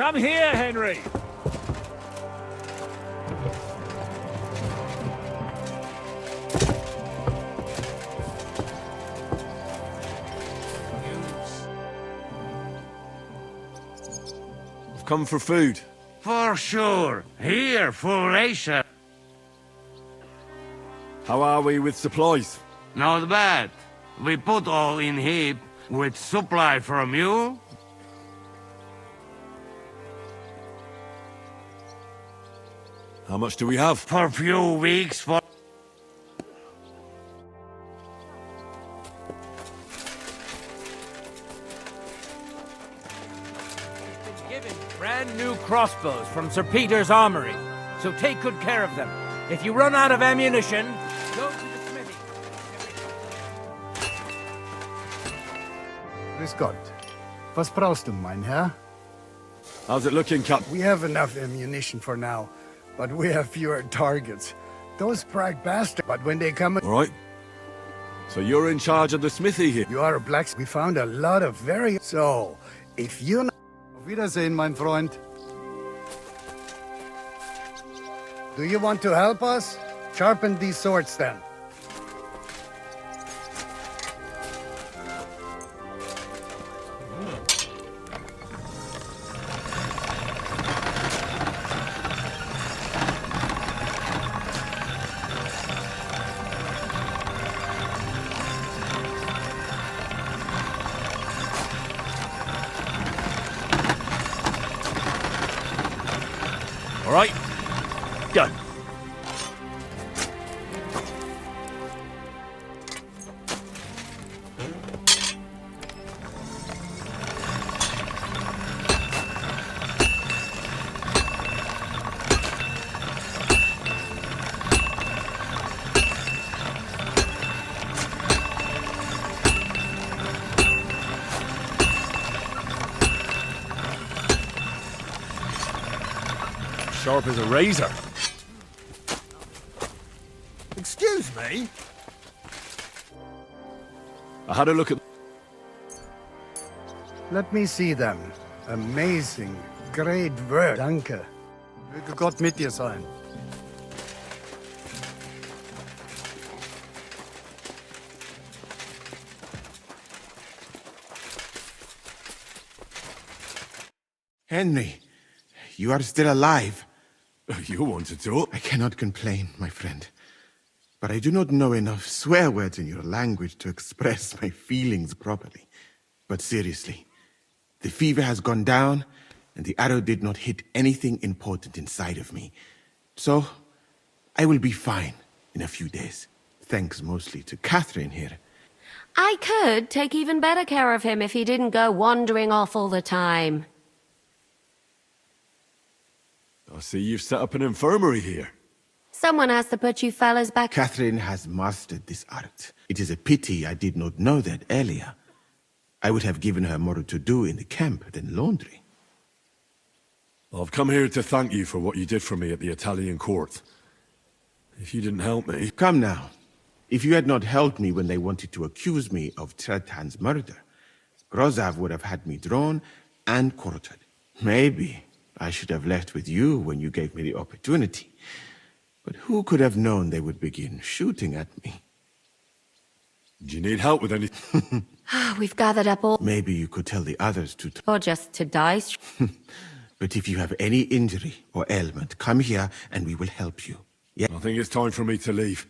Come here, Henry! I've come for food. For sure. Here, full ration. How are we with supplies? Not bad. We put all in heap with supply from you. How much do we have? For few weeks for... Given brand new crossbows from Sir Peter's armory, so take good care of them. If you run out of ammunition, go to the smithy. Grüß Gott. Was brauchst du, mein Herr? How's it looking, Cap? We have enough ammunition for now, but we have fewer targets. Those brag bastards, but when they come... All right. So you're in charge of the smithy here? You are a blacksmith. We found a lot of very... So, if you... Auf Wiedersehen, mein Freund. Do you want to help us? Sharpen these swords, then. All right. Go. Sharp as a razor. Excuse me? I had a look at... Let me see them. Amazing. Great work. Danke. Möge Gott mit dir sein. Henry, you are still alive. You want to talk? I cannot complain, my friend. But I do not know enough swear words in your language to express my feelings properly. But seriously, the fever has gone down, and the arrow did not hit anything important inside of me. So, I will be fine in a few days. Thanks mostly to Catherine here. I could take even better care of him if he didn't go wandering off all the time. I see you've set up an infirmary here. Someone has to put you fellas back. Catherine has mastered this art. It is a pity I did not know that earlier. I would have given her more to do in the camp than laundry. I've come here to thank you for what you did for me at the Italian court. If you didn't help me... Come now. If you had not helped me when they wanted to accuse me of Tretan's murder, Rosav would have had me drawn and quartered. Maybe I should have left with you when you gave me the opportunity. But who could have known they would begin shooting at me? Do you need help with anything? We've gathered up all... Maybe you could tell the others to... Or just to die. But if you have any injury or ailment, come here and we will help you. Yeah? I think it's time for me to leave.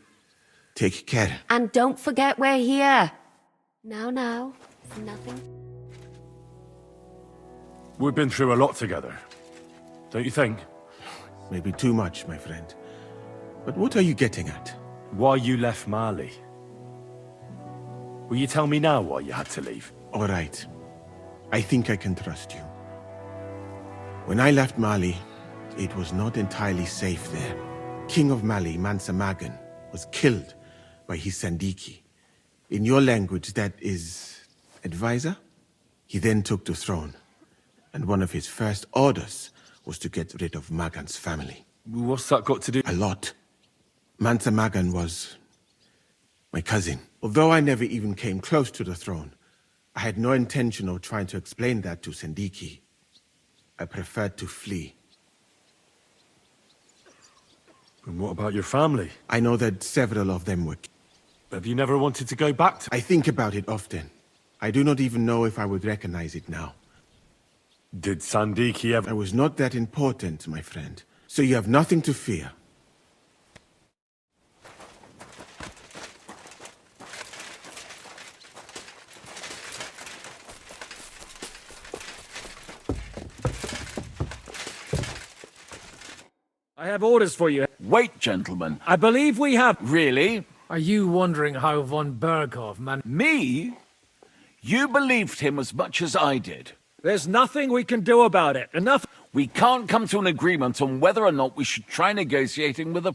Take care. And don't forget we're here. No, it's nothing. We've been through a lot together. Don't you think? Maybe too much, my friend. But what are you getting at? Why you left Mali? Will you tell me now why you had to leave? All right. I think I can trust you. When I left Mali, it was not entirely safe there. King of Mali, Mansa Magan, was killed by his Sandiki. In your language, that is... advisor? He then took the throne, and one of his first orders was to get rid of Magan's family. What's that got to do? A lot. Mansa Magan was my cousin. Although I never even came close to the throne, I had no intention of trying to explain that to Sandiki. I preferred to flee. And what about your family? I know that several of them were killed. Have you never wanted to go back to... I think about it often. I do not even know if I would recognize it now. Did Sandiki I ever... was not that important, my friend. So you have nothing to fear. I have orders for you. Wait, gentlemen. I believe we have... Really? Are you wondering how von Berghoff man... Me? You believed him as much as I did. There's nothing we can do about it. Enough... We can't come to an agreement on whether or not we should try negotiating with a...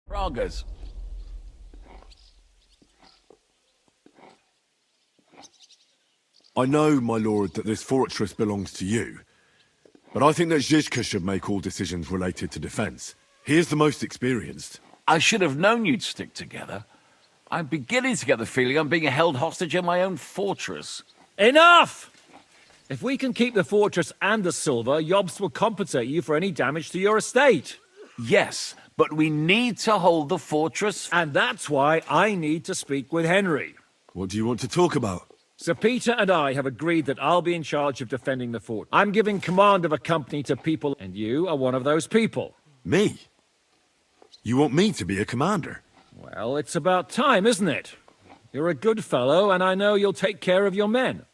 Bragas. I know, my lord, that this fortress belongs to you. But I think that Zizka should make all decisions related to defense. He is the most experienced. I should have known you'd stick together. I'm beginning to get the feeling I'm being held hostage in my own fortress. Enough! If we can keep the fortress and the silver, Yobst will compensate you for any damage to your estate. Yes, but we need to hold the fortress. And that's why I need to speak with Henry. What do you want to talk about? Sir Peter and I have agreed that I'll be in charge of defending the fort. I'm giving command of a company to people, and you are one of those people. Me? You want me to be a commander? Well, it's about time, isn't it? You're a good fellow, and I know you'll take care of your men.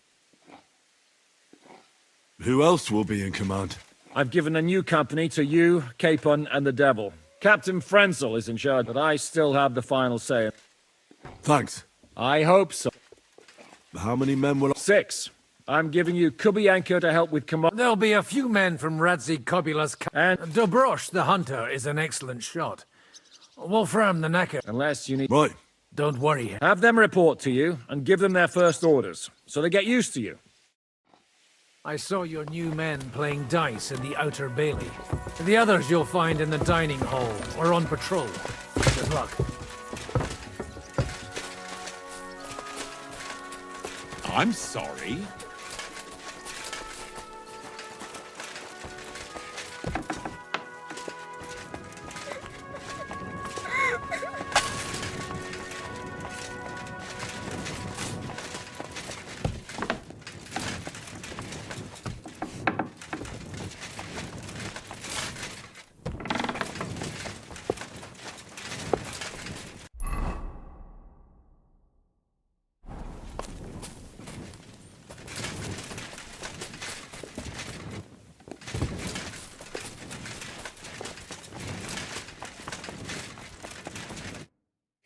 Who else will be in command? I've given a new company to you, Capon, and the Devil. Captain Frenzel is in charge, but I still have the final say. Thanks. I hope so. How many men will... 6. I'm giving you Kubianka to help with command. There'll be a few men from Radzi Kobula's And Dobrosh, the hunter, is an excellent shot. Wolfram, the knacker. unless you need... Right. Don't worry. Have them report to you, and give them their first orders, so they get used to you. I saw your new men playing dice in the outer bailey. The others you'll find in the dining hall or on patrol. Good luck. I'm sorry.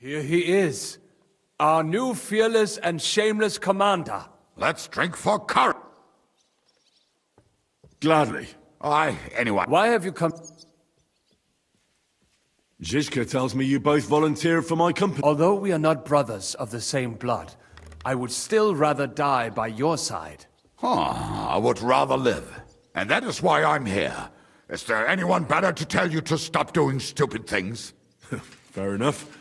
Here he is, our new fearless and shameless commander. Let's drink for courage. Gladly. Anyway. Why have you come? Zizka tells me you both volunteered for my company. Although we are not brothers of the same blood, I would still rather die by your side. I would rather live. And that is why I'm here. Is there anyone better to tell you to stop doing stupid things? Fair enough.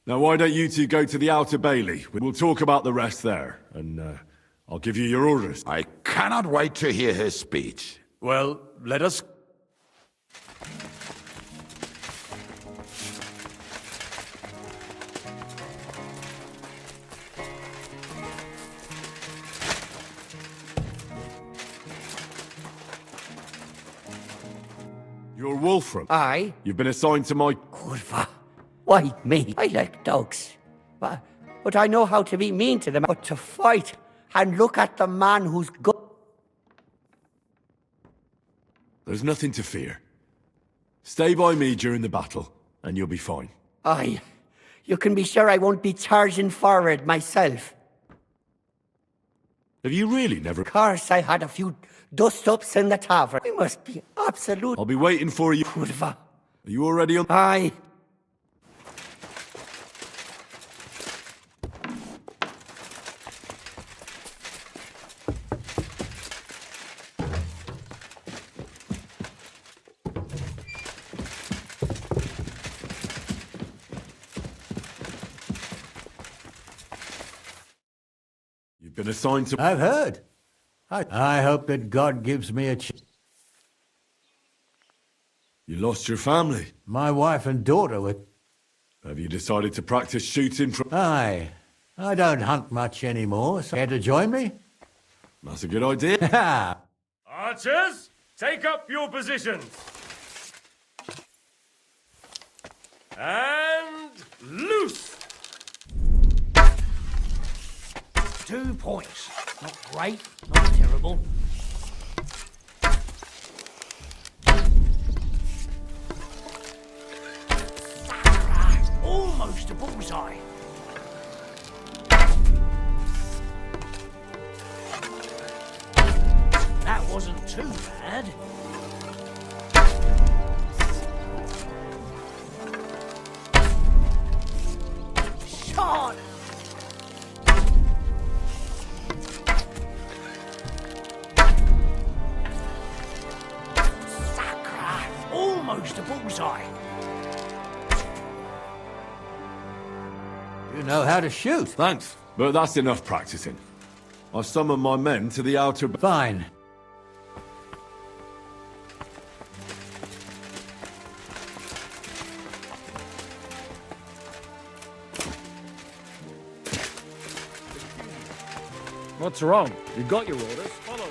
Now why don't you two go to the Outer Bailey? We'll talk about the rest there, and I'll give you your orders. I cannot wait to hear his speech. Well, let us... You're Wolfram. Aye. You've been assigned to my... Kurva. Why me? I like dogs. But I know how to be mean to them. But to fight and look at the man who's good... There's nothing to fear. Stay by me during the battle, and you'll be fine. Aye. You can be sure I won't be charging forward myself. Have you really never... Of course, I had a few dust-ups in the tavern. I must be absolute... I'll be waiting for you. Kurva. Are you already on... Aye. You've been assigned to... I've heard. I hope that God gives me a chance. You lost your family. My wife and daughter were... Have you decided to practice shooting from... Aye. I don't hunt much anymore, so care to join me? That's a good idea. Archers, take up your positions. And loose. 2 points. Not great, not terrible. Almost a bullseye. That wasn't too bad. Shot! Almost a bullseye. You know how to shoot. Thanks, but that's enough practicing. I've summoned my men to the Outer... Fine. What's wrong? You got your orders. Follow them.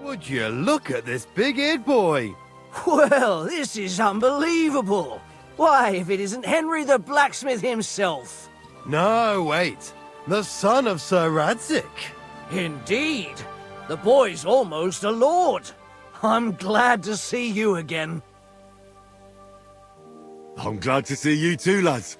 Would you look at this big-eared boy? Well, this is unbelievable. Why, if it isn't Henry the blacksmith himself. No, wait. The son of Sir Radzik. Indeed. The boy's almost a lord. I'm glad to see you again. I'm glad to see you too, lads.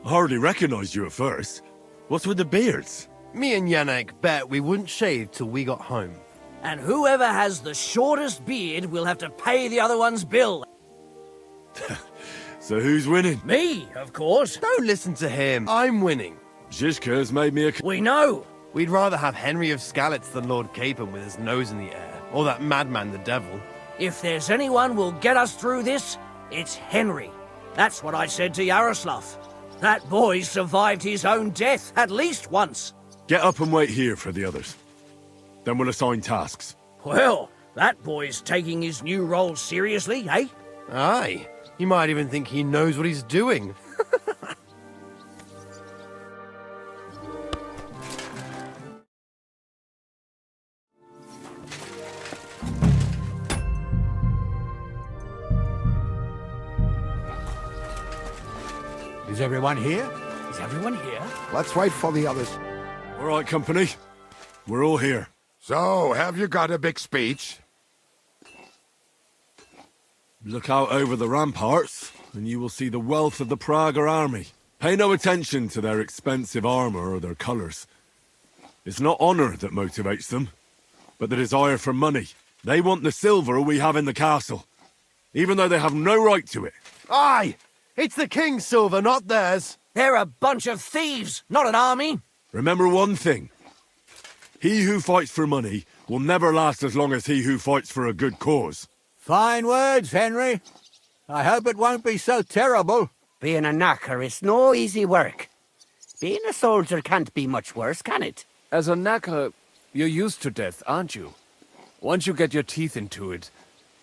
I hardly recognized you at first. What's with the beards? Me and Yannick bet we wouldn't shave till we got home. And whoever has the shortest beard will have to pay the other one's bill. So who's winning? Me, of course. Don't listen to him. I'm winning. Zizka has made me a... We know. We'd rather have Henry of Skalitz than Lord Capon with his nose in the air. Or that madman the devil. If there's anyone will get us through this, it's Henry. That's what I said to Yaroslav. That boy survived his own death at least once. Get up and wait here for the others. Then we'll assign tasks. Well, that boy's taking his new role seriously, eh? Aye. You might even think he knows what he's doing. Is everyone here? Is everyone here? Let's wait for the others. All right, company. We're all here. So, have you got a big speech? Look out over the ramparts, and you will see the wealth of the Prager army. Pay no attention to their expensive armor or their colors. It's not honor that motivates them, but the desire for money. They want the silver we have in the castle, even though they have no right to it. Aye! It's the king's silver, not theirs. They're a bunch of thieves, not an army. Remember one thing. He who fights for money will never last as long as he who fights for a good cause. Fine words, Henry. I hope it won't be so terrible. Being a knacker is no easy work. Being a soldier can't be much worse, can it? As a knacker, you're used to death, aren't you? Once you get your teeth into it,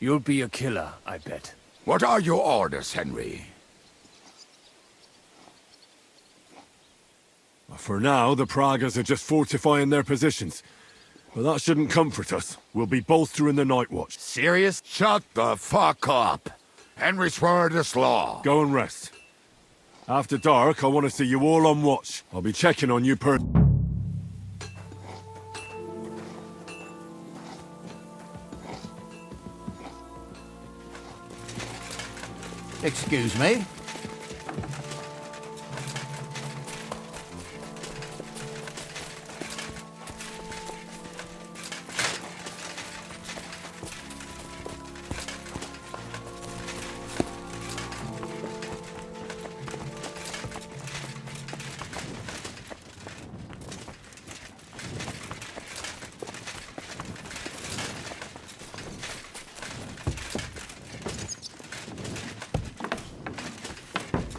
you'll be a killer, I bet. What are your orders, Henry? For now, the Pragers are just fortifying their positions. But that shouldn't comfort us. We'll be bolstering the night watch. Serious? Shut the fuck up. Henry's word is law. Go and rest. After dark, I want to see you all on watch. I'll be checking on you per... Excuse me.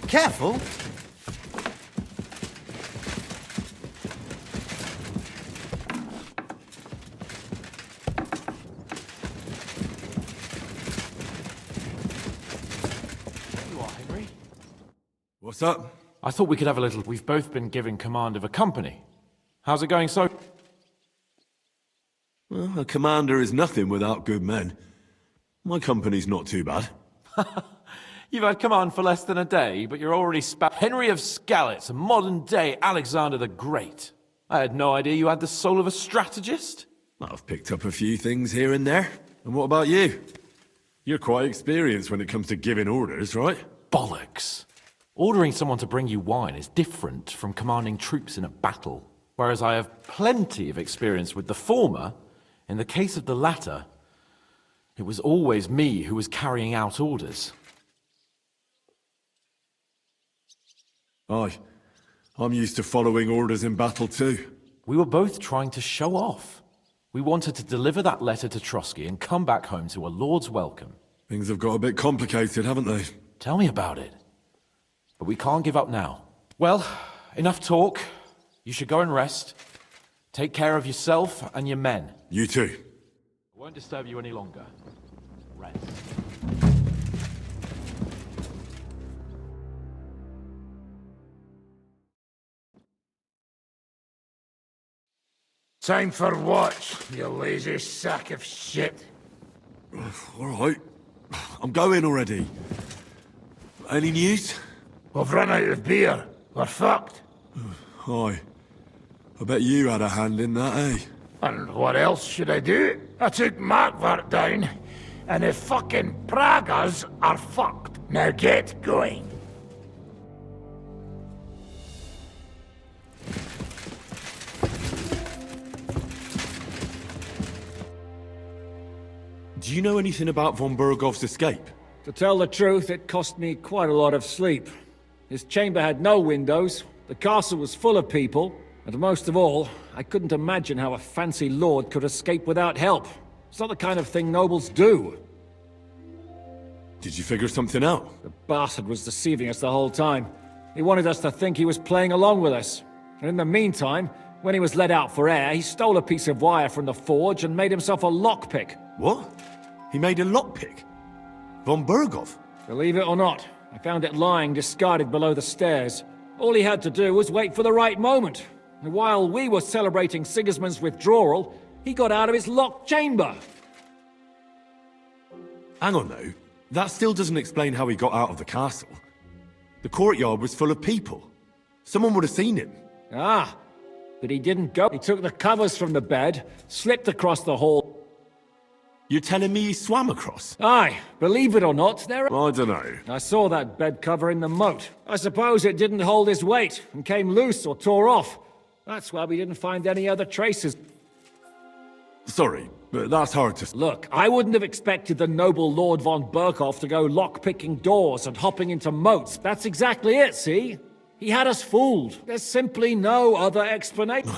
Careful. You are, Henry. What's up? I thought we could have a little... We've both been given command of a company. How's it going so... Well, a commander is nothing without good men. My company's not too bad. You've had command for less than a day, but you're already Henry of Skalitz, a modern-day Alexander the Great. I had no idea you had the soul of a strategist. I've picked up a few things here and there. And what about you? You're quite experienced when it comes to giving orders, right? Bollocks. Ordering someone to bring you wine is different from commanding troops in a battle. Whereas I have plenty of experience with the former, in the case of the latter, it was always me who was carrying out orders. Aye. I'm used to following orders in battle too. We were both trying to show off. We wanted to deliver that letter to Trotsky and come back home to a lord's welcome. Things have got a bit complicated, haven't they? Tell me about it. But we can't give up now. Well, enough talk. You should go and rest. Take care of yourself and your men. You too. I won't disturb you any longer. Rest. Time for what, you lazy sack of shit? All right. I'm going already. Any news? We've run out of beer. We're fucked. Aye. I bet you had a hand in that, eh? And what else should I do? I took Markvart down, and the fucking Pragas are fucked. Now get going. Do you know anything about von Bergov's escape? To tell the truth, it cost me quite a lot of sleep. His chamber had no windows, the castle was full of people, and most of all, I couldn't imagine how a fancy lord could escape without help. It's not the kind of thing nobles do. Did you figure something out? The bastard was deceiving us the whole time. He wanted us to think he was playing along with us. And in the meantime, when he was let out for air, he stole a piece of wire from the forge and made himself a lockpick. What? He made a lockpick? Von Bergov? Believe it or not, I found it lying discarded below the stairs. All he had to do was wait for the right moment. And while we were celebrating Sigismund's withdrawal, he got out of his locked chamber. Hang on though, that still doesn't explain how he got out of the castle. The courtyard was full of people. Someone would have seen him. Ah, but he didn't go. He took the covers from the bed, slipped across the hall. You're telling me he swam across? Aye, believe it or not, there I don't know. I saw that bed cover in the moat. I suppose it didn't hold his weight and came loose or tore off. That's why we didn't find any other traces. Sorry, but that's hard to... Look, I wouldn't have expected the noble Lord von Berkhoff to go lock-picking doors and hopping into moats. That's exactly it, see? He had us fooled. There's simply no other explanation.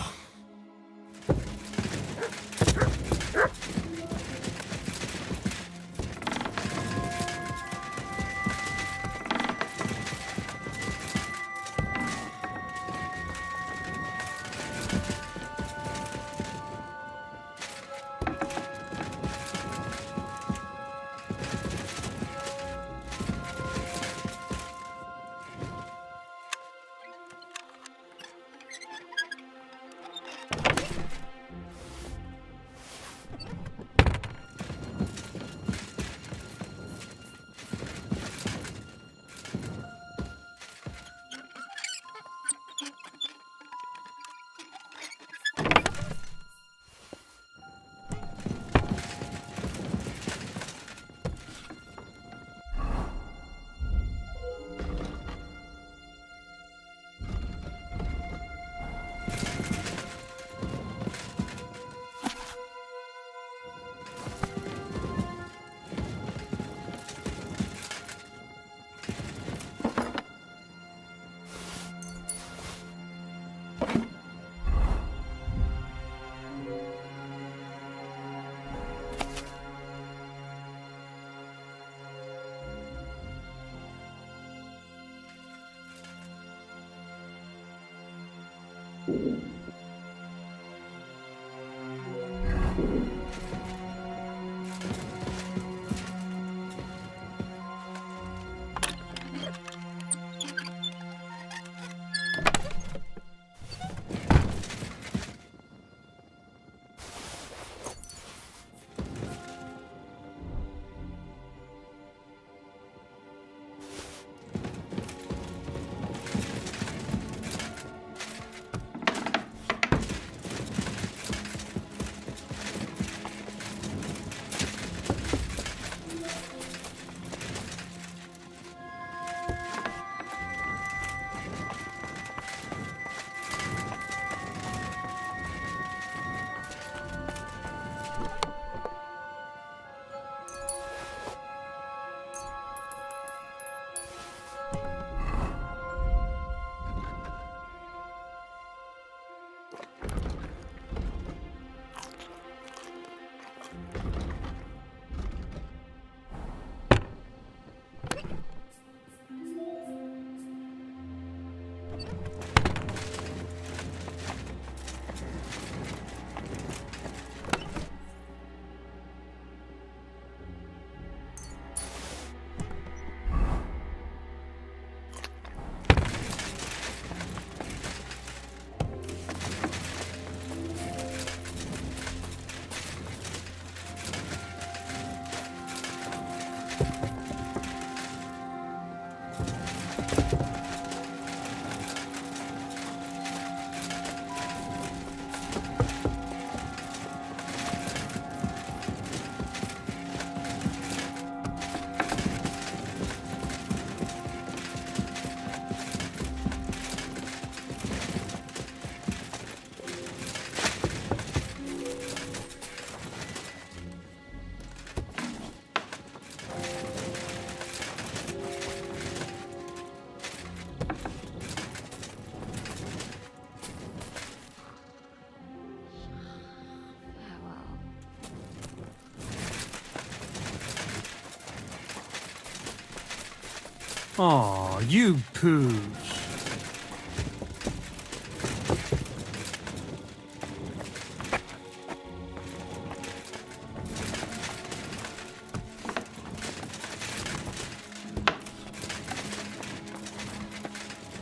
Aw, you pooch.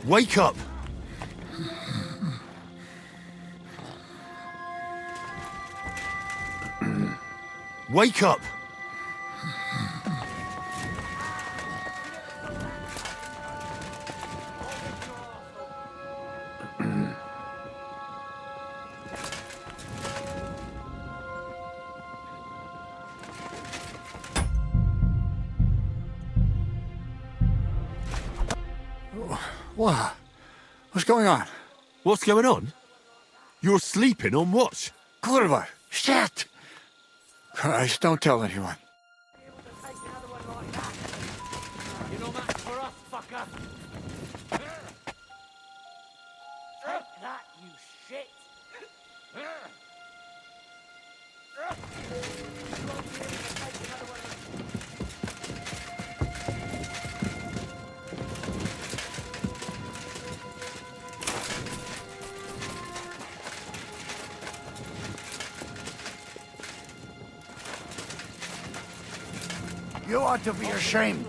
Wake up! Wake up! What? What's going on? What's going on? You're sleeping on watch. Kurva! Shit! Christ, don't tell anyone. You know that's for us, fucker. Take that, you shit. You ought to be ashamed.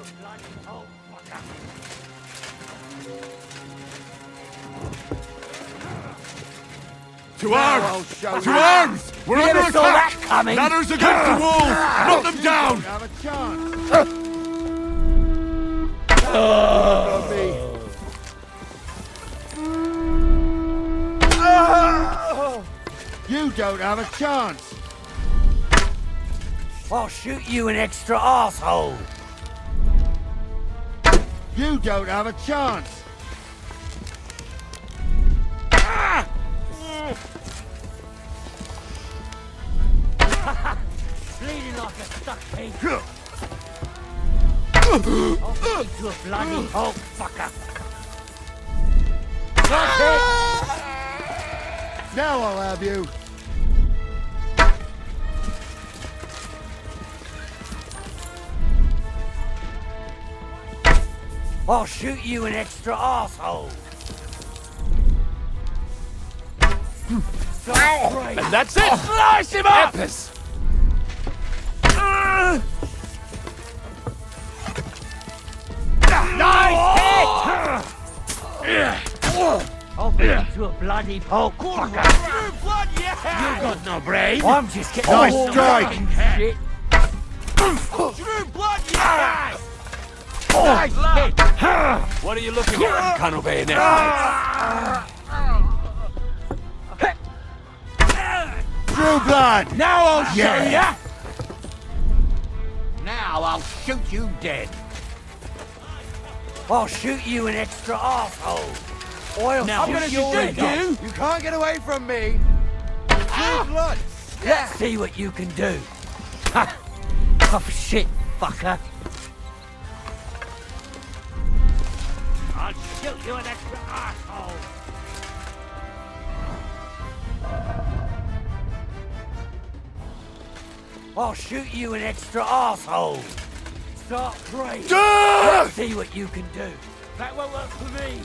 To arms! To arms! We're under attack! Ladders against the walls! Knock them down! Have a chance. You don't have a chance. I'll shoot you an extra arsehole. You don't have a chance. Bleeding like a stuck pig. I'll beat you to a bloody Hulk, fucker. That's it. Now I'll have you. I'll shoot you an extra arsehole. And that's it! Slice him up! Epis. Nice hit! I'll beat you to a bloody Hulk, fucker. You got no brain. I'm just getting Nice all strike. shit. True blood, yes! Nice hit! What are you looking at, you can't obey an True blood. Now I'll show ya! Now I'll shoot you dead. I'll shoot you an extra arsehole. Or Now I'm gonna shoot you. You can't get away from me. True blood. Let's see what you can do. Ha! Tough shit, fucker. I'll shoot you an extra arsehole. I'll shoot you an extra arsehole. Start praying. Let's see what you can do. That won't work for me.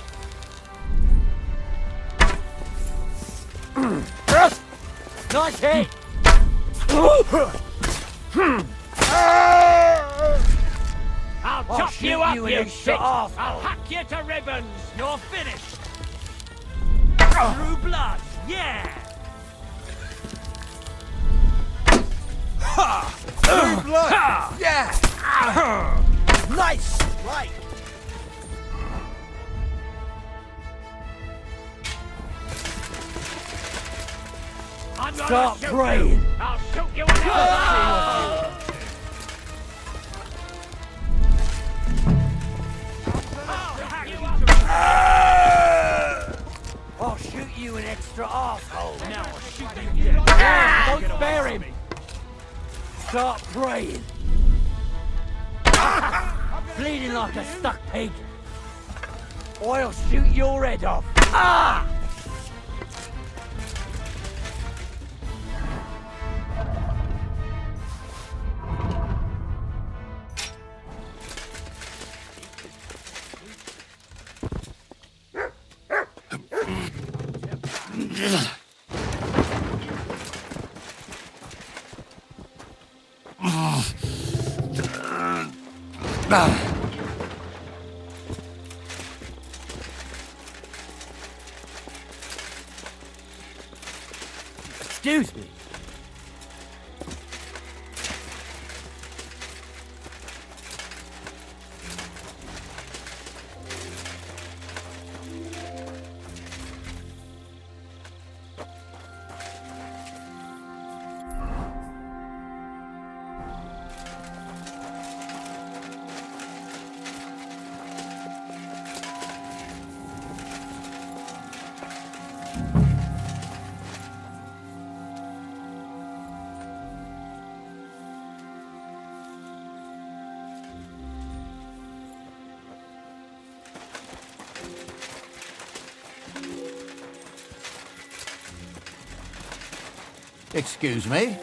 Nice hit. I'll chop you up, you shit. I'll hack you to ribbons. You're finished. True blood, yeah. True blood. Yeah. Nice strike. Start praying. I'll shoot you another. I'll shoot you an extra arsehole. Now I'll shoot you. Don't spare him. Start praying. Bleeding like a stuck pig. Or I'll shoot your head off. Ah! Excuse me. Excuse me?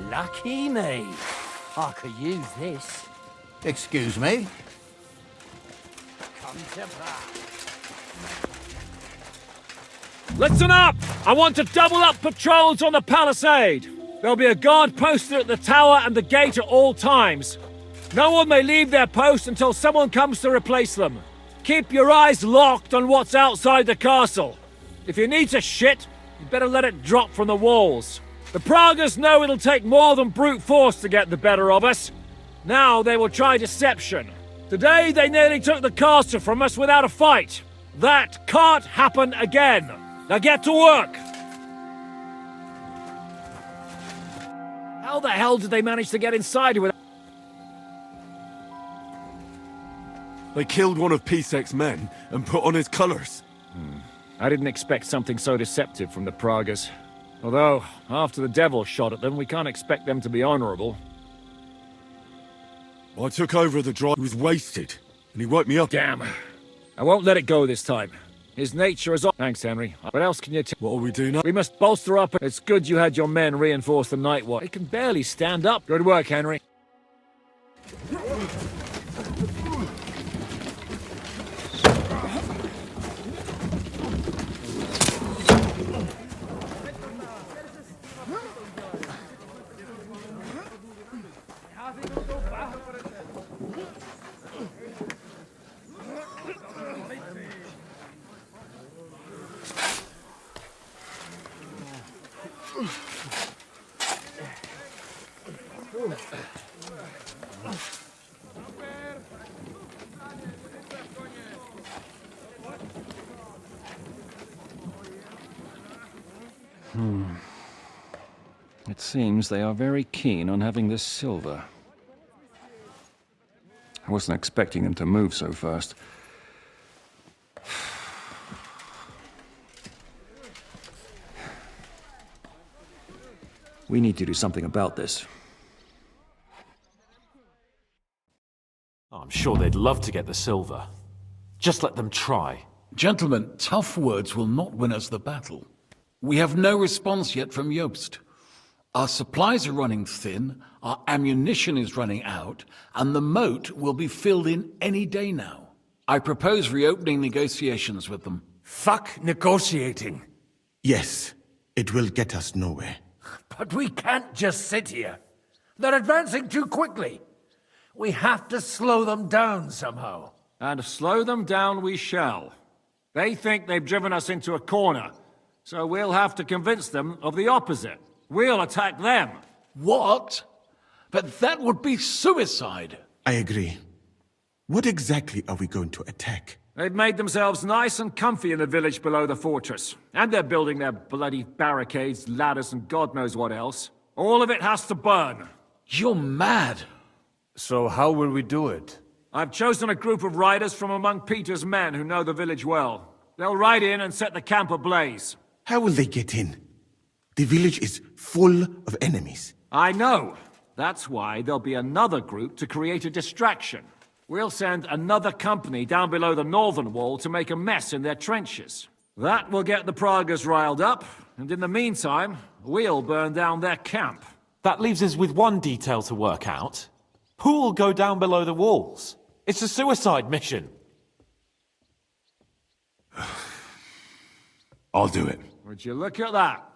Lucky me. I could use this. Excuse me? Come to pass. Listen up! I want to double up patrols on the palisade. There'll be a guard posted at the tower and the gate at all times. No one may leave their post until someone comes to replace them. Keep your eyes locked on what's outside the castle. If you need to shit, you better let it drop from the walls. The Pragas know it'll take more than brute force to get the better of us. Now they will try deception. Today they nearly took the castle from us without a fight. That can't happen again. Now get to work! How the hell did they manage to get inside without... They killed one of Pisek's men and put on his colours. I didn't expect something so deceptive from the Pragas. Although, after the devil shot at them, we can't expect them to be honourable. I took over the drive. He was wasted, and he woke me up. Damn. I won't let it go this time. His nature is... Thanks, Henry. What else can you tell? What'll we do now? We must bolster up. It's good you had your men reinforce the night watch. They can barely stand up. Good work, Henry. It seems they are very keen on having this silver. I wasn't expecting them to move so fast. We need to do something about this. I'm sure they'd love to get the silver. Just let them try. Gentlemen, tough words will not win us the battle. We have no response yet from Jobst. Our supplies are running thin, our ammunition is running out, and the moat will be filled in any day now. I propose reopening negotiations with them. Fuck negotiating. Yes, it will get us nowhere. But we can't just sit here. They're advancing too quickly. We have to slow them down somehow. And slow them down we shall. They think they've driven us into a corner, so we'll have to convince them of the opposite. We'll attack them. What? But that would be suicide. I agree. What exactly are we going to attack? They've made themselves nice and comfy in the village below the fortress. And they're building their bloody barricades, ladders, and God knows what else. All of it has to burn. You're mad. So how will we do it? I've chosen a group of riders from among Peter's men who know the village well. They'll ride in and set the camp ablaze. How will they get in? The village is full of enemies. I know. That's why there'll be another group to create a distraction. We'll send another company down below the northern wall to make a mess in their trenches. That will get the Pragas riled up, and in the meantime, we'll burn down their camp. That leaves us with one detail to work out. Who'll go down below the walls? It's a suicide mission. I'll do it. Would you look at that?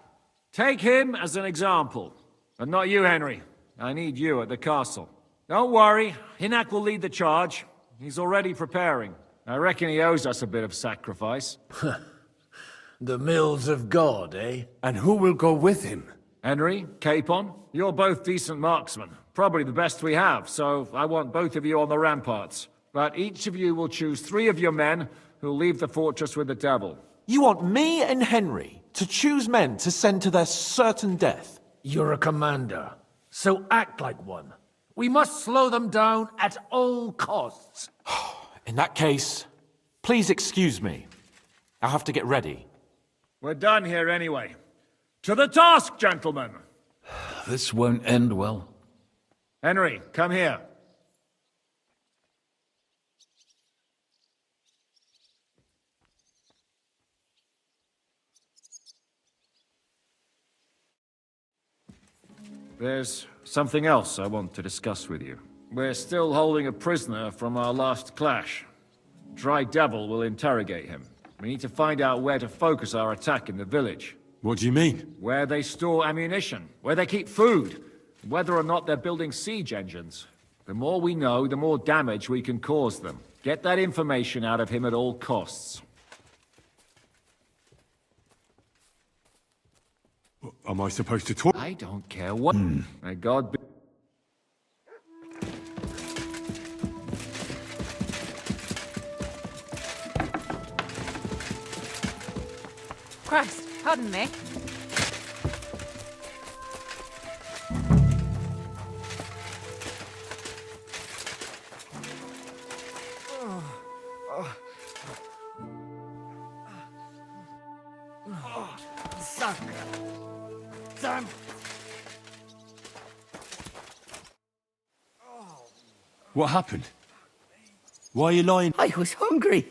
Take him as an example. And not you, Henry. I need you at the castle. Don't worry. Hinak will lead the charge. He's already preparing. I reckon he owes us a bit of sacrifice. The mills of God, eh? And who will go with him? Henry, Capon, you're both decent marksmen. Probably the best we have, so I want both of you on the ramparts. But each of you will choose 3 of your men who'll leave the fortress with the devil. You want me and Henry to choose men to send to their certain death? You're a commander, so act like one. We must slow them down at all costs. In that case, please excuse me. I'll have to get ready. We're done here anyway. To the task, gentlemen! This won't end well. Henry, come here. There's something else I want to discuss with you. We're still holding a prisoner from our last clash. Dry Devil will interrogate him. We need to find out where to focus our attack in the village. What do you mean? Where they store ammunition, where they keep food, whether or not they're building siege engines. The more we know, the more damage we can cause them. Get that information out of him at all costs. Am I supposed to talk? I don't care what. May God be. Christ, pardon me. What happened? Why are you lying? I was hungry,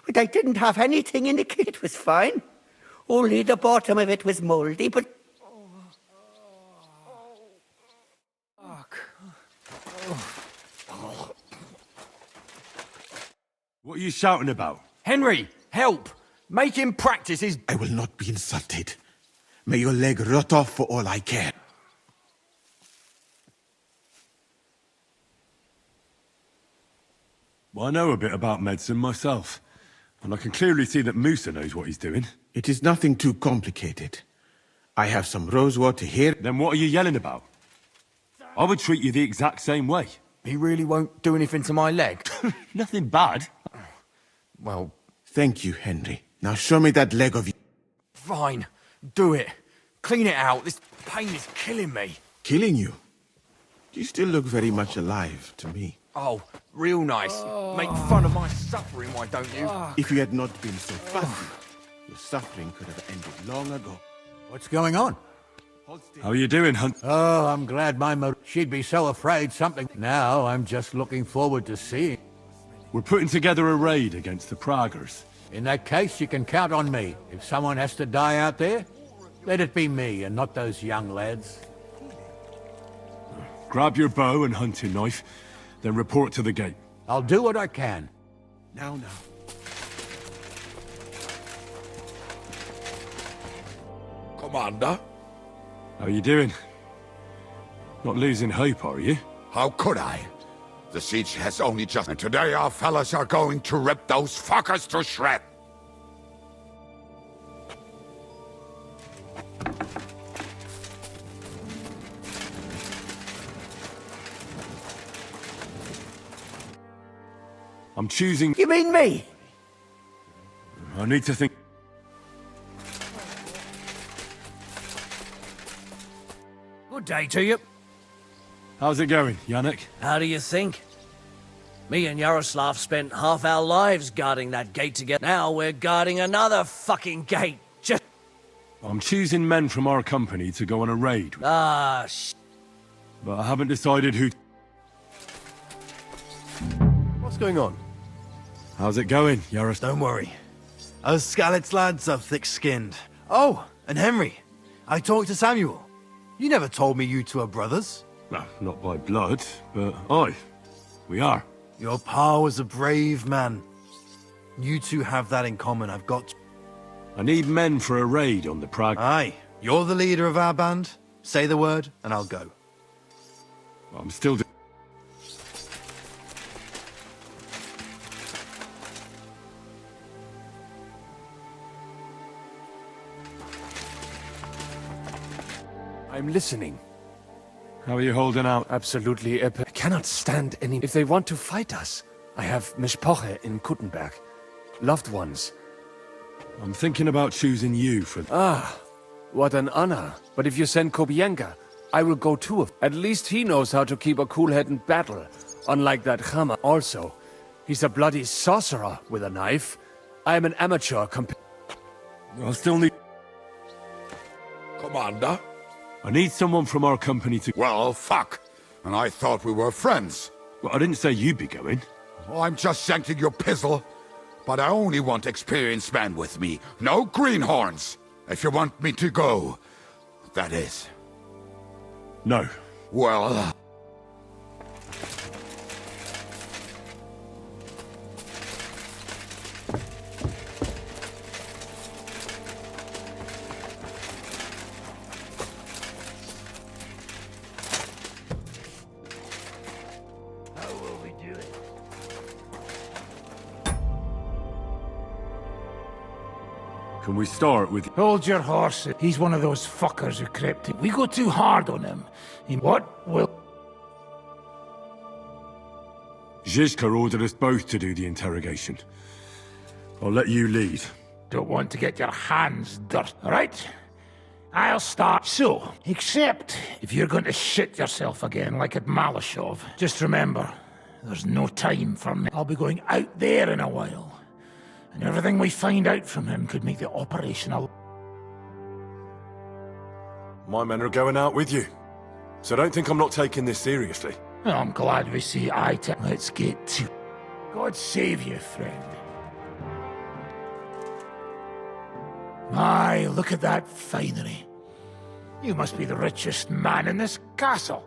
but I didn't have anything in the kit. It was fine. Only the bottom of it was mouldy, but... What are you shouting about? Henry, help! Make him practice his... I will not be insulted. May your leg rot off for all I care. Well, I know a bit about medicine myself, and I can clearly see that Musa knows what he's doing. It is nothing too complicated. I have some rosewater here. Then what are you yelling about? I would treat you the exact same way. He really won't do anything to my leg. Nothing bad. Well... Thank you, Henry. Now show me that leg of you. Fine. Do it. Clean it out. This pain is killing me. Killing you? You still look very much alive to me. Oh, real nice. Make fun of my suffering, why don't you? If you had not been so fussy, your suffering could have ended long ago. What's going on? How are you doing, Hunt? Oh, I'm glad my mother... She'd be so afraid something... Now I'm just looking forward to seeing. We're putting together a raid against the Praggers. In that case, you can count on me. If someone has to die out there, let it be me and not those young lads. Grab your bow and hunting knife, then report to the gate. I'll do what I can. Now. Commander? How are you doing? Not losing hope, are you? How could I? The siege has only just... And today our fellas are going to rip those fuckers to shreds. I'm choosing... You mean me? I need to think... Good day to you. How's it going, Yannick? How do you think? Me and Yaroslav spent half our lives guarding that gate together. Now we're guarding another fucking gate. Just... I'm choosing men from our company to go on a raid. But I haven't decided who... What's going on? How's it going, Yaroslav? Don't worry. Us Skalitz lads are thick-skinned. Oh, and Henry. I talked to Samuel. You never told me you two are brothers. No, not by blood, but aye, we are. Your pa was a brave man. You two have that in common, I've got... I need men for a raid on the Prague. Aye, you're the leader of our band. Say the word, and I'll go. I'm still... I'm listening. How are you holding out? Absolutely epic. I cannot stand any... If they want to fight us, I have Mishpoche in Kuttenberg. Loved ones. I'm thinking about choosing you for... Ah, what an honor. But if you send Kobienka, I will go too. At least he knows how to keep a cool head in battle. Unlike that Chama. Also, he's a bloody sorcerer with a knife. I am an amateur I'll still need... Commander? I need someone from our company to... Well, fuck. And I thought we were friends. Well, I didn't say you'd be going. Oh, I'm just scenting your pizzle. But I only want experienced men with me. No greenhorns. If you want me to go, that is. No. Well... Can we start with... Hold your horse. He's one of those fuckers who crept in. We go too hard on him. What will... Zhizka ordered us both to do the interrogation. I'll let you lead. Don't want to get your hands dirty, right? I'll start. So, except if you're going to shit yourself again like at Malashov, just remember, there's no time for me. I'll be going out there in a while. And everything we find out from him could make the operation a... My men are going out with you. So don't think I'm not taking this seriously. Well, I'm glad we see eye to... Let's get to... God save you, friend. My, look at that finery. You must be the richest man in this castle.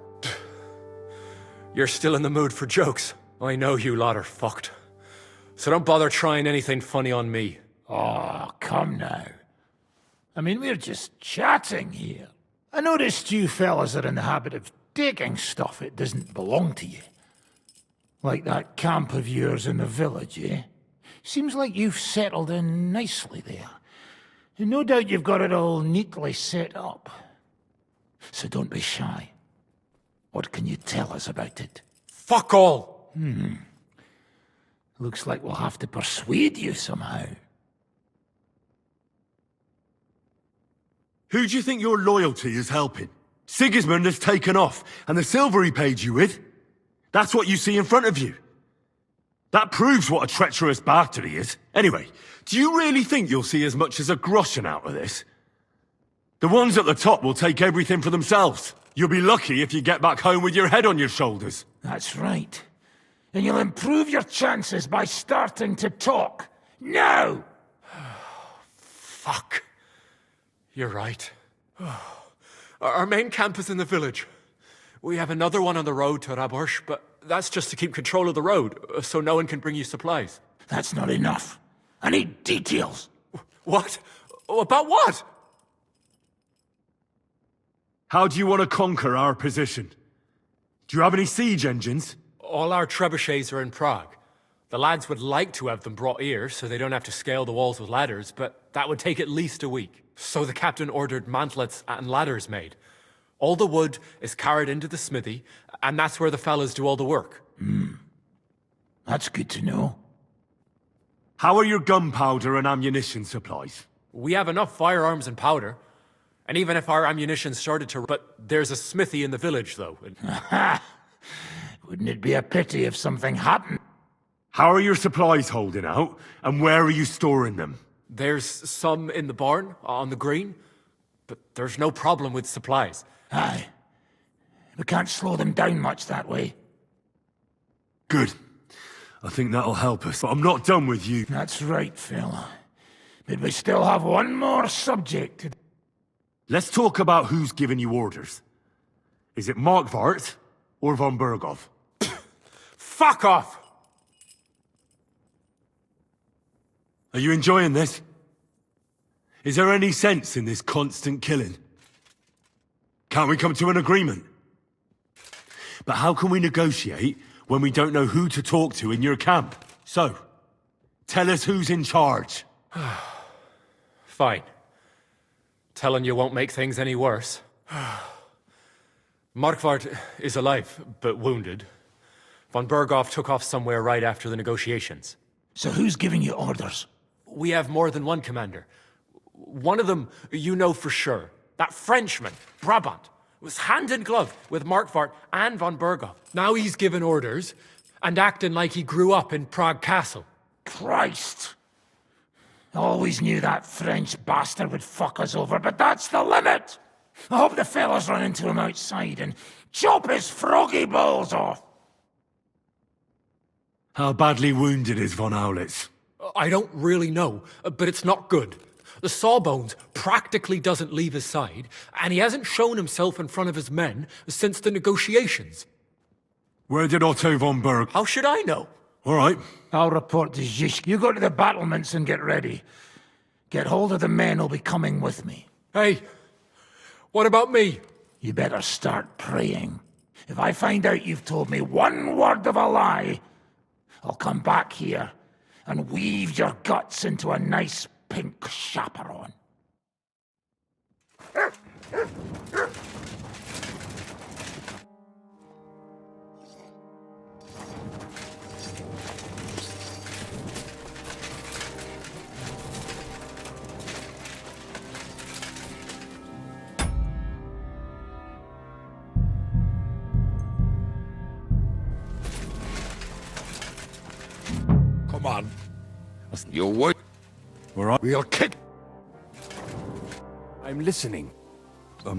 You're still in the mood for jokes. I know you lot are fucked. So don't bother trying anything funny on me. Oh, come now. I mean, we're just chatting here. I noticed you fellas are in the habit of taking stuff that doesn't belong to you. Like that camp of yours in the village, eh? Seems like you've settled in nicely there. And no doubt you've got it all neatly set up. So don't be shy. What can you tell us about it? Fuck all! Looks like we'll have to persuade you somehow. Who do you think your loyalty is helping? Sigismund has taken off, and the silver he paid you with? That's what you see in front of you. That proves what a treacherous bastard he is. Anyway, do you really think you'll see as much as a groschen out of this? The ones at the top will take everything for themselves. You'll be lucky if you get back home with your head on your shoulders. That's right. And you'll improve your chances by starting to talk. Now! Fuck. You're right. Our main camp is in the village. We have another one on the road to Raborsh, but that's just to keep control of the road, so no one can bring you supplies. That's not enough. I need details. What? About what? How do you want to conquer our position? Do you have any siege engines? All our trebuchets are in Prague. The lads would like to have them brought here, so they don't have to scale the walls with ladders, but that would take at least a week. So the captain ordered mantlets and ladders made. All the wood is carried into the smithy, and that's where the fellas do all the work. That's good to know. How are your gunpowder and ammunition supplies? We have enough firearms and powder. And even if our ammunition started to... But there's a smithy in the village, though. Wouldn't it be a pity if something happened? How are your supplies holding out, and where are you storing them? There's some in the barn, on the green, but there's no problem with supplies. Aye. We can't slow them down much that way. Good. I think that'll help us, but I'm not done with you. That's right, fella. But we still have one more subject to... Let's talk about who's giving you orders. Is it Markvart or von Berghoff? Fuck off! Are you enjoying this? Is there any sense in this constant killing? Can't we come to an agreement? But how can we negotiate when we don't know who to talk to in your camp? So, tell us who's in charge. Fine. Telling you won't make things any worse. Markvart is alive, but wounded. Von Berghoff took off somewhere right after the negotiations. So who's giving you orders? We have more than one commander. One of them you know for sure. That Frenchman, Brabant, was hand in glove with Markvart and von Berghoff. Now he's given orders and acting like he grew up in Prague Castle. Christ! Always knew that French bastard would fuck us over, but that's the limit! I hope the fellas run into him outside and chop his froggy balls off! How badly wounded is von Aulitz? I don't really know, but it's not good. The sawbones practically doesn't leave his side, and he hasn't shown himself in front of his men since the negotiations. Where did Otto von Berg? How should I know? All right. I'll report to Zizk. You go to the battlements and get ready. Get hold of the men who'll be coming with me. Hey, what about me? You better start praying. If I find out you've told me one word of a lie, I'll come back here and weave your guts into a nice pink chaperon. Come on. You'll wait. We'll kick. I'm listening.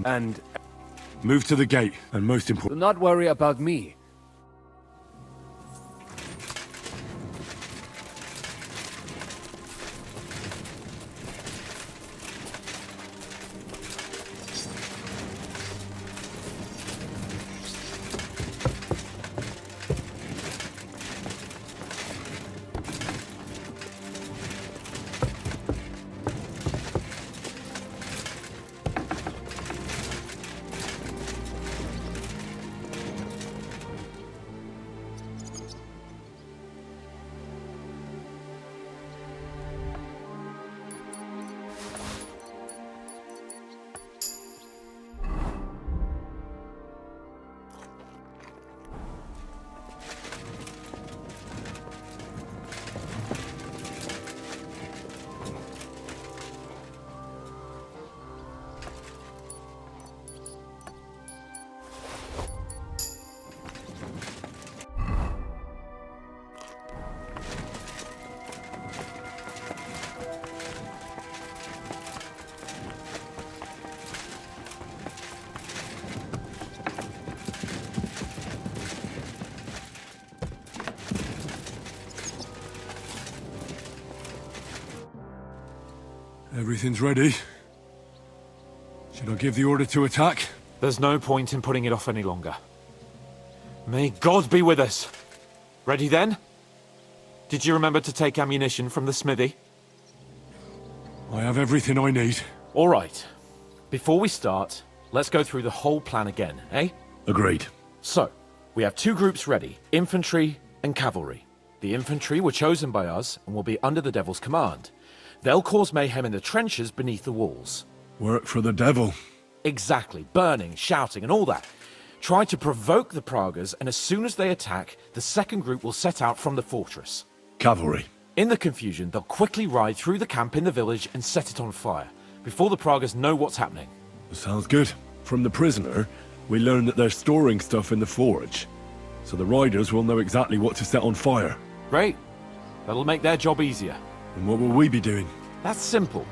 And... Move to the gate, and most do important... not worry about me. Everything's ready. Should I give the order to attack? There's no point in putting it off any longer. May God be with us. Ready then? Did you remember to take ammunition from the smithy? I have everything I need. All right. Before we start, let's go through the whole plan again, eh? Agreed. So, we have two groups ready, infantry and cavalry. The infantry were chosen by us and will be under the Devil's command. They'll cause mayhem in the trenches beneath the walls. Work for the devil. Exactly. Burning, shouting, and all that. Try to provoke the Pragas, and as soon as they attack, the second group will set out from the fortress. Cavalry. In the confusion, they'll quickly ride through the camp in the village and set it on fire, before the Pragas know what's happening. Sounds good. From the prisoner, we learned that they're storing stuff in the forge, so the riders will know exactly what to set on fire. Great. That'll make their job easier. And what will we be doing? That's simple.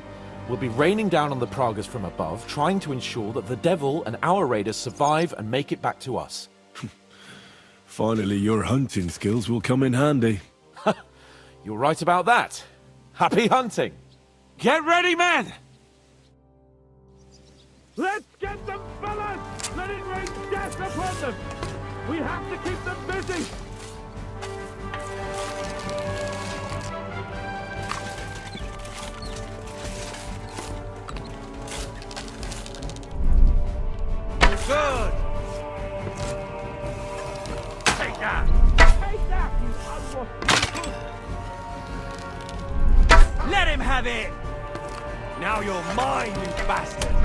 We'll be raining down on the Pragas from above, trying to ensure that the Devil and our raiders survive and make it back to us. Finally, your hunting skills will come in handy. You're right about that. Happy hunting! Get ready, men! Let's get them, fellas! Let it rain death upon them! We have to keep them busy! Good! Take that! Take that, you unwashed! Let him have it! Now you're mine, you bastard!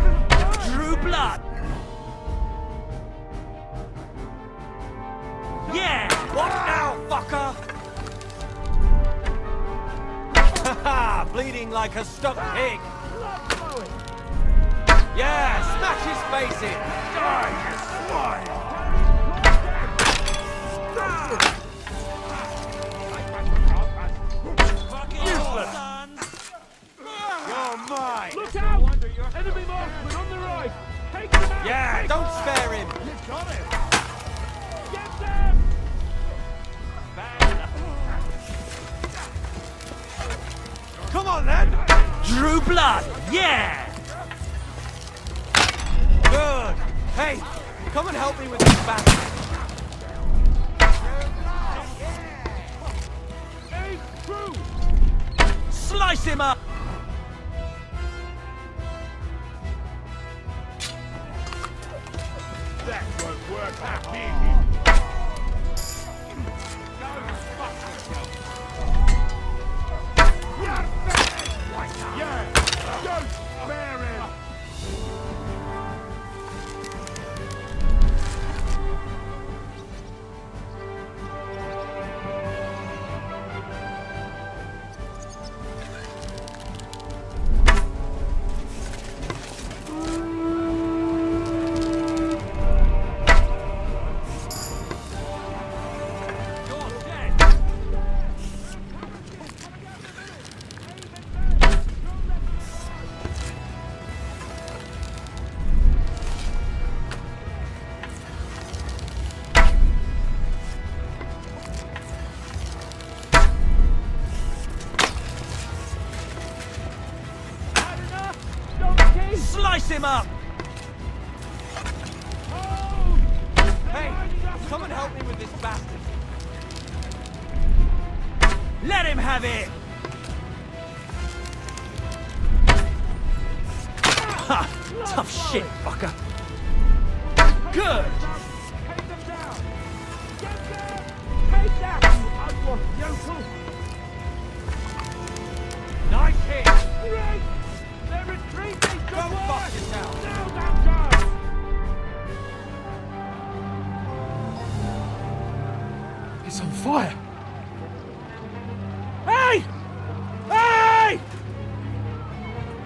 True blood! Yeah! What now, fucker? Haha! Bleeding like a stuck pig! Yeah! Smash his face in! Die, you swine! Useless! You're mine! Look out! Enemy marksman on the right! Take them out! Yeah! Take Don't them. spare him! You got it! Get them! Come on, then! Drew blood! Yeah! Good! Hey! Come and help me with this battle! Aim true! Slice him up! That won't work out here. Yeah! Don't spare him! Slice him up! Hey! Come and help me with this bastard! Let him have it! Ha! Tough shit, fucker! Good! Take them down! Get them! Take that, you ugly yokel! Nice hit! Great! They're retreating! Go fuck yourself! Now that guy! It's on fire. Hey! Hey!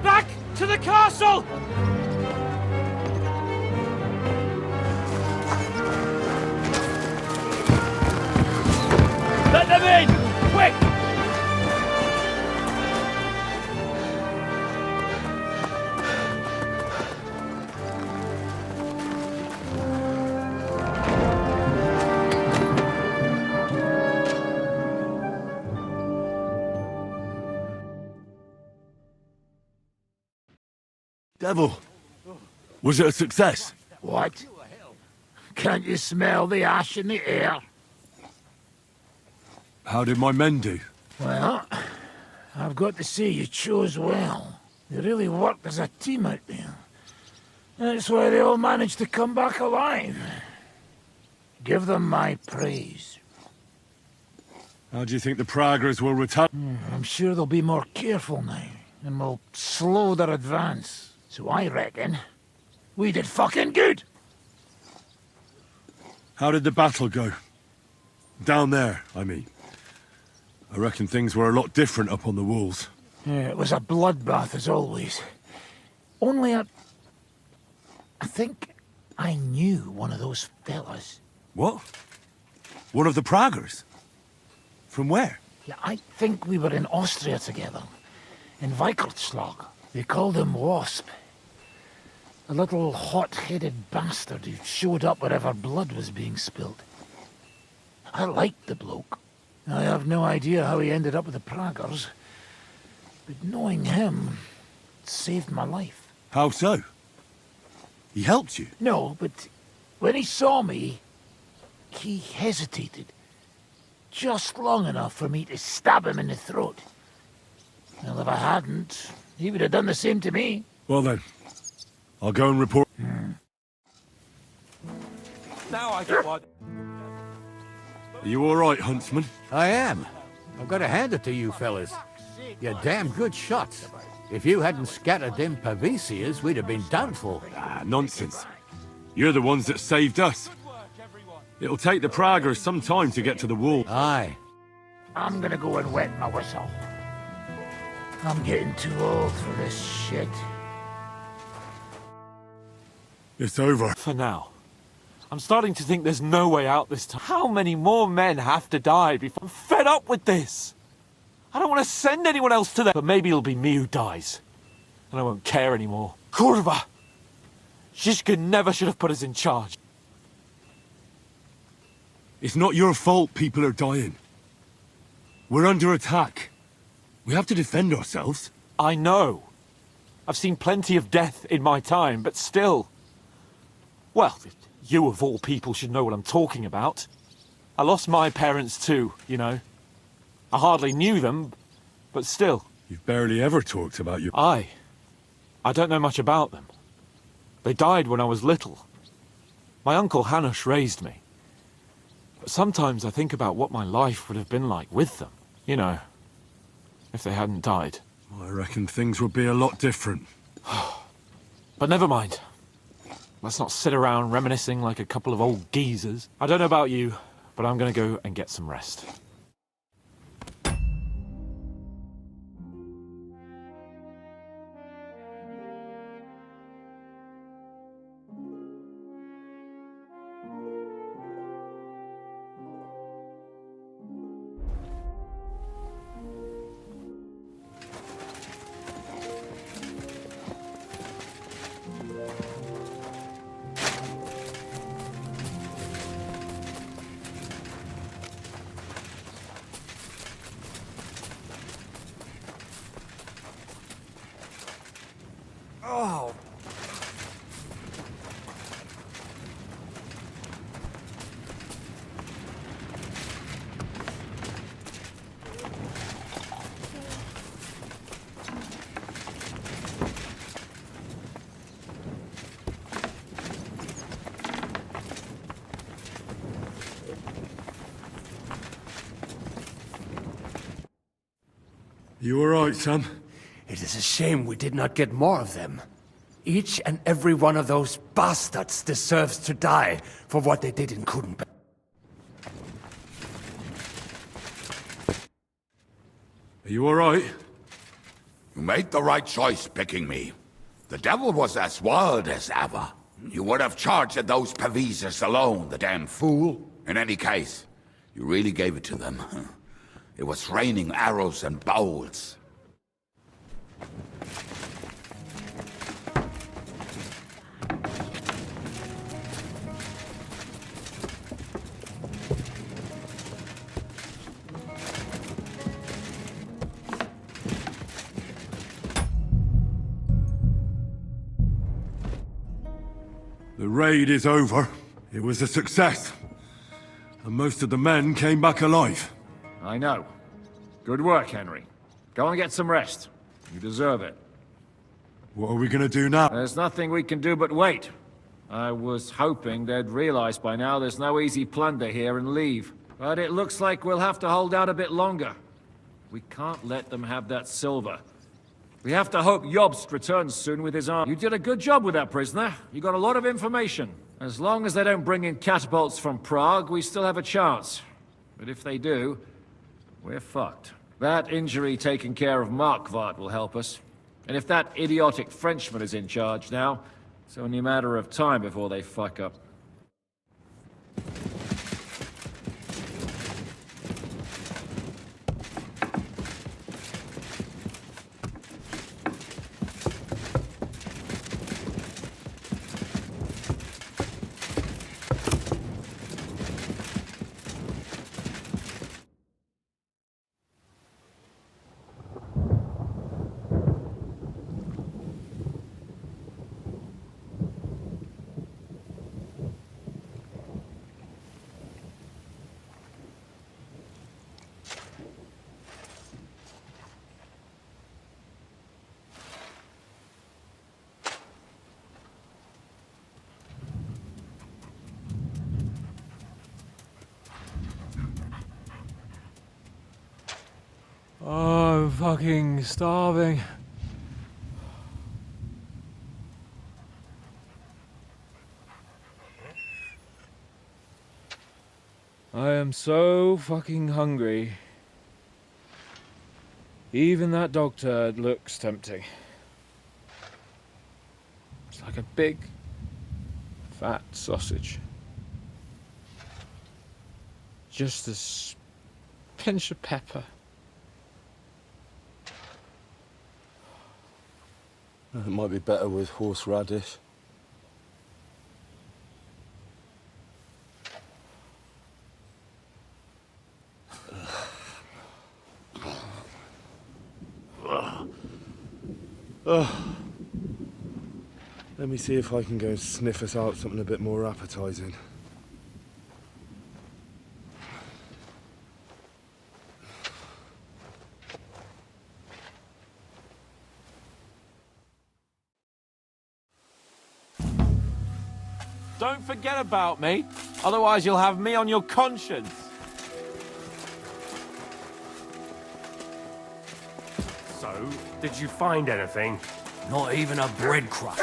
Back to the castle! Let them in! Quick! Devil, was it a success? What? Can't you smell the ash in the air? How did my men do? Well, I've got to say you chose well. They really worked as a team out there. That's why they all managed to come back alive. Give them my praise. How do you think the Praggers will return? I'm sure they'll be more careful now, and will slow their advance. So I reckon we did fucking good. How did the battle go? Down there, I mean. I reckon things were a lot different up on the walls. Yeah, it was a bloodbath as always. Only I think I knew one of those fellas. What? One of the Praggers? From where? Yeah, I think we were in Austria together. In Weikertslag. They called him Wasp. A little hot-headed bastard who showed up wherever blood was being spilled. I liked the bloke. I have no idea how he ended up with the Praggers. But knowing him saved my life. How so? He helped you? No, but when he saw me, he hesitated. Just long enough for me to stab him in the throat. Well, if I hadn't, he would have done the same to me. Well then, I'll go and report. Now I get what... Are you all right, Huntsman? I am. I've got to hand it to you fellas. You're damn good shots. If you hadn't scattered them Pavesias, we'd have been done for. Ah, nonsense. You're the ones that saved us. It'll take the Praggers some time to get to the wall. Aye. I'm gonna go and wet my whistle. I'm getting too old for this shit. It's over. For now. I'm starting to think there's no way out this time. How many more men have to die before I'm fed up with this? I don't want to send anyone else to them, but maybe it'll be me who dies. And I won't care anymore. Kurva! Zizka never should have put us in charge. It's not your fault people are dying. We're under attack. We have to defend ourselves. I know. I've seen plenty of death in my time, but still. Well, you of all people should know what I'm talking about. I lost my parents too, you know. I hardly knew them, but still. You've barely ever talked about your... I don't know much about them. They died when I was little. My uncle Hanush raised me. But sometimes I think about what my life would have been like with them. You know, if they hadn't died. I reckon things would be a lot different. But never mind. Let's not sit around reminiscing like a couple of old geezers. I don't know about you, but I'm gonna go and get some rest. Oh. You all right, Sam? It is a shame we did not get more of them. Each and every one of those bastards deserves to die for what they did in Kudenberg. Are you all right? You made the right choice picking me. The devil was as wild as ever. You would have charged at those Pavisers alone, the damn fool. In any case, you really gave it to them. It was raining arrows and bowls. The raid is over. It was a success. And most of the men came back alive. I know. Good work, Henry. Go and get some rest. You deserve it. What are we gonna do now? There's nothing we can do but wait. I was hoping they'd realize by now there's no easy plunder here and leave. But it looks like we'll have to hold out a bit longer. We can't let them have that silver. We have to hope Jobst returns soon with his army. You did a good job with that prisoner. You got a lot of information. As long as they don't bring in catapults from Prague, we still have a chance. But if they do, we're fucked. That injury taken care of Markvart will help us. And if that idiotic Frenchman is in charge now, it's only a matter of time before they fuck up. Oh, I'm fucking starving. I am so fucking hungry. Even that dog turd looks tempting. It's like a big, fat sausage. Just a pinch of pepper. It might be better with horseradish. Let me see if I can go sniff us out something a bit more appetizing. Don't forget about me, otherwise you'll have me on your conscience. So, did you find anything? Not even a breadcrumb.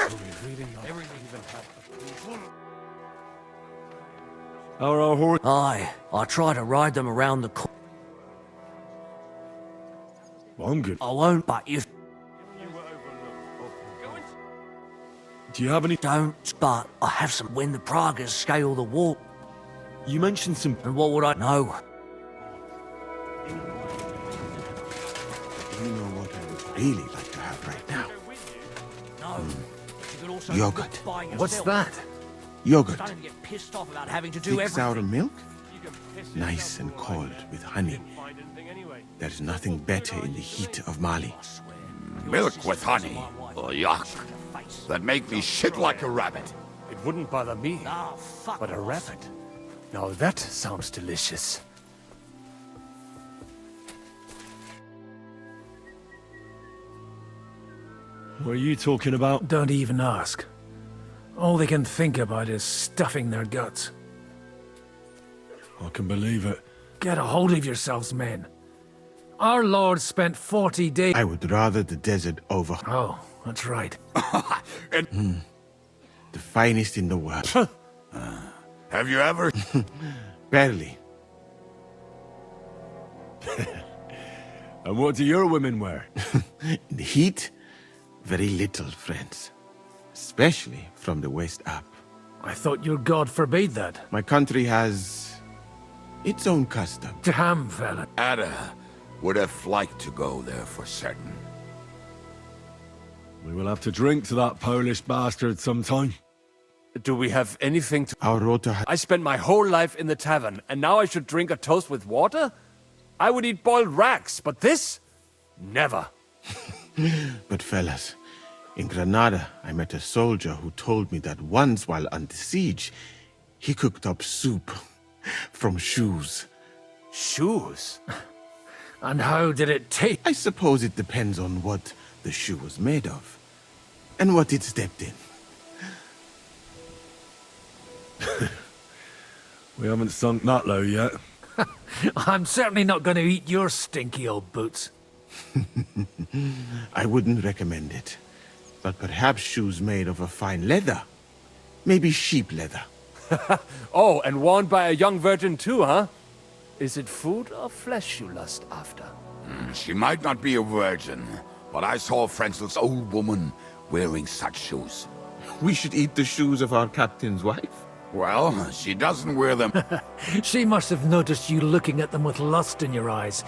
Are our horse? Aye, I try to ride them around the corner. Well, I'm good. I won't, but if... Do you have any? Don't, but I have some when the Pragas scale the wall. You mentioned some... And what would I know? You know what I would really like to have right now? No. You could also Yogurt. buy yourself. What's that? Yogurt. Starting to get pissed off about having to do Thick everything. sour milk? Nice and cold with honey. There's nothing better in the heat of Mali. Milk with honey? Oh, yuck. That'd make me shit like a rabbit. It wouldn't bother me, fuck but a rabbit. Now that sounds delicious. What are you talking about? Don't even ask. All they can think about is stuffing their guts. I can believe it. Get a hold of yourselves, men. Our Lord spent 40 days... I would rather the desert over... Oh, that's right. The finest in the world. Have you ever... Barely. And what do your women wear? In the heat, very little, friends. Especially from the waist up. I thought your god forbade that. My country has... its own custom. Damn, fella. Ada would have liked to go there for certain. We will have to drink to that Polish bastard sometime. Do we have anything to... Our rota... I spent my whole life in the tavern, and now I should drink a toast with water? I would eat boiled racks, but this? Never. But fellas, in Granada, I met a soldier who told me that once while under siege, he cooked up soup from shoes. Shoes? And how did it taste? I suppose it depends on what the shoe was made of, and what it stepped in. We haven't sunk that low yet. I'm certainly not going to eat your stinky old boots. I wouldn't recommend it. But perhaps shoes made of a fine leather. Maybe sheep leather. Oh, and worn by a young virgin too, huh? Is it food or flesh you lust after? She might not be a virgin, but I saw Frenzel's old woman wearing such shoes. We should eat the shoes of our captain's wife. Well, she doesn't wear them. She must have noticed you looking at them with lust in your eyes.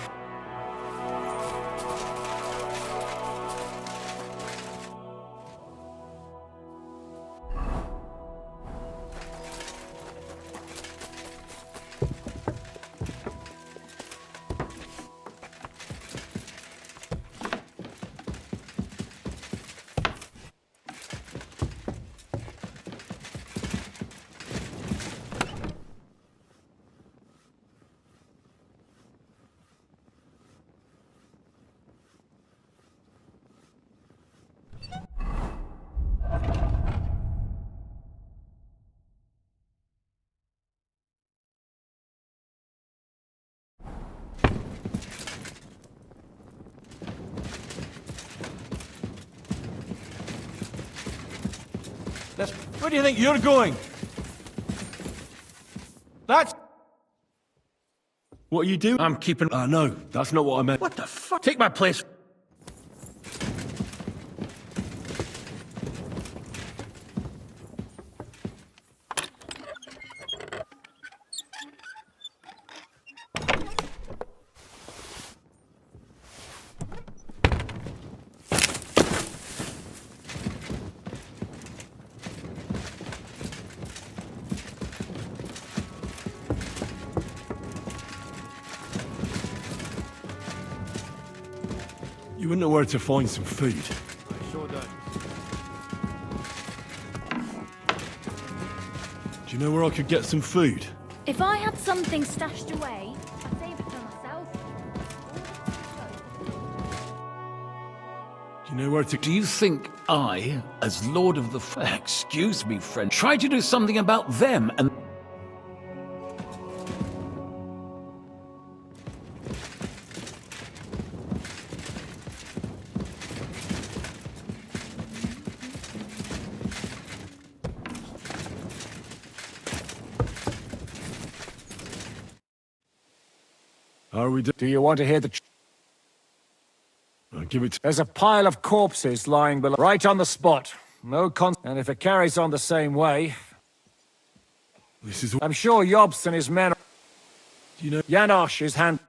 Where do you think you're going? That's... What are you doing? I'm keeping... No, that's not what I meant. What the fuck? Take my place. You wouldn't know where to find some food. I sure don't. Do you know where I could get some food? If I had something stashed away, I'd save it for myself. Do you know where to... Do you think I, as Lord of the... Excuse me, friend. Try to do something about them and... How are we Do you want to hear the... I'll give it to... There's a pile of corpses lying below, right on the spot. No and if it carries on the same way... This is... I'm sure Jobst and his men... Do you know... Janosch is hand...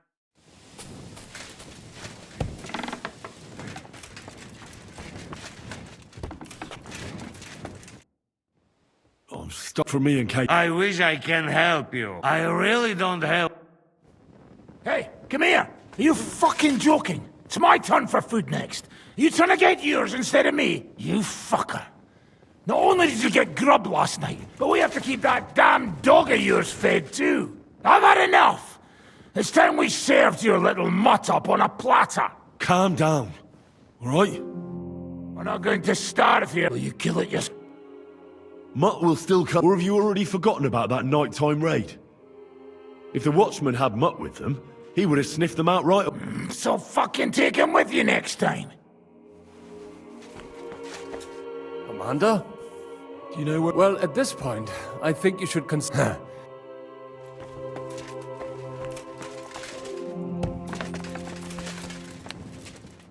Oh, stop for me and Kate. I wish I can help you. I really don't help. Hey, come here! Are you fucking joking? It's my turn for food next. You trying to get yours instead of me? You fucker. Not only did you get grub last night, but we have to keep that damn dog of yours fed too. I've had enough. It's time we served your little mutt up on a platter. Calm down, all right? We're not going to starve here. Will you kill it yourself? Mutt will still come. Or have you already forgotten about that nighttime raid? If the watchman had Mutt with them, he would have sniffed them out right... So fucking take him with you next time. Commander? Do you know where... Well, at this point, I think you should consider...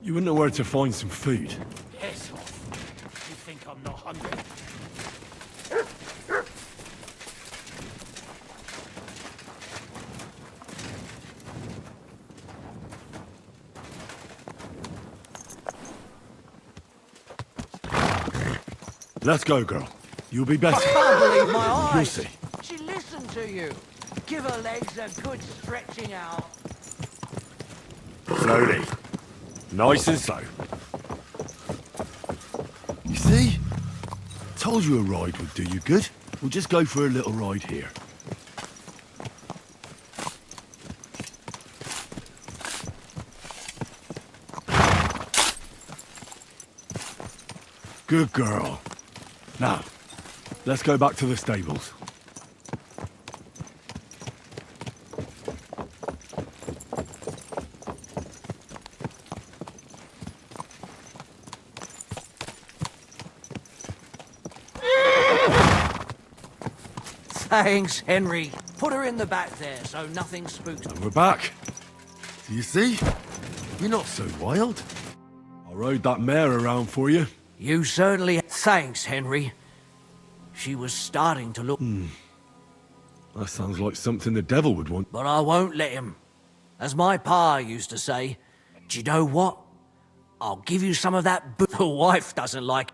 You wouldn't know where to find some food. Piss off. You think I'm not hungry? Let's go, girl. You'll be better. I can't believe my eyes. You'll see. She listened to you. Give her legs a good stretching out. Slowly. Nice and slow. You see? Told you a ride would do you good. We'll just go for a little ride here. Good girl. Now, let's go back to the stables. Thanks, Henry. Put her in the back there so nothing spooks her. And we're back. Do you see? You're not so wild. I rode that mare around for you. You certainly... Thanks, Henry. She was starting to look... That sounds like something the devil would want. But I won't let him. As my pa used to say, do you know what? I'll give you some of that the wife doesn't like.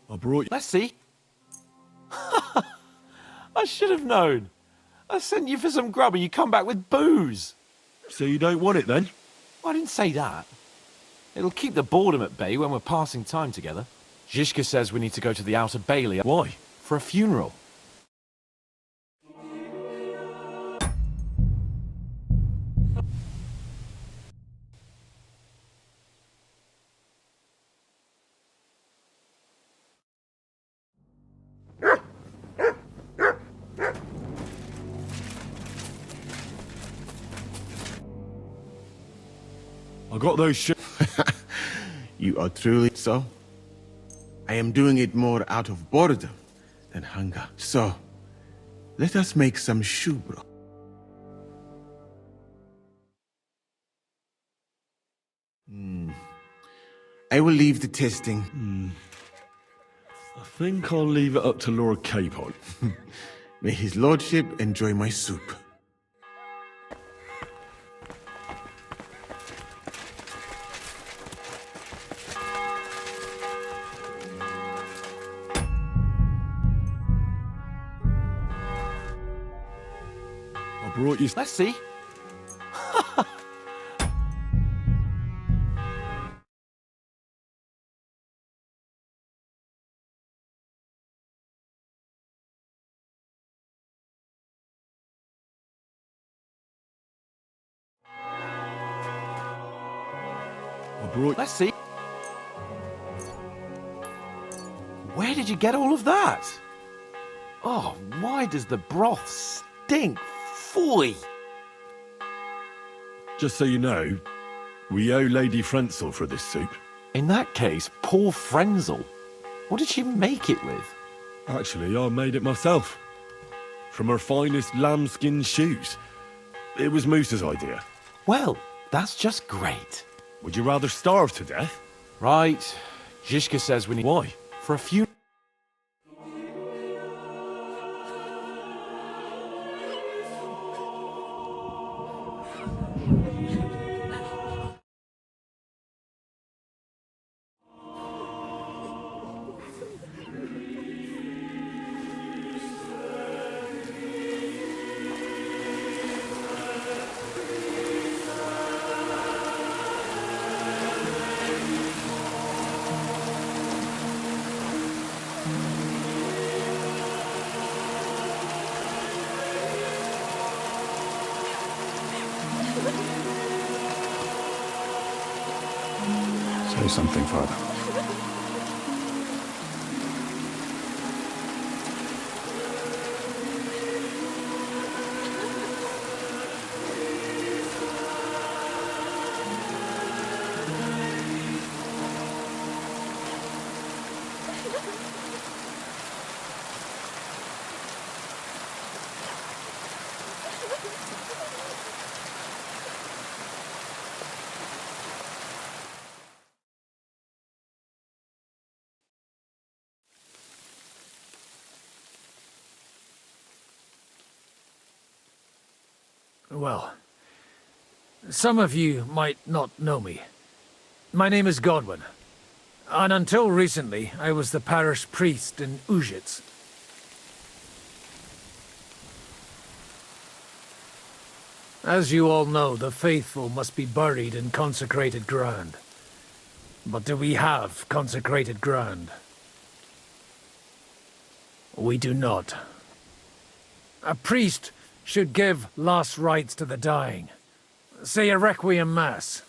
I brought you... Let's see. I should have known. I sent you for some grub and you come back with booze. So you don't want it then? Well, I didn't say that. It'll keep the boredom at bay when we're passing time together. Zizka says we need to go to the Outer Bailey. Why? For a funeral. I I got those You are truly so? I am doing it more out of boredom than hunger. So, let us make some shoe broth. I will leave the testing. I think I'll leave it up to Lord Capon. May his lordship enjoy my soup. I brought you... Let's see. Let's see. Where did you get all of that? Oh, why does the broth stink? Phooey! Just so you know, we owe Lady Frenzel for this soup. In that case, poor Frenzel. What did she make it with? Actually, I made it myself. From her finest lambskin shoes. It was Moose's idea. Well, that's just great. Would you rather starve to death? Right. Zizka says we need... Why? For a few... Say something, Father. Well, some of you might not know me. My name is Godwin, and until recently, I was the parish priest in Ujitz. As you all know, the faithful must be buried in consecrated ground. But do we have consecrated ground? We do not. A priest should give last rites to the dying. Say a requiem mass.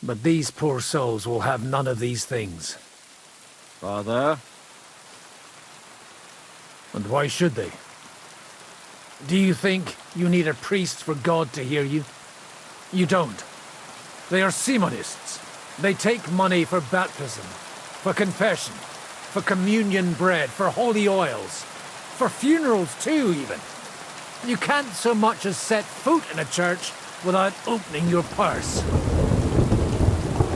But these poor souls will have none of these things. Father? And why should they? Do you think you need a priest for God to hear you? You don't. They are Simonists. They take money for baptism, for confession, for communion bread, for holy oils, for funerals too, even. You can't so much as set foot in a church without opening your purse.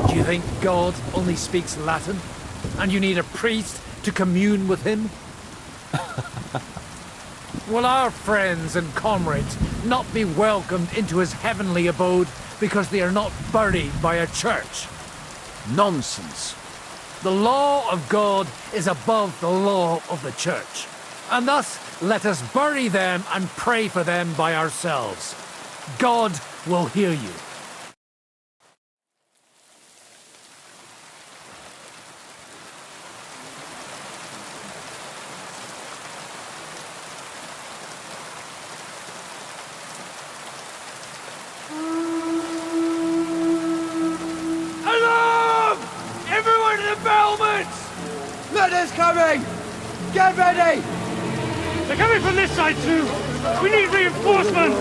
Do you think God only speaks Latin, and you need a priest to commune with him? Will our friends and comrades not be welcomed into his heavenly abode because they are not buried by a church? Nonsense. The law of God is above the law of the church, and thus let us bury them and pray for them by ourselves. God will hear you. Alarm! Everyone to the battlements! Letters coming! Get ready! They're coming from this side too! We need reinforcements!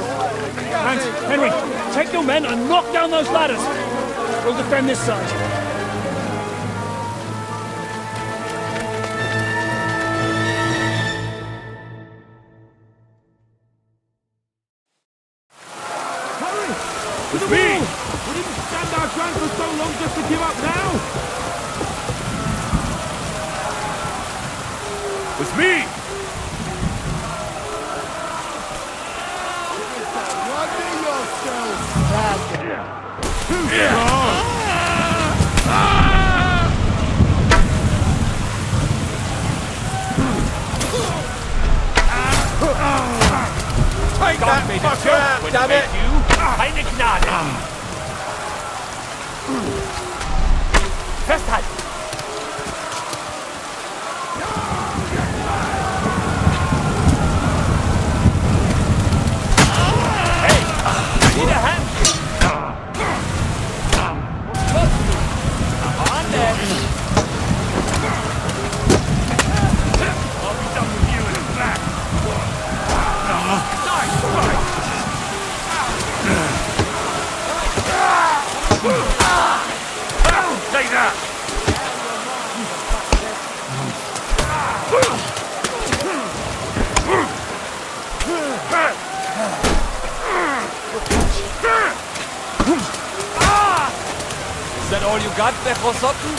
Hans, Henry, take your men and knock down those ladders! We'll defend this side. With me! We didn't stand our ground for so long just to give up now! With me! Take that fucker out, damn it! Keine Gnade! Festhalten! Hey! Need a hand! On there! I'll be done with you in a flash! Take that! Is that all you got, Bechosotten?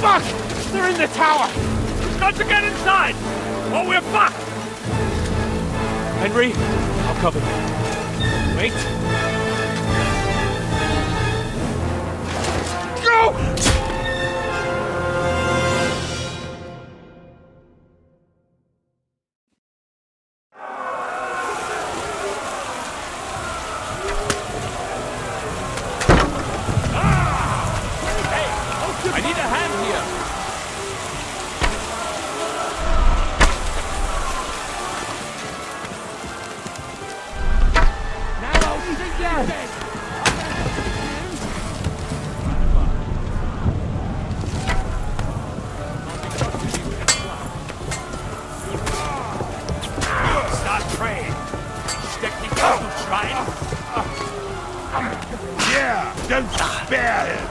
Fuck! They're in the tower! We've got to get inside! Or we're fucked! Henry, I'll cover you. Wait. Go! I need a hand here. Now, sit down! Start praying. Stick me down, shrine. Yeah, don't spare him.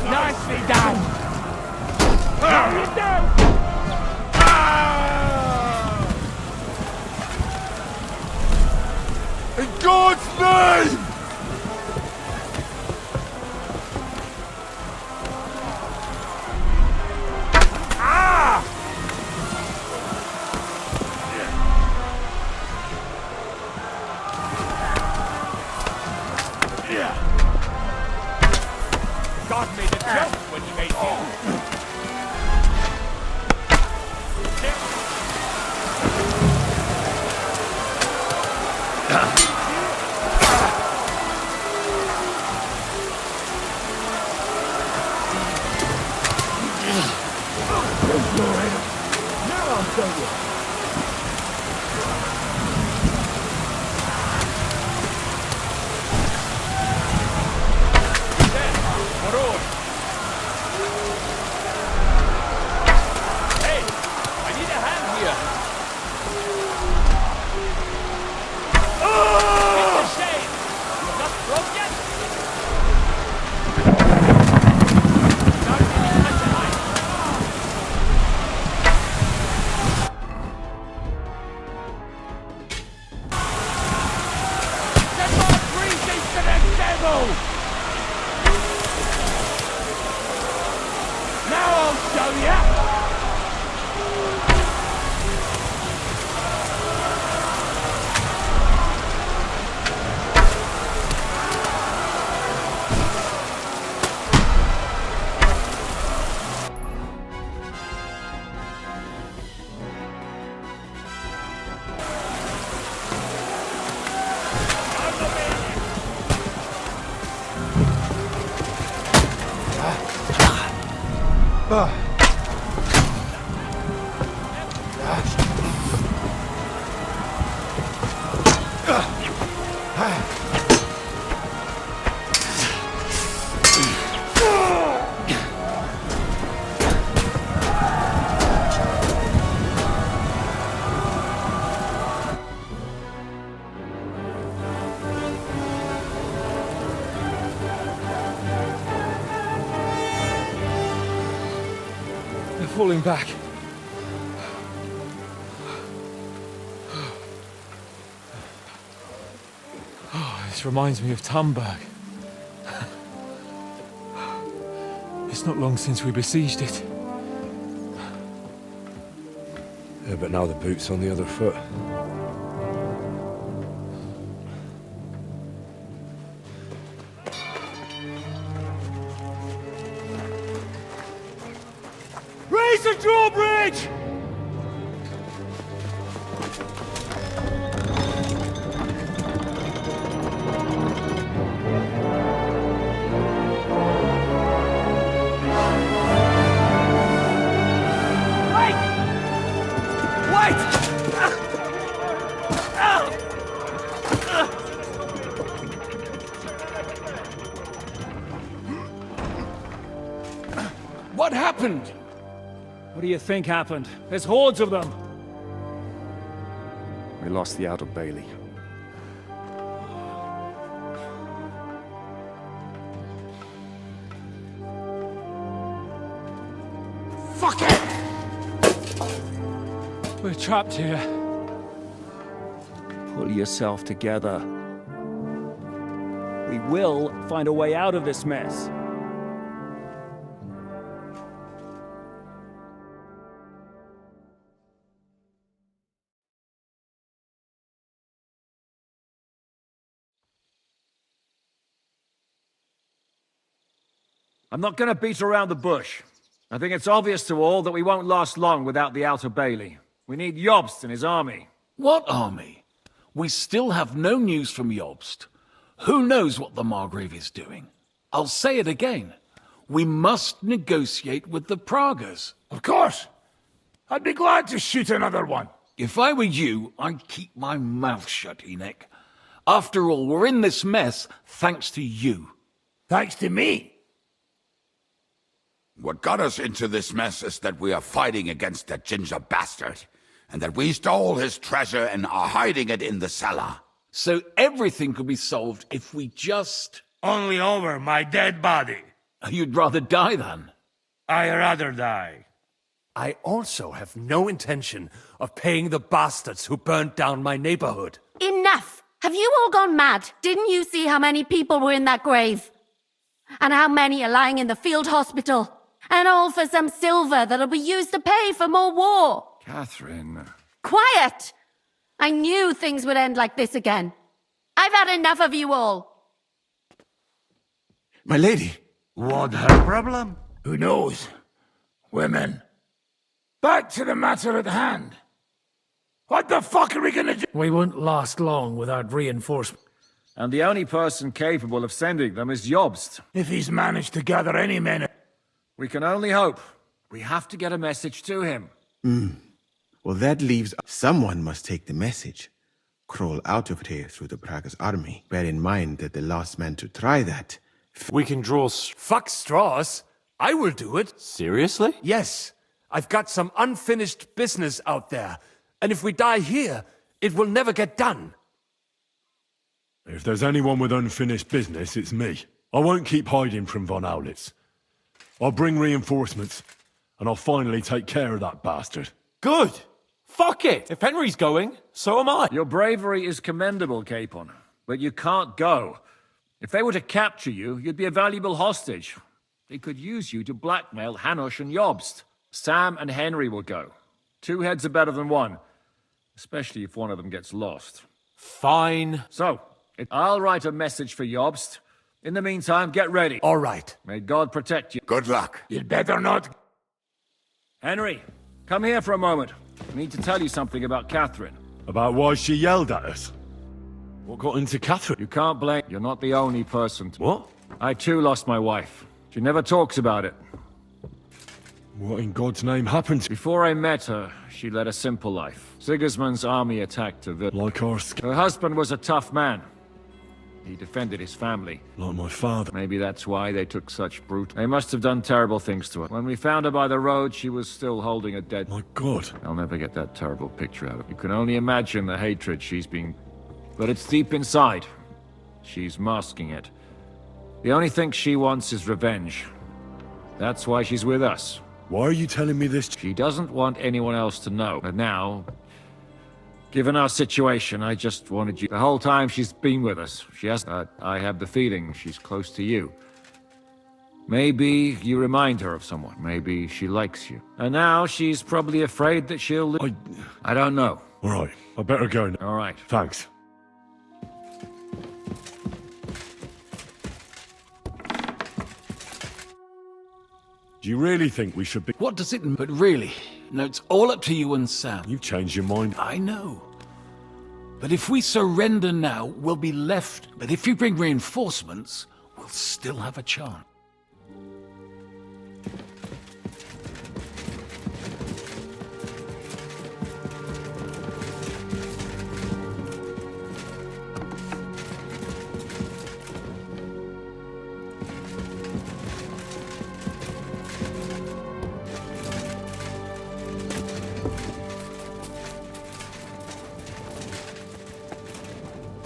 Nicely done! Now you down! In God's name! God made a joke when he made you. Now I'll show you. Hey, I need a hand here. Get the shade. You're not broke yet? Not really touch a line. Get more greasy to the devil! Now I'll show ya! They're falling back. Oh, this reminds me of Tamberg. It's not long since we besieged it. Yeah, but now the boot's on the other foot. Raise the drawbridge! What happened? What do you think happened? There's hordes of them. We lost the Outer Bailey. Fuck it! We're trapped here. Pull yourself together. We will find a way out of this mess. I'm not going to beat around the bush. I think it's obvious to all that we won't last long without the Outer Bailey. We need Jobst and his army. What army? We still have no news from Jobst. Who knows what the Margrave is doing? I'll say it again. We must negotiate with the Pragas. Of course. I'd be glad to shoot another one. If I were you, I'd keep my mouth shut, Enoch. After all, we're in this mess thanks to you. Thanks to me? What got us into this mess is that we are fighting against that ginger bastard, and that we stole his treasure and are hiding it in the cellar. So everything could be solved if we just... Only over my dead body. You'd rather die then? I'd rather die. I also have no intention of paying the bastards who burnt down my neighborhood. Enough! Have you all gone mad? Didn't you see how many people were in that grave? And how many are lying in the field hospital? And all for some silver that'll be used to pay for more war. Catherine. Quiet! I knew things would end like this again. I've had enough of you all. My lady. What her problem? Who knows? Women. Back to the matter at hand. What the fuck are we gonna do? We won't last long without reinforcements. And the only person capable of sending them is Jobst. If he's managed to gather any men... We can only hope. We have to get a message to him. Well, that leaves... Someone must take the message. Crawl out of here through the Pragas army. Bear in mind that the last man to try that... We can draw... Fuck straws. I will do it. Seriously? Yes. I've got some unfinished business out there. And if we die here, it will never get done. If there's anyone with unfinished business, it's me. I won't keep hiding from Von Aulitz. I'll bring reinforcements, and I'll finally take care of that bastard. Good! Fuck it! If Henry's going, so am I. Your bravery is commendable, Capon, but you can't go. If they were to capture you, you'd be a valuable hostage. They could use you to blackmail Hanush and Jobst. Sam and Henry will go. 2 heads are better than 1, especially if one of them gets lost. Fine. So, I'll write a message for Jobst. In the meantime, get ready. All right. May God protect you. Good luck. You'd better not... Henry, come here for a moment. I need to tell you something about Catherine. About why she yelled at us? What got into Catherine? You can't blame... You're not the only person to... What? I too lost my wife. She never talks about it. What in God's name happened? Before I met her, she led a simple life. Sigismund's army attacked her village. Like our... Her husband was a tough man. He defended his family. Like my father. Maybe that's why they took such brute. They must have done terrible things to her. When we found her by the road, she was still holding a dead... My God. I'll never get that terrible picture out of her. You can only imagine the hatred she's been... But it's deep inside. She's masking it. The only thing she wants is revenge. That's why she's with us. Why are you telling me this? She doesn't want anyone else to know. But now, given our situation, I just wanted you... The whole time she's been with us, she has... I have the feeling she's close to you. Maybe you remind her of someone. Maybe she likes you. And now she's probably afraid that she'll... I don't know. All right, I better go now. All right. Thanks. Do you really think we should be... What does it mean? But really, no, it's all up to you and Sam. You've changed your mind. I know. But if we surrender now, we'll be left. But if you bring reinforcements, we'll still have a chance.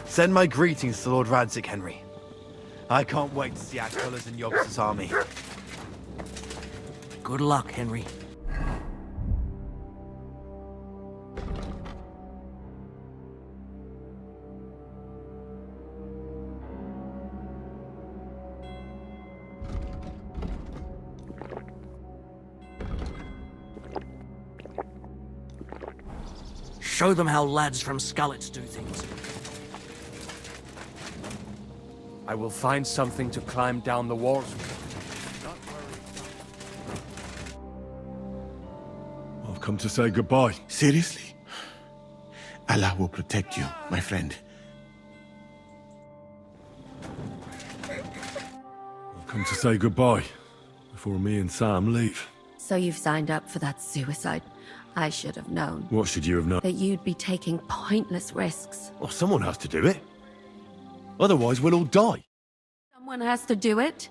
Send my greetings to Lord Radzig, Henry. I can't wait to see our colours in Jobst's army. Good luck, Henry. Show them how lads from Skullets do things. I will find something to climb down the walls with. I've come to say goodbye. Seriously? Allah will protect you, my friend. I've come to say goodbye before me and Sam leave. So you've signed up for that suicide. I should have known. What should you have known? That you'd be taking pointless risks. Well, someone has to do it. Otherwise, we'll all die. Someone has to do it.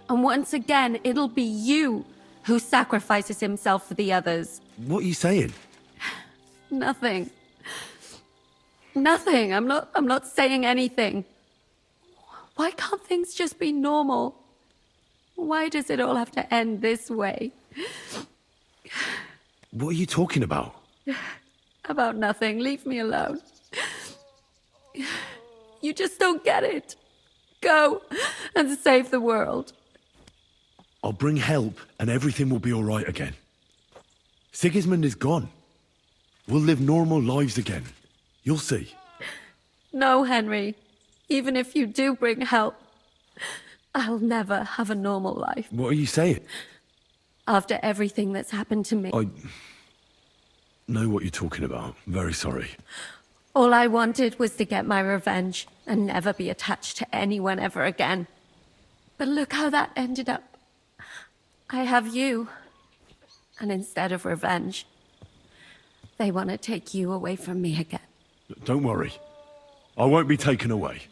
And once again, it'll be you who sacrifices himself for the others. What are you saying? Nothing. Nothing. I'm not saying anything. Why can't things just be normal? Why does it all have to end this way? What are you talking about? About nothing. Leave me alone. You just don't get it. Go and save the world. I'll bring help and everything will be all right again. Sigismund is gone. We'll live normal lives again. You'll see. No, Henry. Even if you do bring help, I'll never have a normal life. What are you saying? After everything that's happened to me. I know what you're talking about. I'm very sorry. All I wanted was to get my revenge and never be attached to anyone ever again. But look how that ended up. I have you. And instead of revenge, they want to take you away from me again. Don't worry. I won't be taken away.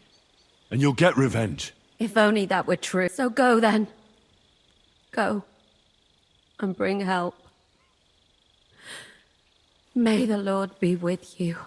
And you'll get revenge. If only that were true. So go then. Go. And bring help. May the Lord be with you.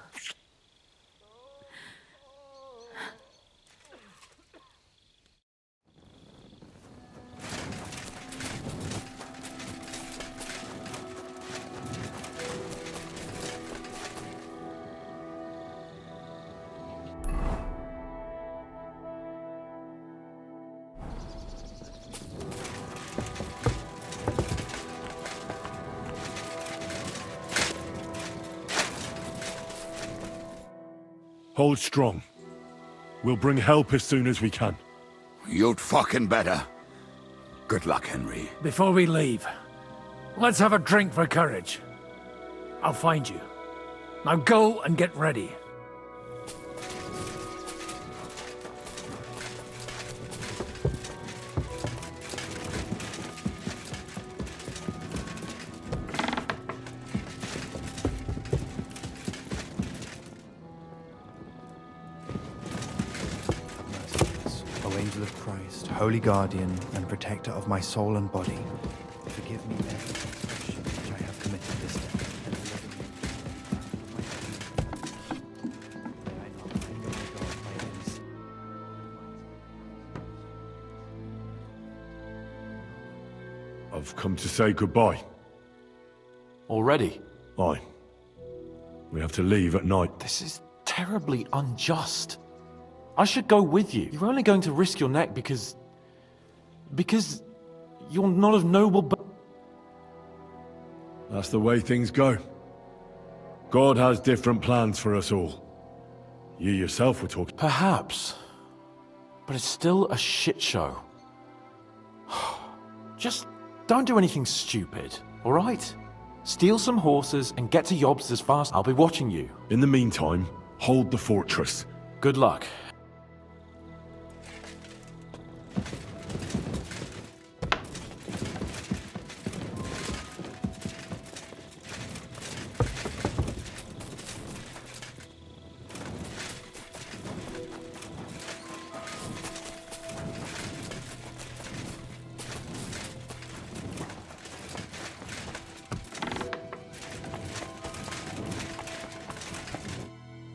Hold strong. We'll bring help as soon as we can. You'd fucking better. Good luck, Henry. Before we leave, let's have a drink for courage. I'll find you. Now go and get ready. O angel of Christ, holy guardian and protector of my soul and body, forgive me every transgression which I have committed this day. I've come to say goodbye. Already? Aye. We have to leave at night. This is terribly unjust. I should go with you. You're only going to risk your neck because you're not of noble birth. That's the way things go. God has different plans for us all. You yourself were talking. Perhaps. But it's still a shit show. Just don't do anything stupid, all right? Steal some horses and get to Yobst as fast. I'll be watching you. In the meantime, hold the fortress. Good luck.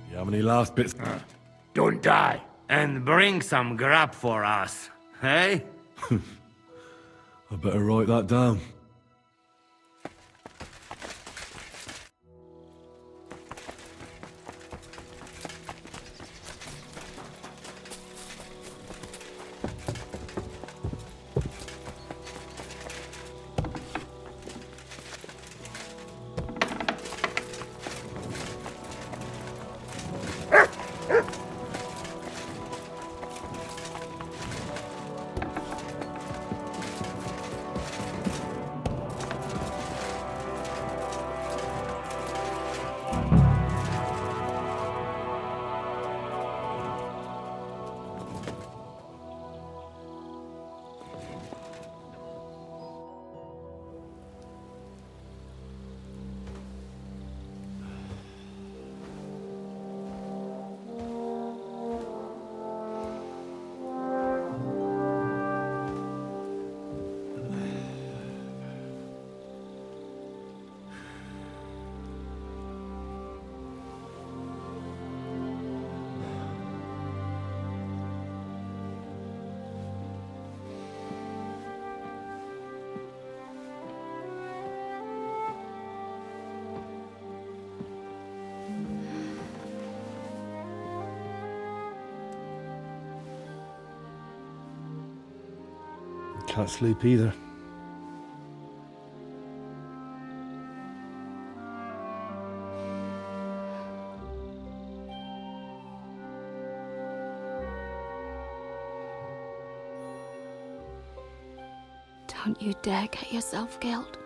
You have any last bits? Don't die, and bring some grub for us, hey? I better write that down. Can't sleep either. Don't you dare get yourself killed.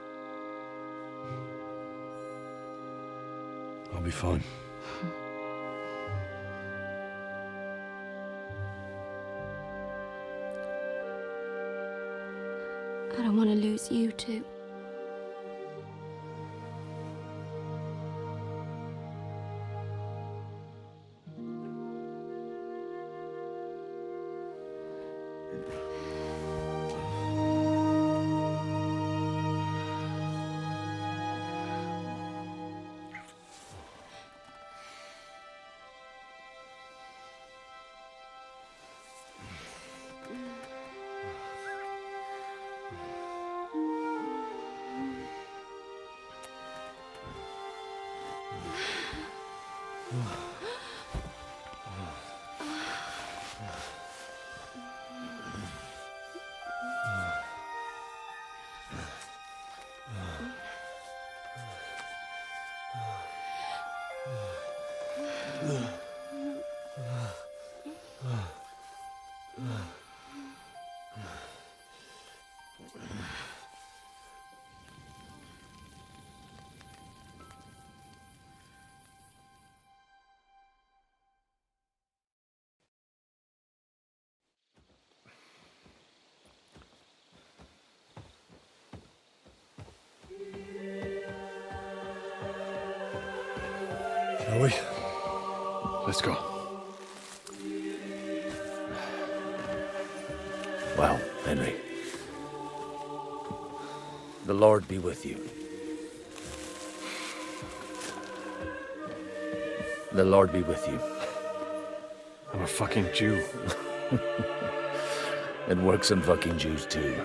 I'll be fine. I don't want to lose you too. Shall we? Let's go. Well, Henry. The Lord be with you. The Lord be with you. I'm a fucking Jew. It works on fucking Jews too.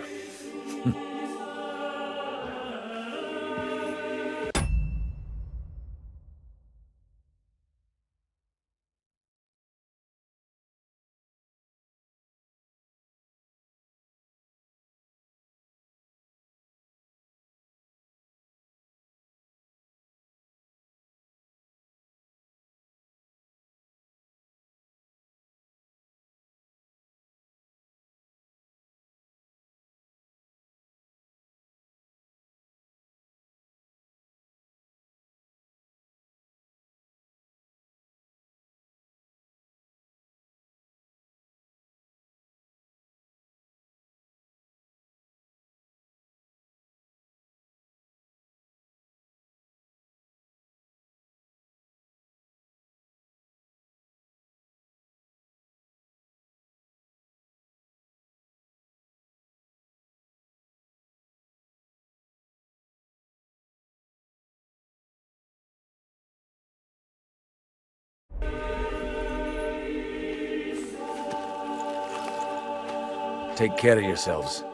Take care of yourselves,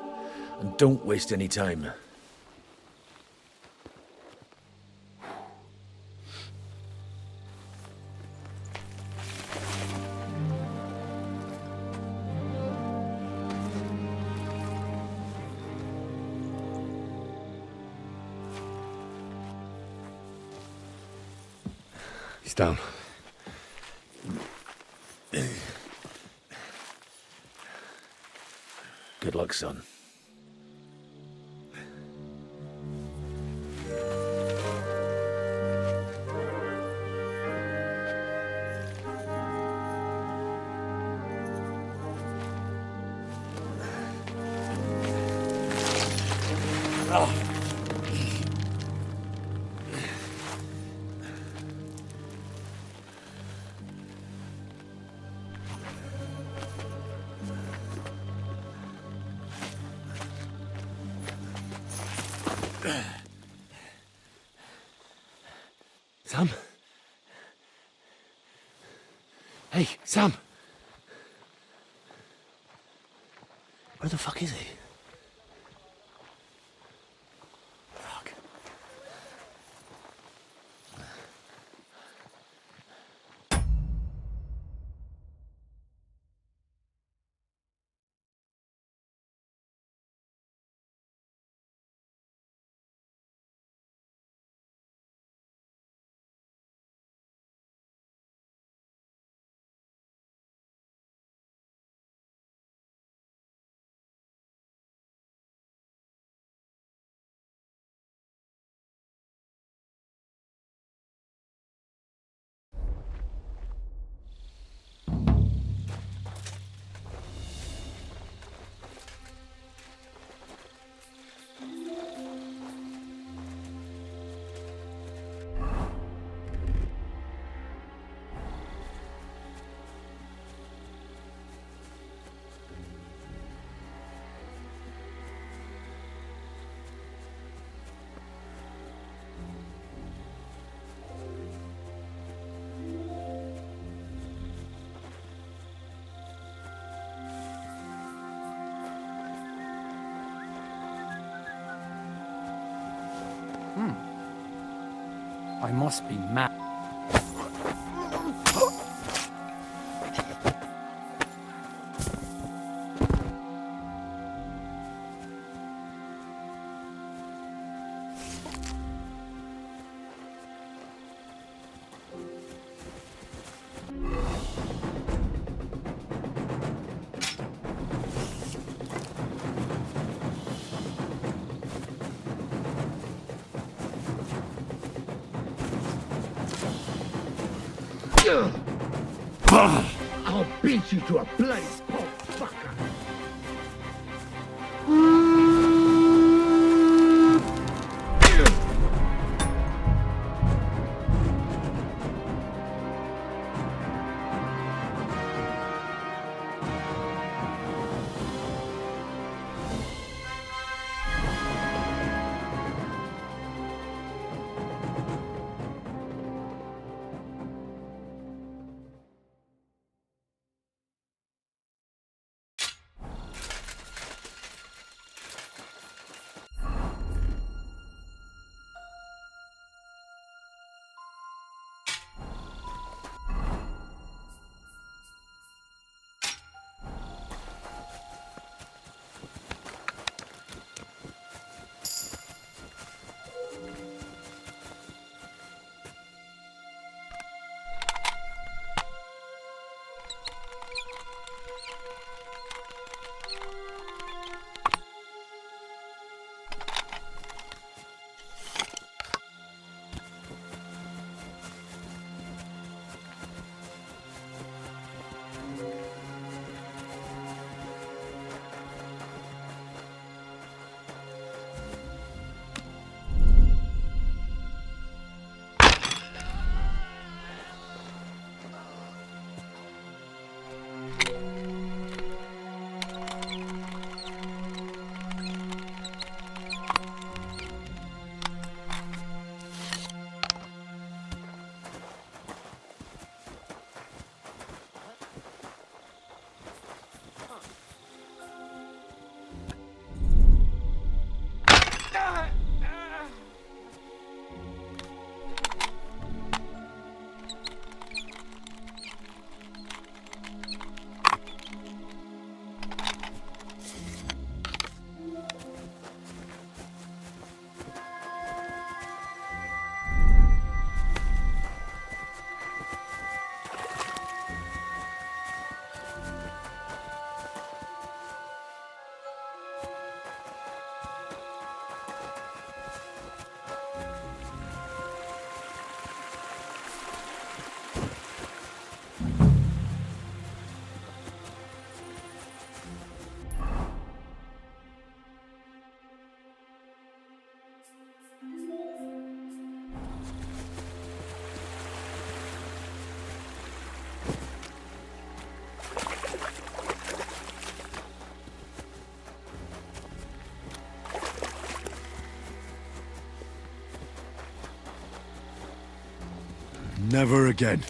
and don't waste any time. He's down. Good luck, son. Sam? Hey, Sam! Where the fuck is he? I must be mad. I'll beat you to a bloody pulp, fucker! Never again.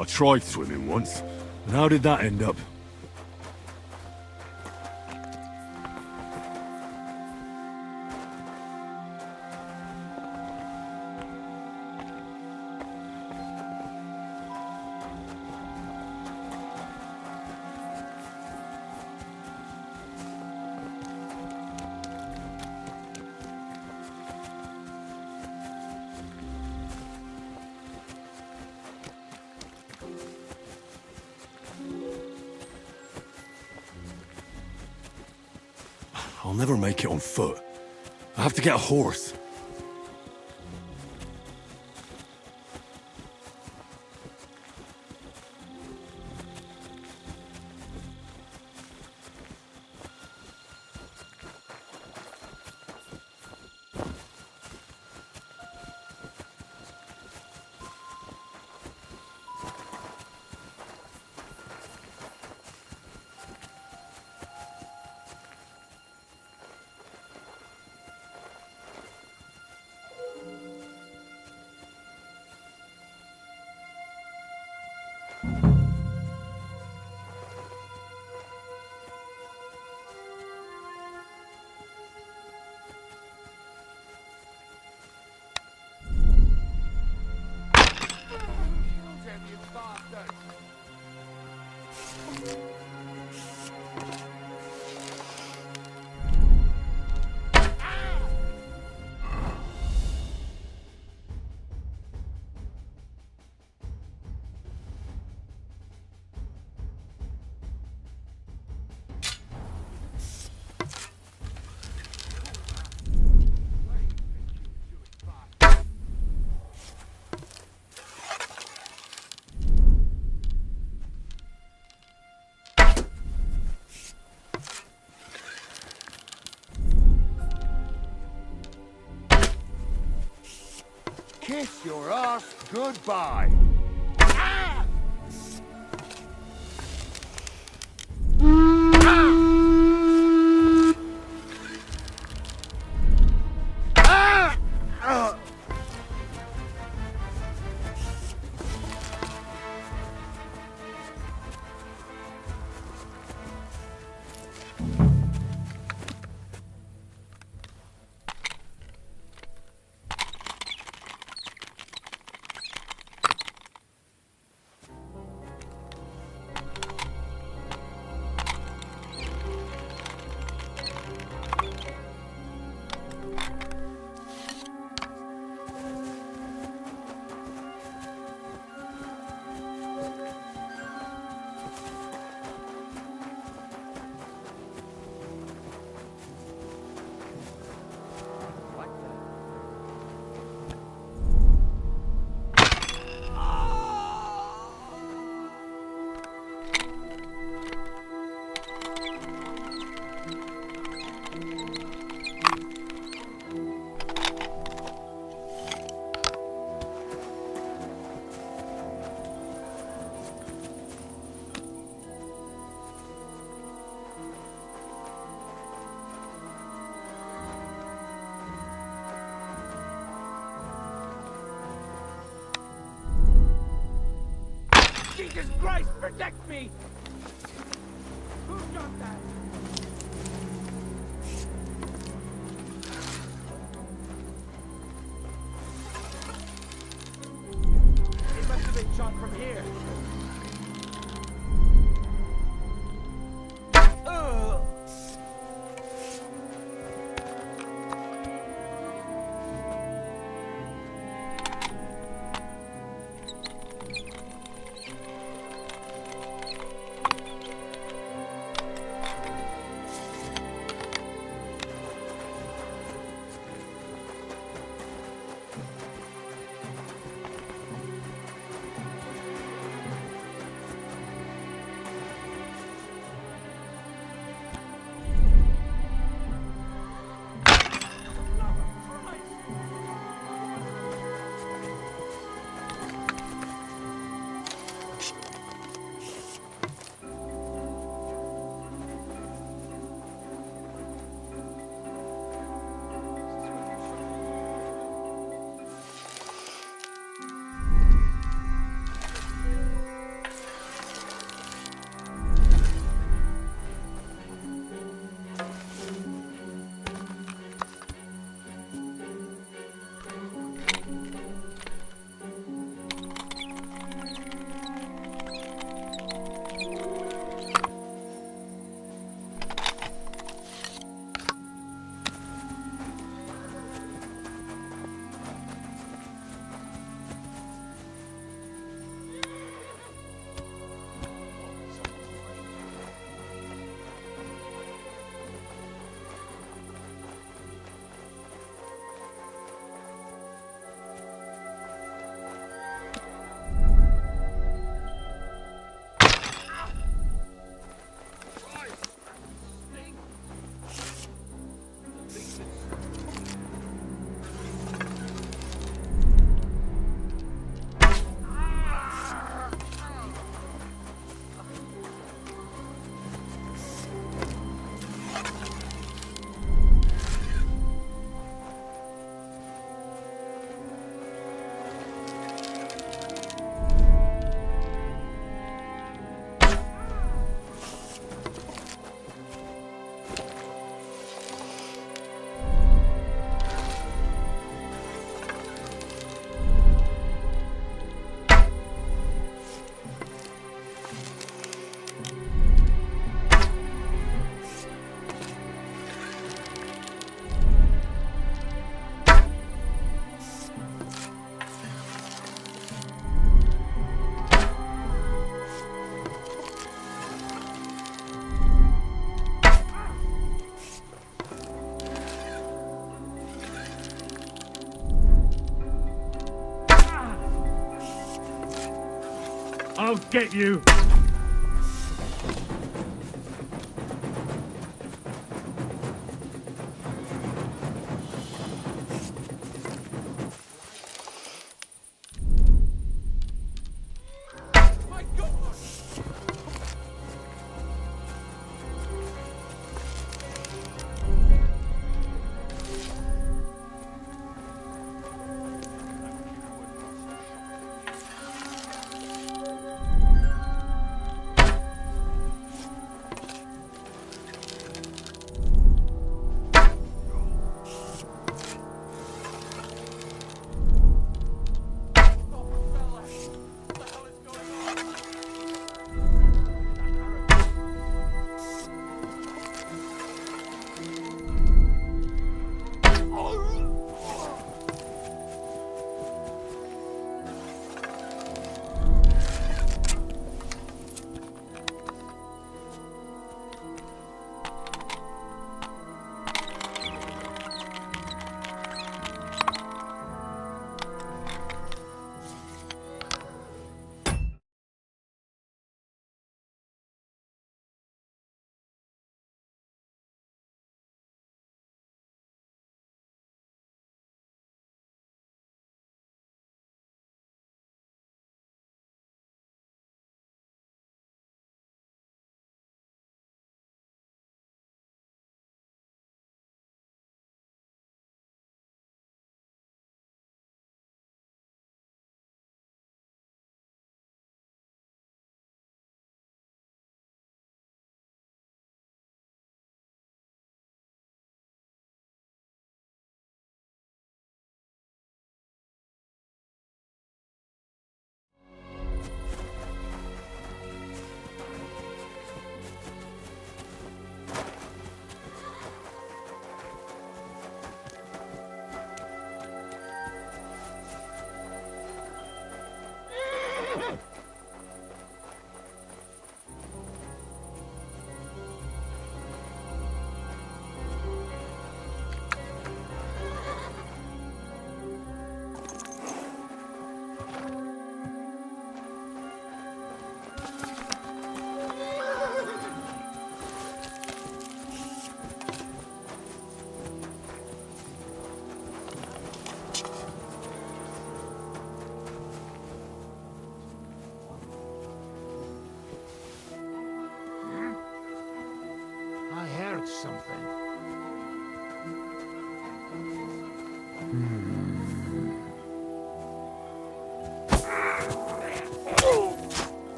I tried swimming once, and how did that end up? I'll never make it on foot. I have to get a horse. kiss your ass goodbye. Jesus Christ, protect me! Who shot that? It must have been shot from here. I'll get you!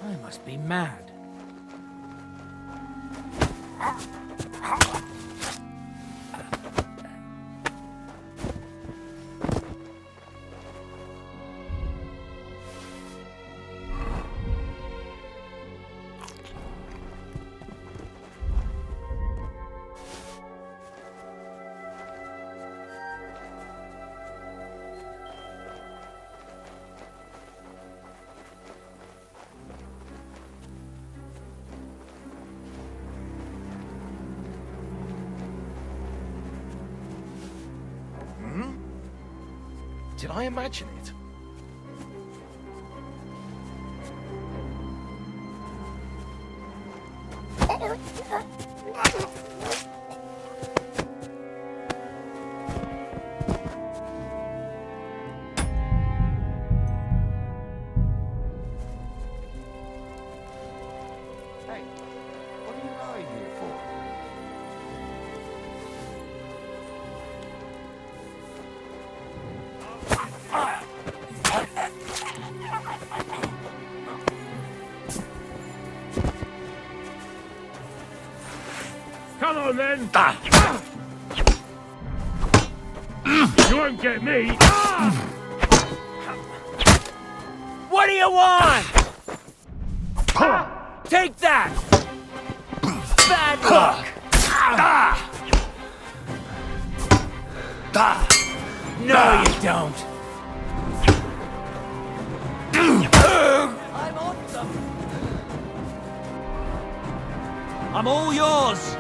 I must be mad. Did I imagine it? Hey, what are you lying here for? Come on then! You won't get me! What do you want? Take that! Bad luck! No, you don't. I'm on them. I'm all yours.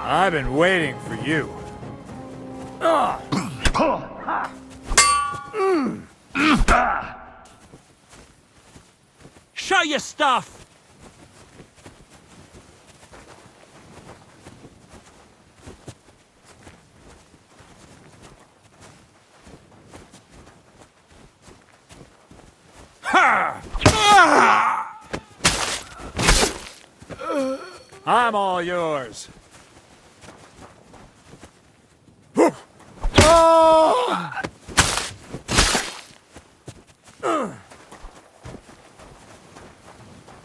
I've been waiting for you. Show your stuff. I'm all yours.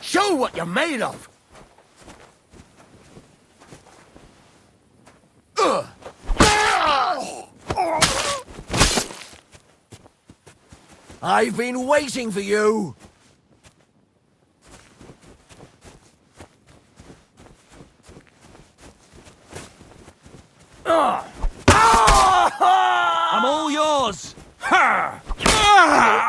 Show what you're made of. I've been waiting for you. I'm all was! Ha! Ah!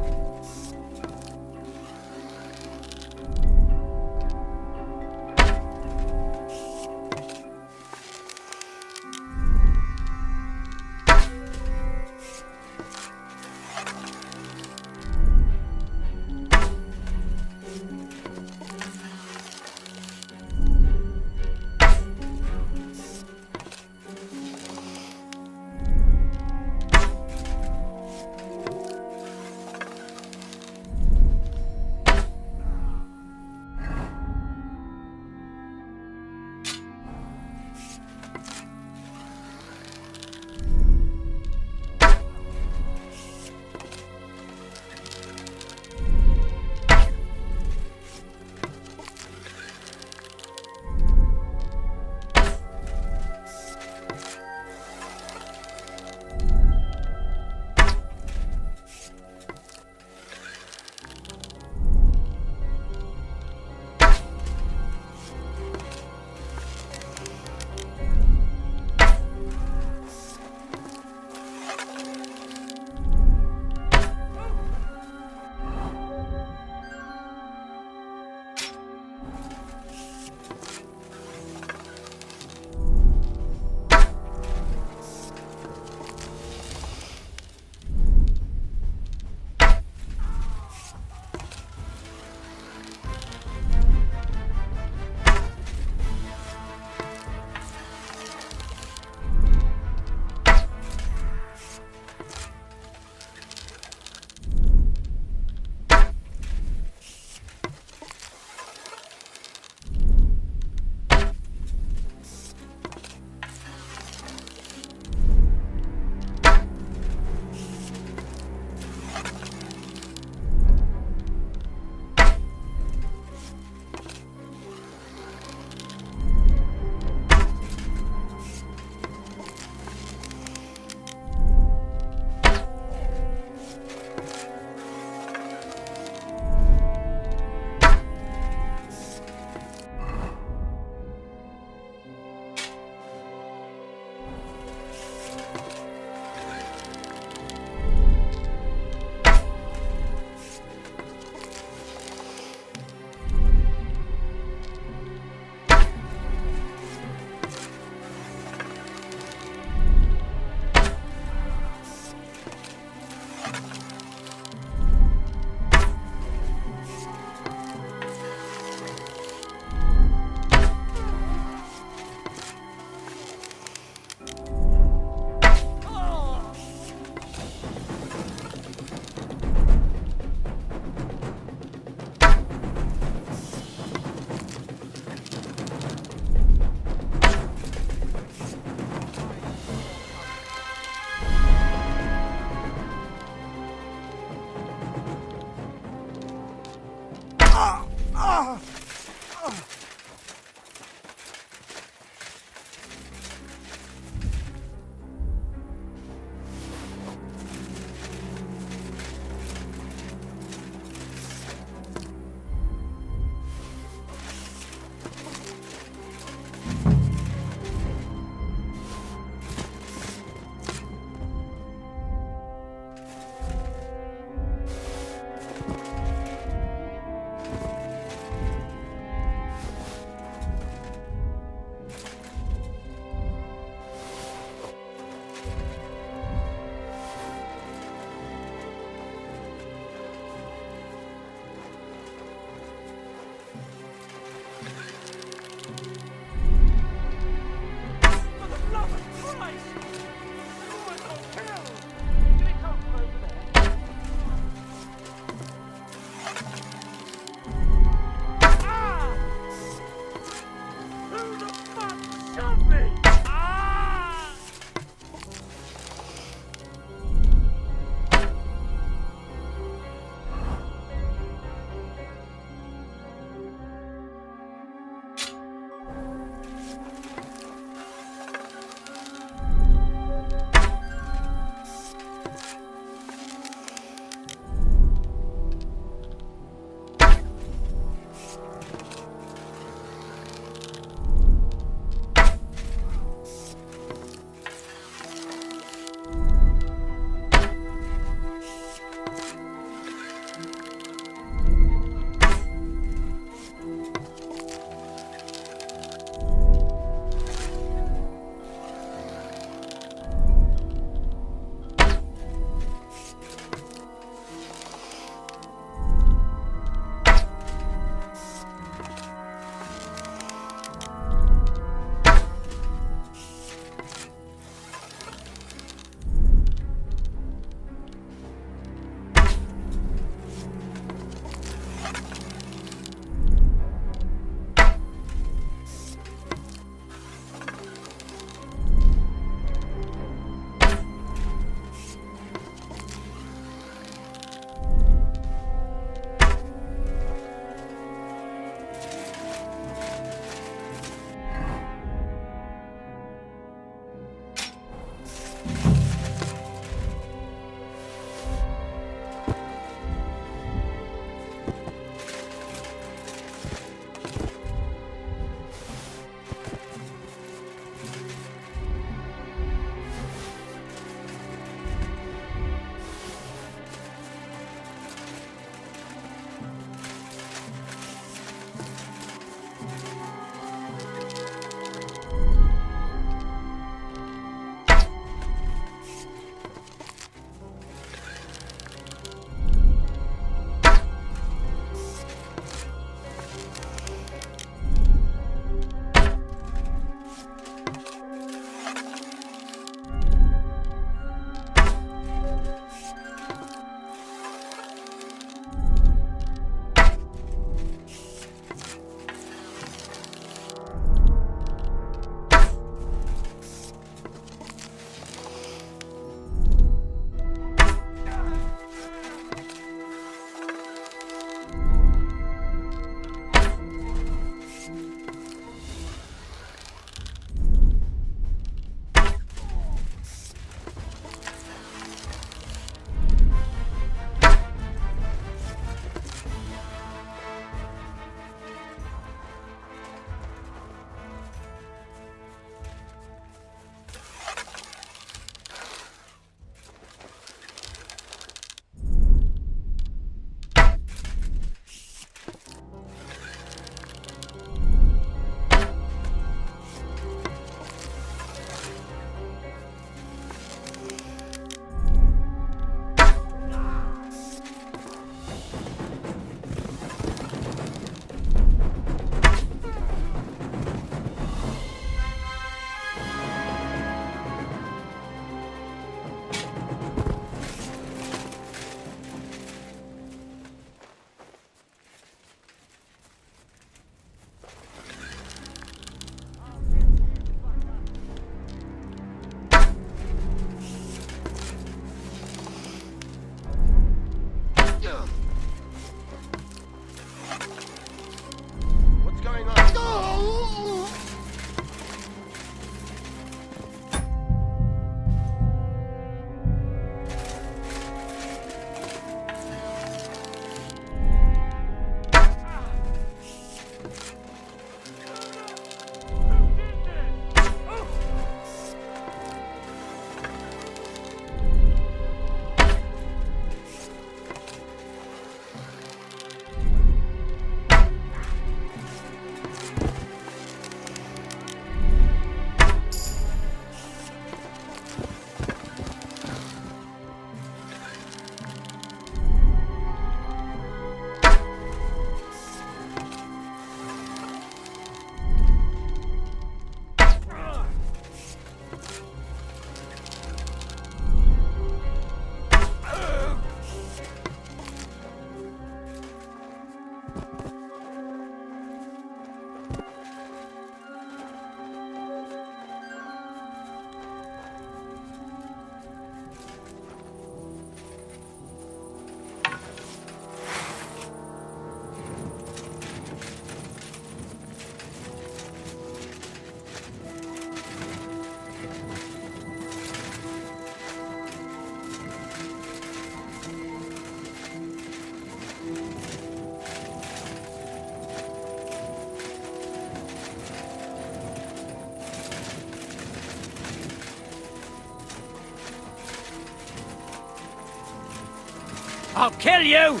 I'll kill you!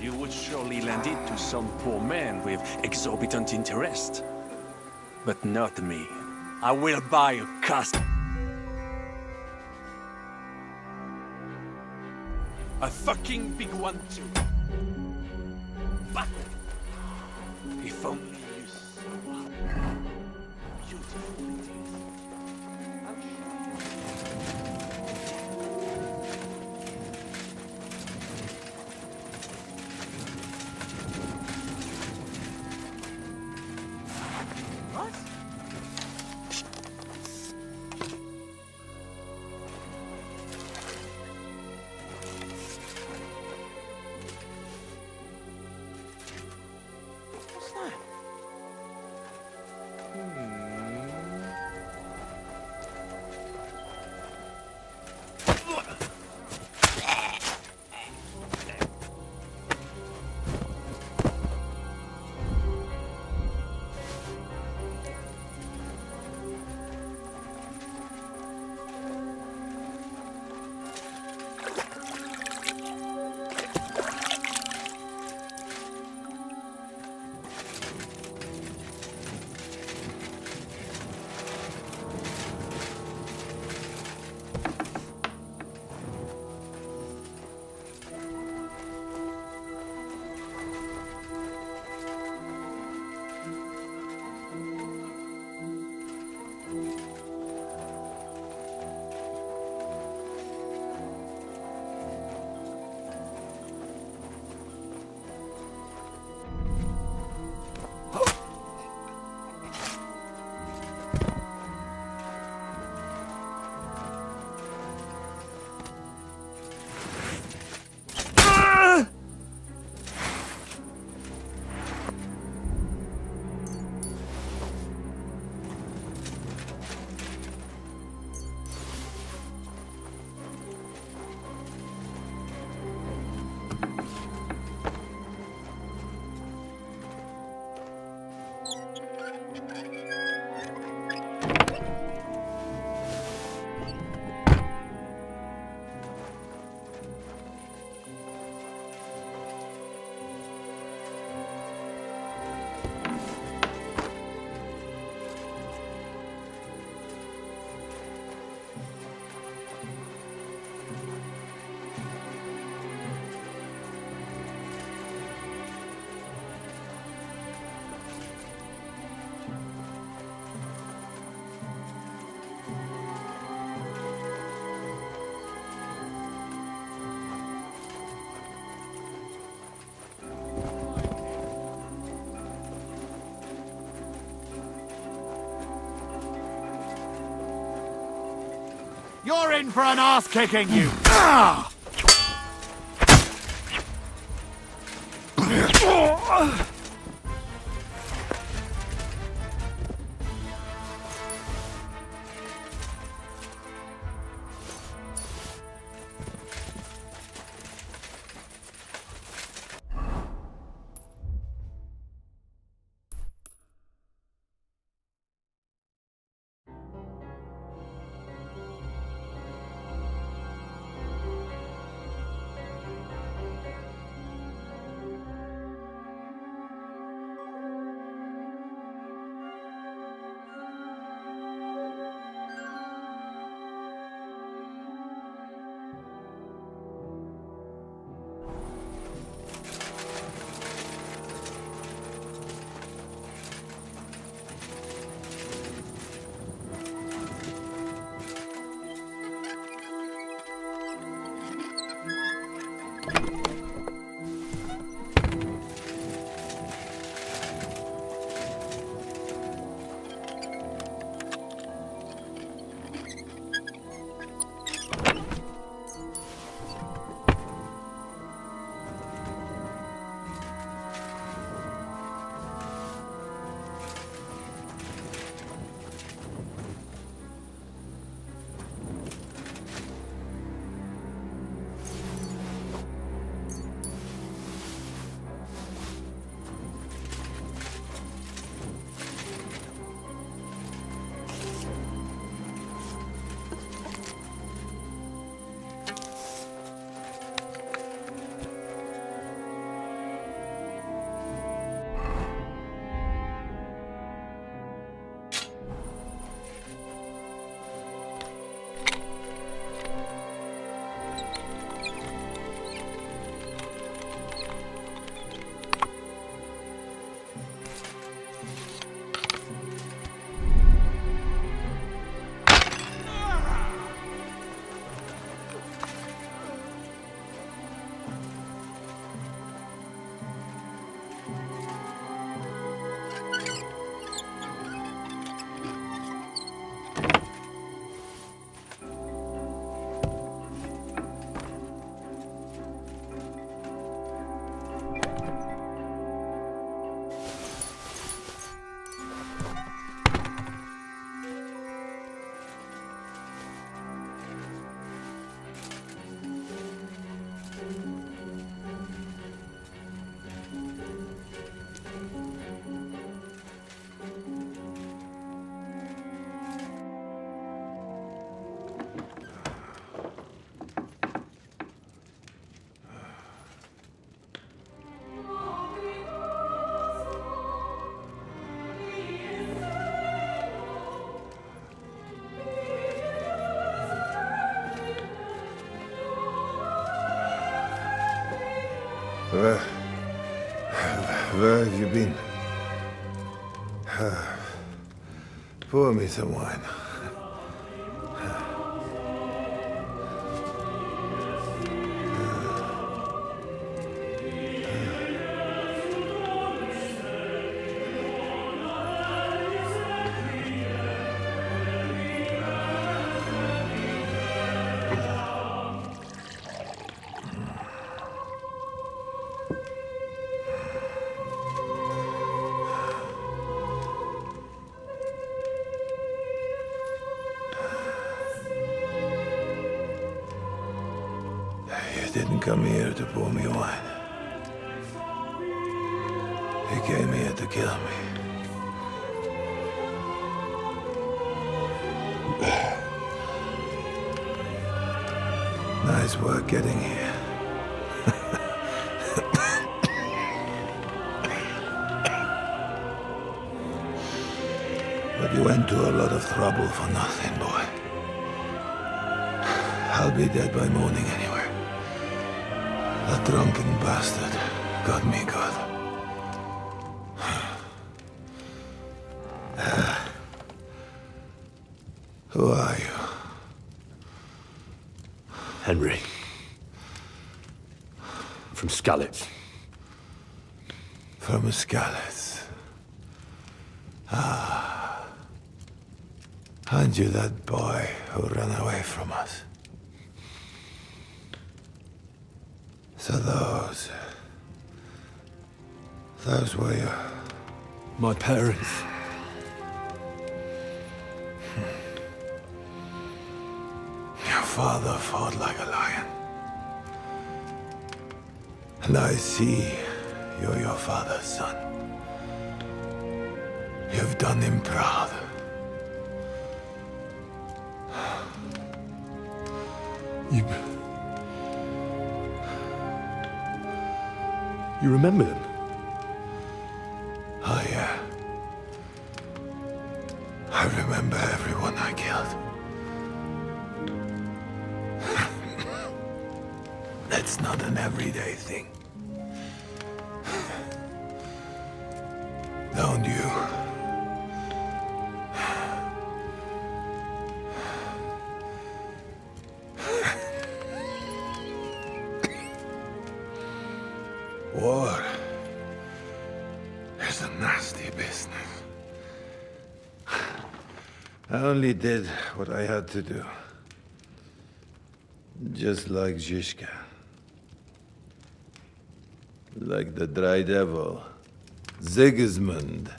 You would surely lend it to some poor man with exorbitant interest. But not me. I will buy a castle. A fucking big one, too. But if only you saw how beautiful it is. You're in for an ass-kicking, you! Where have you been? Pour me some wine. You didn't come here to pour me wine. You came here to kill me. Nice work getting here. But you went to a lot of trouble for nothing, boy. I'll be dead by morning anyway. That drunken bastard got me good. Who are you? Henry. From Skalitz. From Skalitz. Ah. Aren't you that boy who ran away from us? So those were your... My parents. Your father fought like a lion. And I see you're your father's son. You've done him proud. You remember them? Oh, yeah. I remember everyone I killed. That's not an everyday thing. Don't you? War is a nasty business. I only did what I had to do. Just like Zizka. Like the Dry Devil. Sigismund.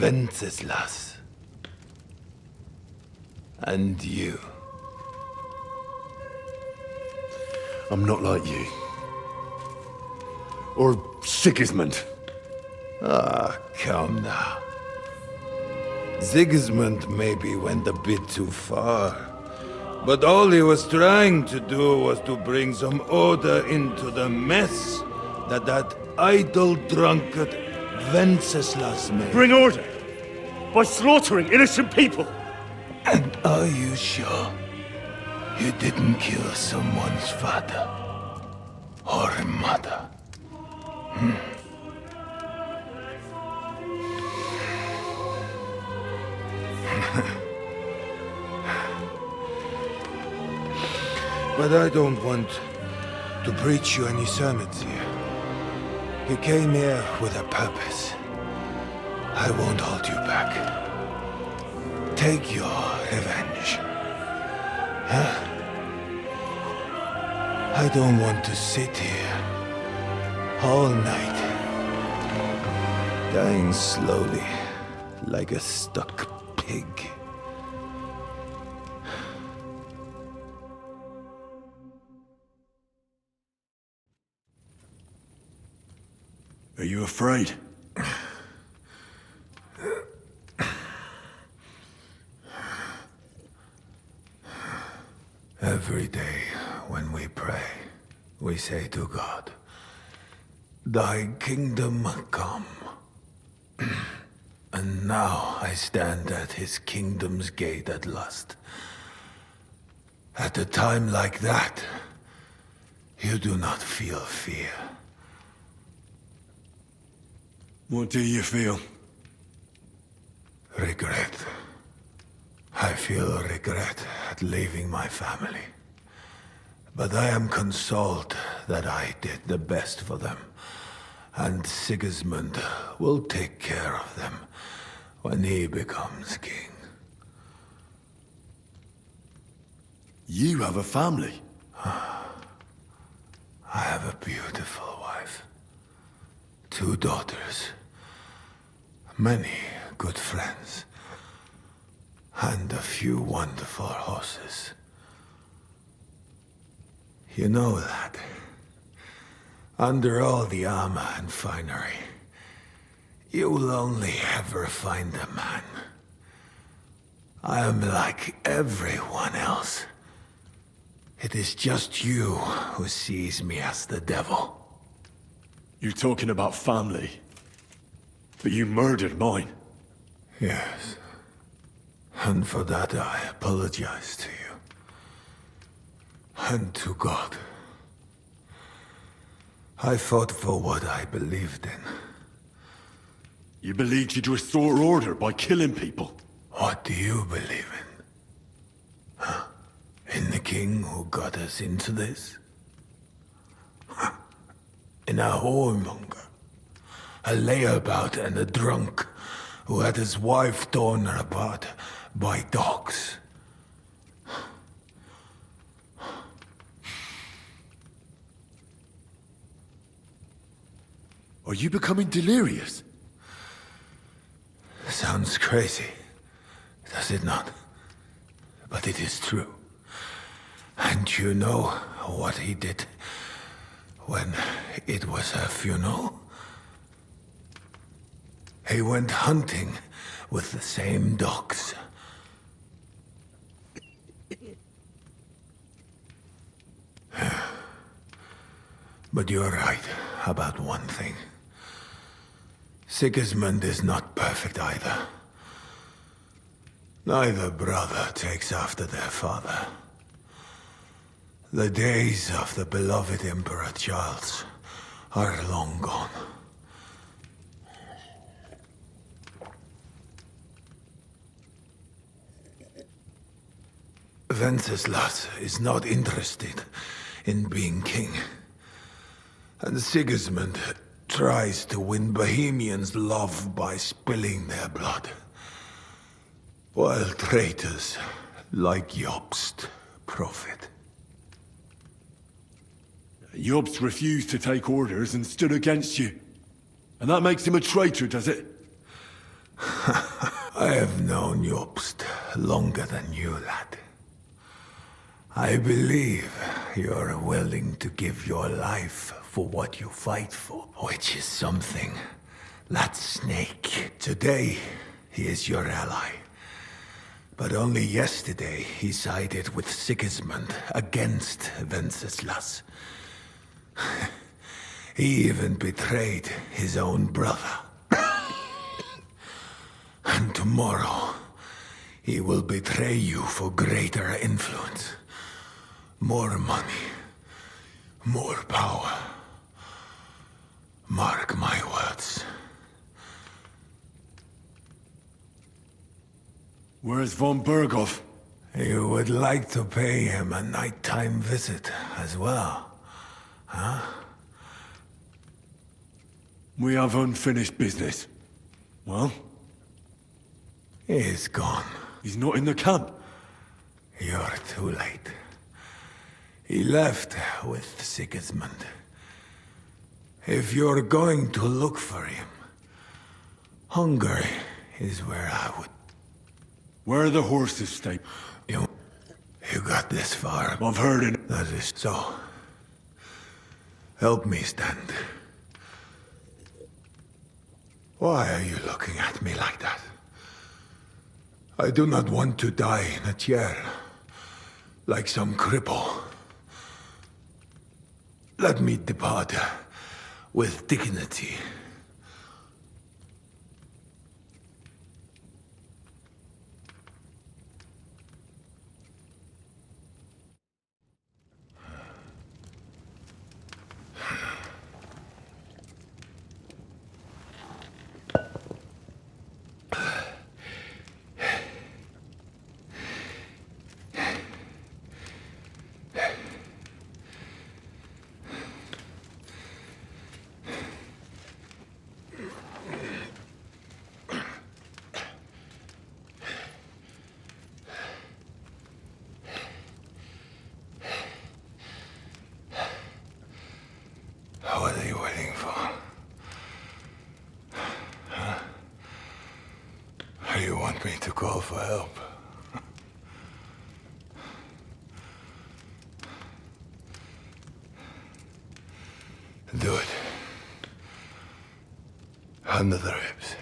Wenceslas. And you. I'm not like you. Or Sigismund. Ah, come now. Sigismund maybe went a bit too far. But all he was trying to do was to bring some order into the mess that idle drunkard Wenceslas made. Bring order? By slaughtering innocent people? And are you sure you didn't kill someone's father? Or mother? But I don't want to preach you any sermons here. You came here with a purpose. I won't hold you back. Take your revenge. Huh? I don't want to sit here all night, dying slowly like a stuck pig. Are you afraid? Every day when we pray, we say to God, "Thy kingdom come." And now I stand at his kingdom's gate at last. At a time like that, You do not feel fear. What do you feel? Regret. I feel regret at leaving my family. But I am consoled that I did the best for them. And Sigismund will take care of them when he becomes king. You have a family? I have a beautiful wife. 2 daughters. Many good friends. And a few wonderful horses. You know, lad, under all the armor and finery, you will only ever find a man. I am like everyone else. It is just you who sees me as the devil. You're talking about family. But you murdered mine. Yes. And for that I apologize to you. And to God. I fought for what I believed in. You believed you'd restore order by killing people? What do you believe in? Huh? In the king who got us into this? Huh? In a whoremonger? A layabout and a drunk who had his wife torn apart by dogs? Are you becoming delirious? Sounds crazy, does it not? But it is true. And you know what he did when it was her funeral? He went hunting with the same dogs. But you're right about one thing. Sigismund is not perfect either. Neither brother takes after their father. The days of the beloved Emperor Charles are long gone. Wenceslas is not interested in being king. And Sigismund tries to win Bohemians' love by spilling their blood. While traitors like Jobst profit. Jobst refused to take orders and stood against you. And that makes him a traitor, does it? I have known Jobst longer than you, lad. I believe you're willing to give your life for what you fight for, which is something that snake. Today, he is your ally. But only yesterday, he sided with Sigismund against Wenceslas. He even betrayed his own brother. And tomorrow, he will betray you for greater influence. More money. More power. Mark my words. Where's von Berghoff? You would like to pay him a nighttime visit as well, huh? We have unfinished business. Well? He's gone. He's not in the camp. You're too late. He left with Sigismund. If you're going to look for him, Hungary is where I would. Where are the horses stayed? You got this far. I've heard it. That is so. Help me stand. Why are you looking at me like that? I do not want to die in a chair, like some cripple. Let me depart with dignity. You want me to call for help? Do it. Under the ribs.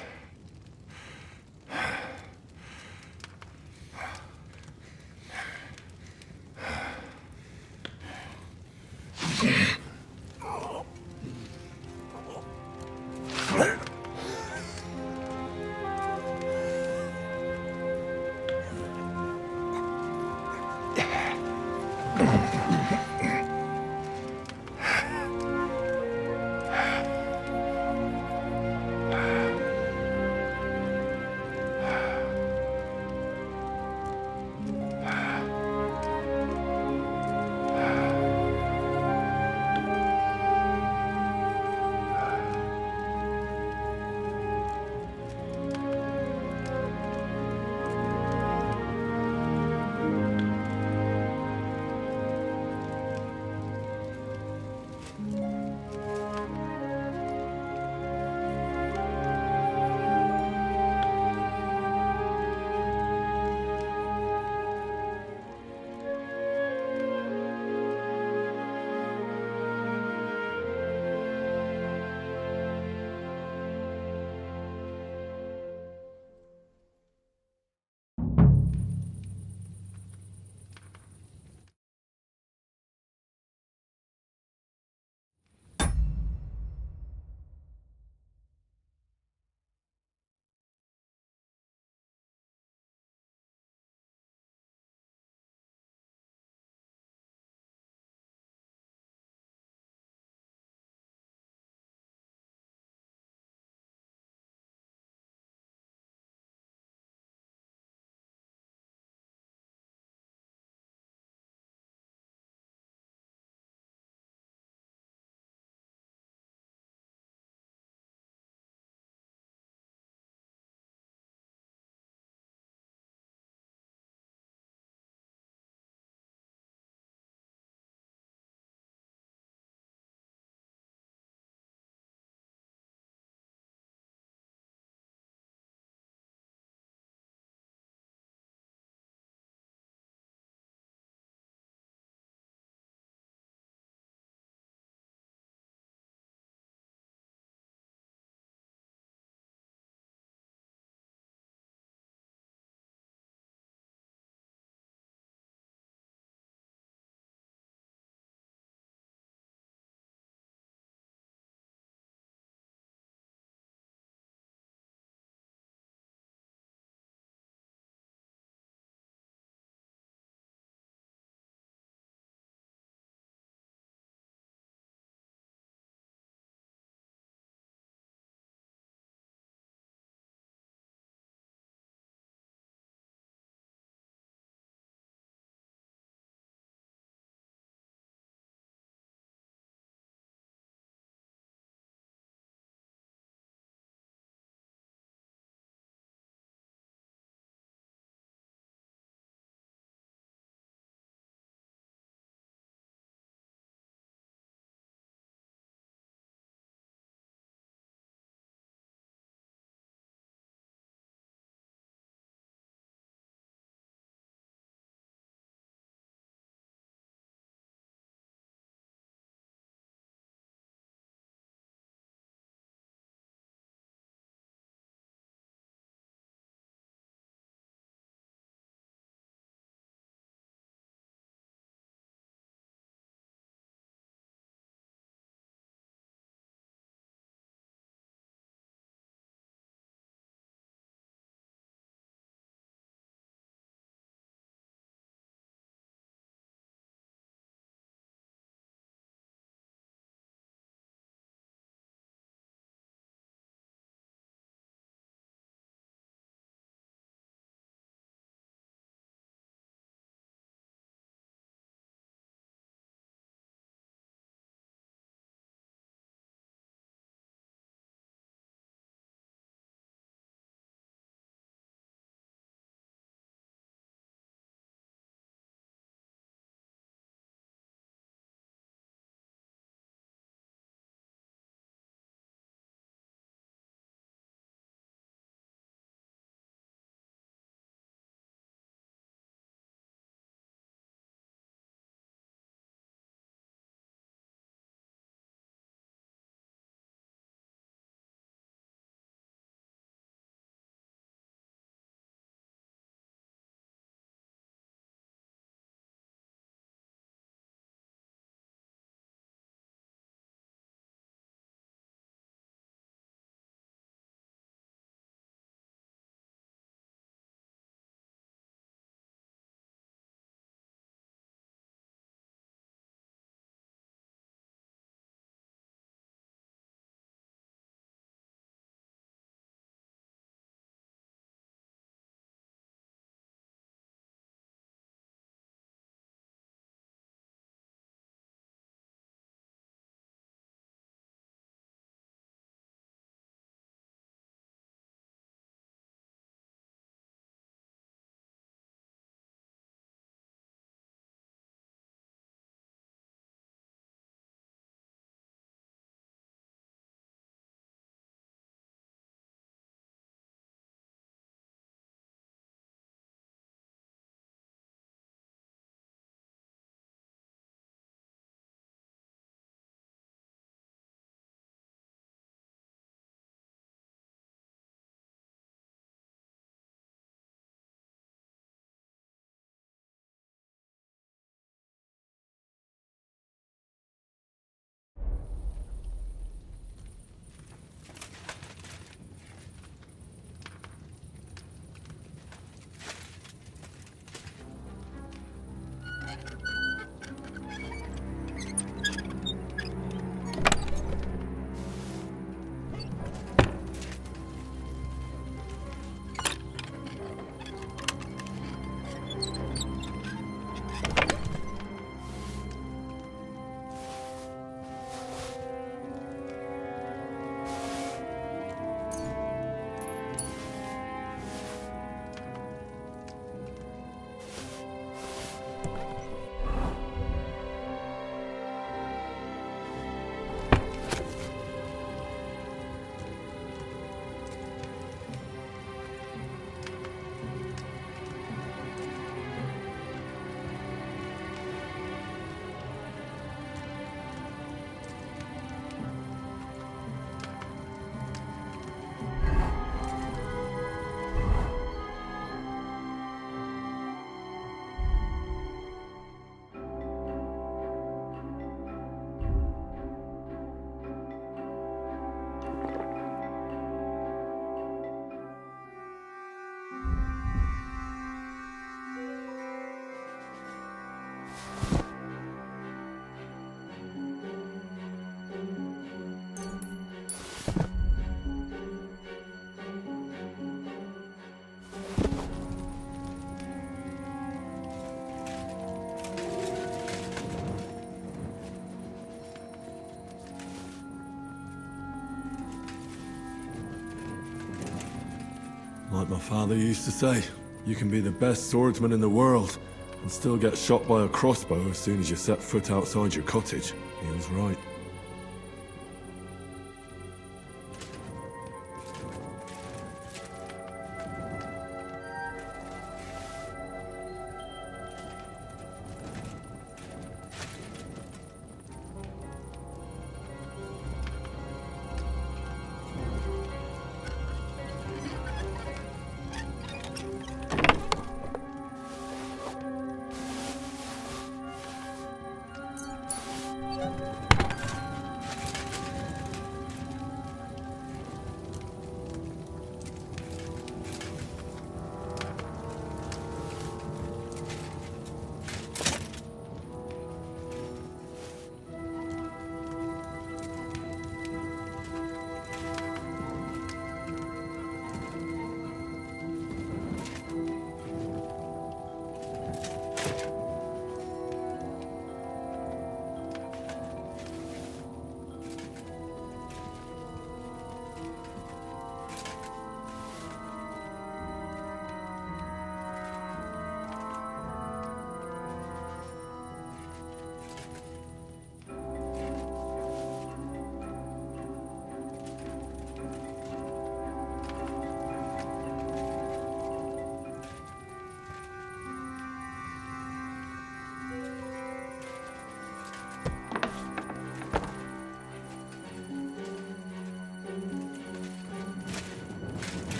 Like my father used to say, you can be the best swordsman in the world and still get shot by a crossbow as soon as you set foot outside your cottage. He was right.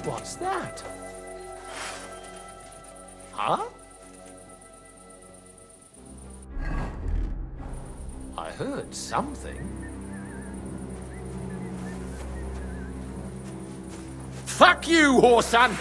What's that? Huh? I heard something. Fuck you, whoreson!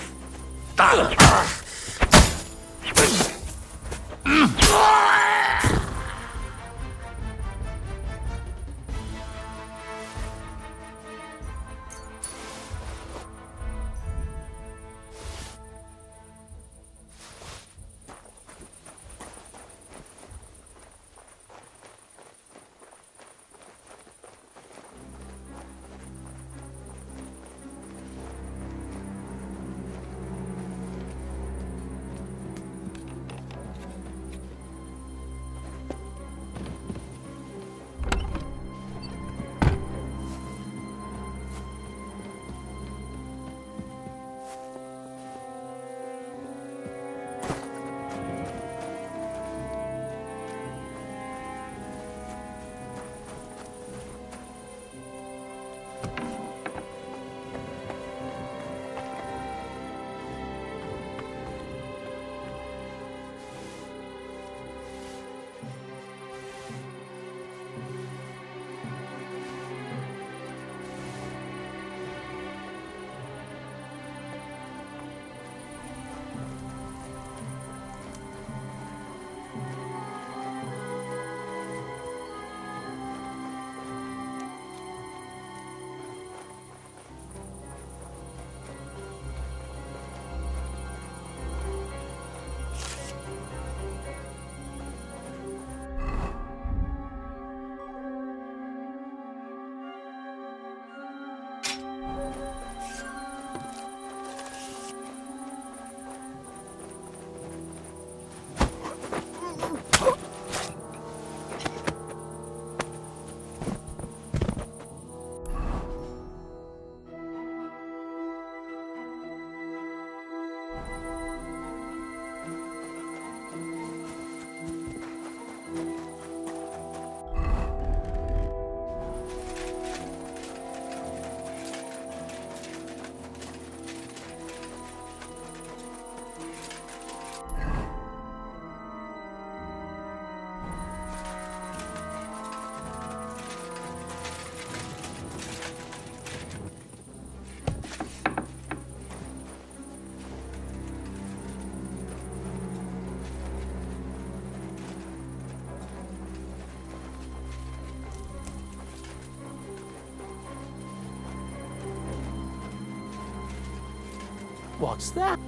What's that?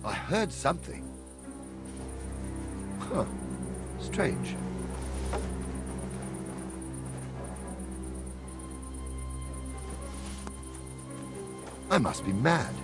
I heard something. Huh. Strange. I must be mad.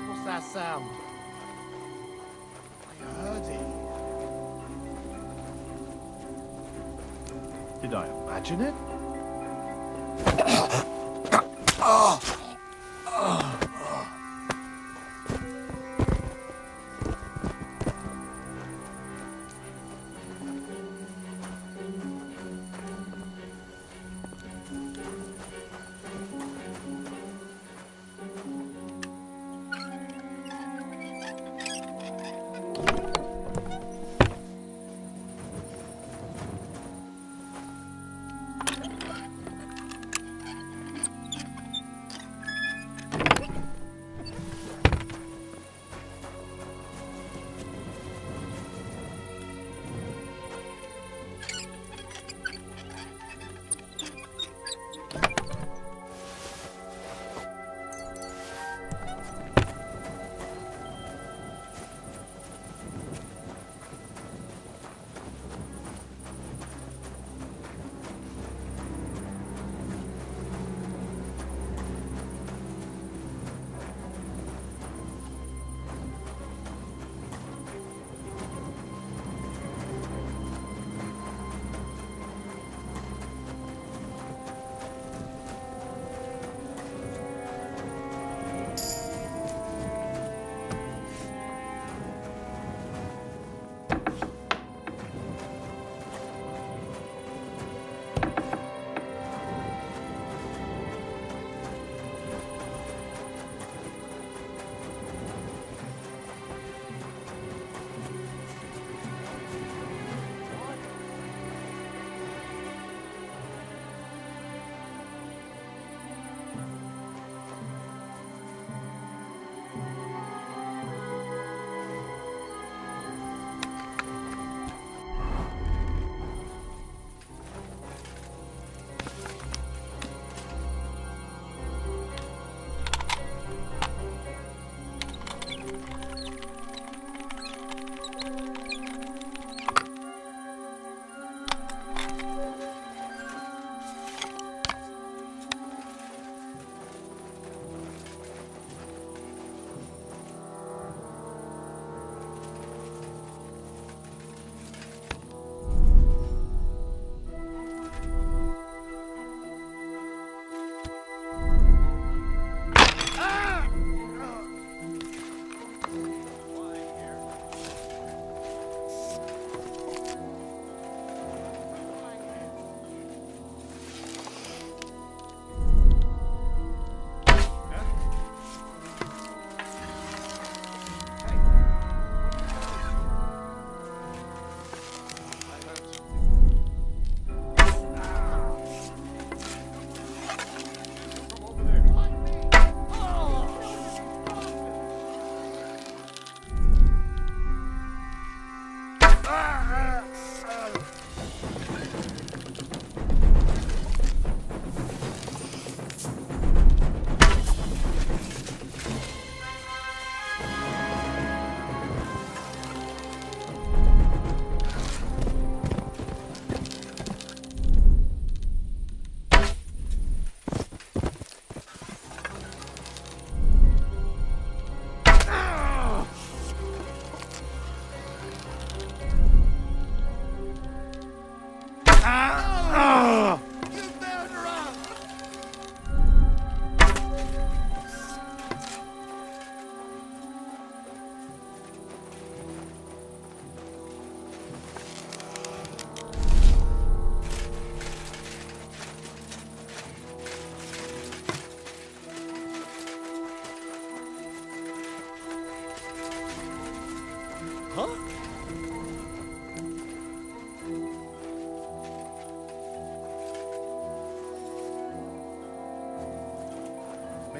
What's that sound? I heard it. Did I imagine it?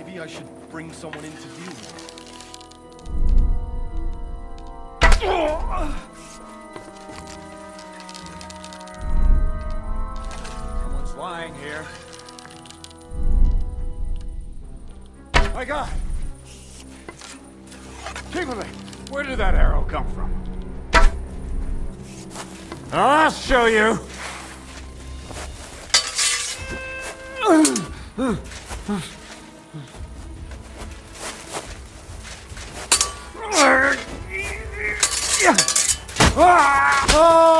Maybe I should bring someone in to deal with it. Someone's lying here. My God! Kimberly, where did that arrow come from? I'll show you! Oh!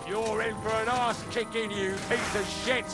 You're in for an arse kicking, you piece of shit!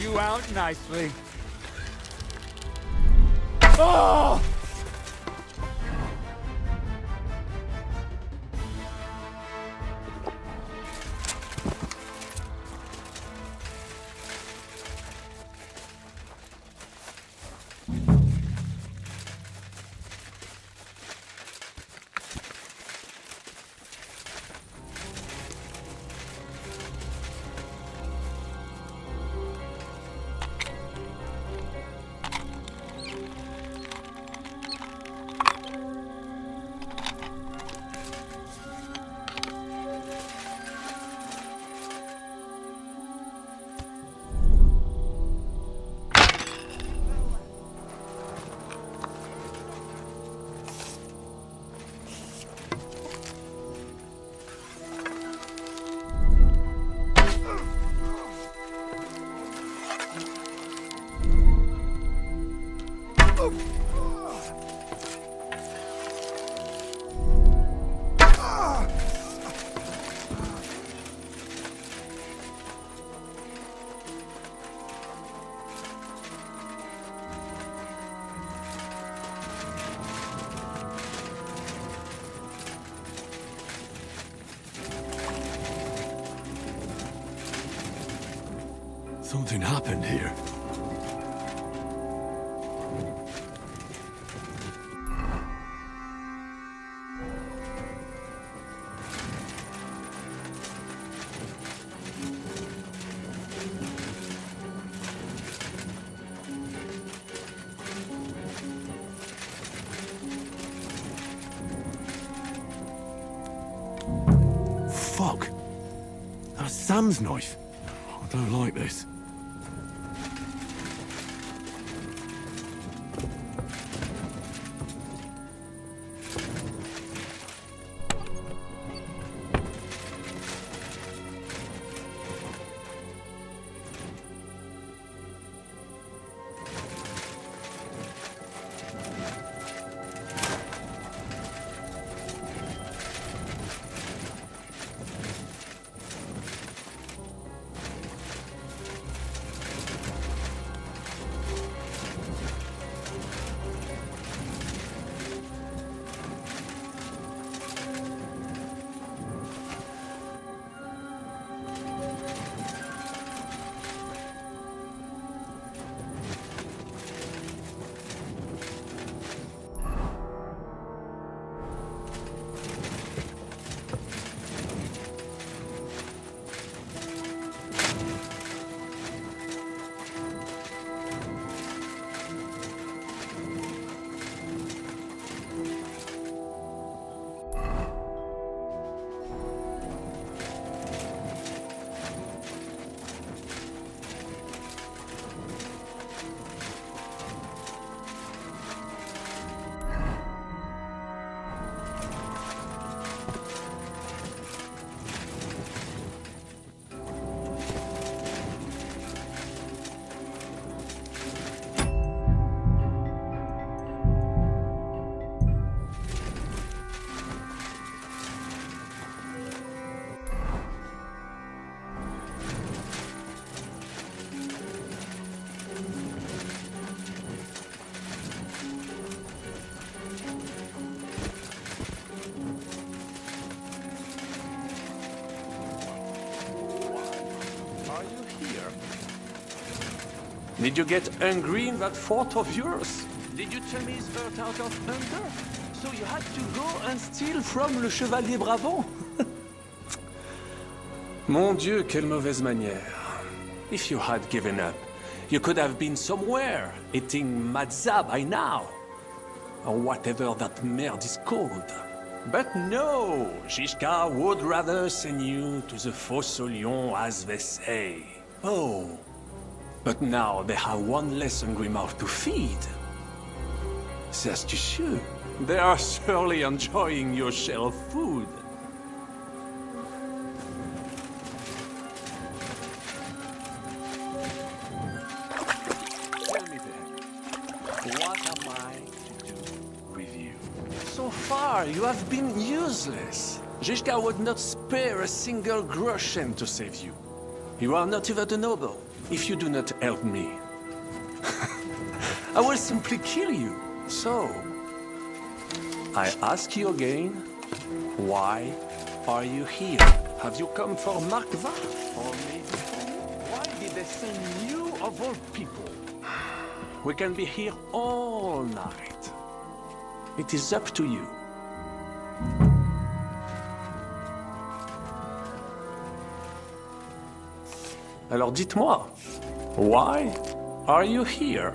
you out nicely. Oh! Something happened here. Fuck! That's Sam's knife. I don't like this. Did you get hungry in that fort of yours? Did you tell me he's hurt out of hunger? So you had to go and steal from le Chevalier Bravant? Mon Dieu, quelle mauvaise manière. If you had given up, you could have been somewhere, eating matzah by now. Or whatever that merde is called. But no, Shishka would rather send you to the Fosse aux Lions, as they say. Oh, but now they have one less hungry mouth to feed. C'est astucieux. They are surely enjoying your share of food. Tell me then, what am I to do with you? So far, you have been useless. Zhishka would not spare a single groschen to save you. You are not even a noble. if you do not help me, I will simply kill you. So, I ask you again, why are you here? Have you come for Markva? Or maybe for me? Why did they send you of all people? We can be here all night. It is up to you. Alors dites-moi, why are you here?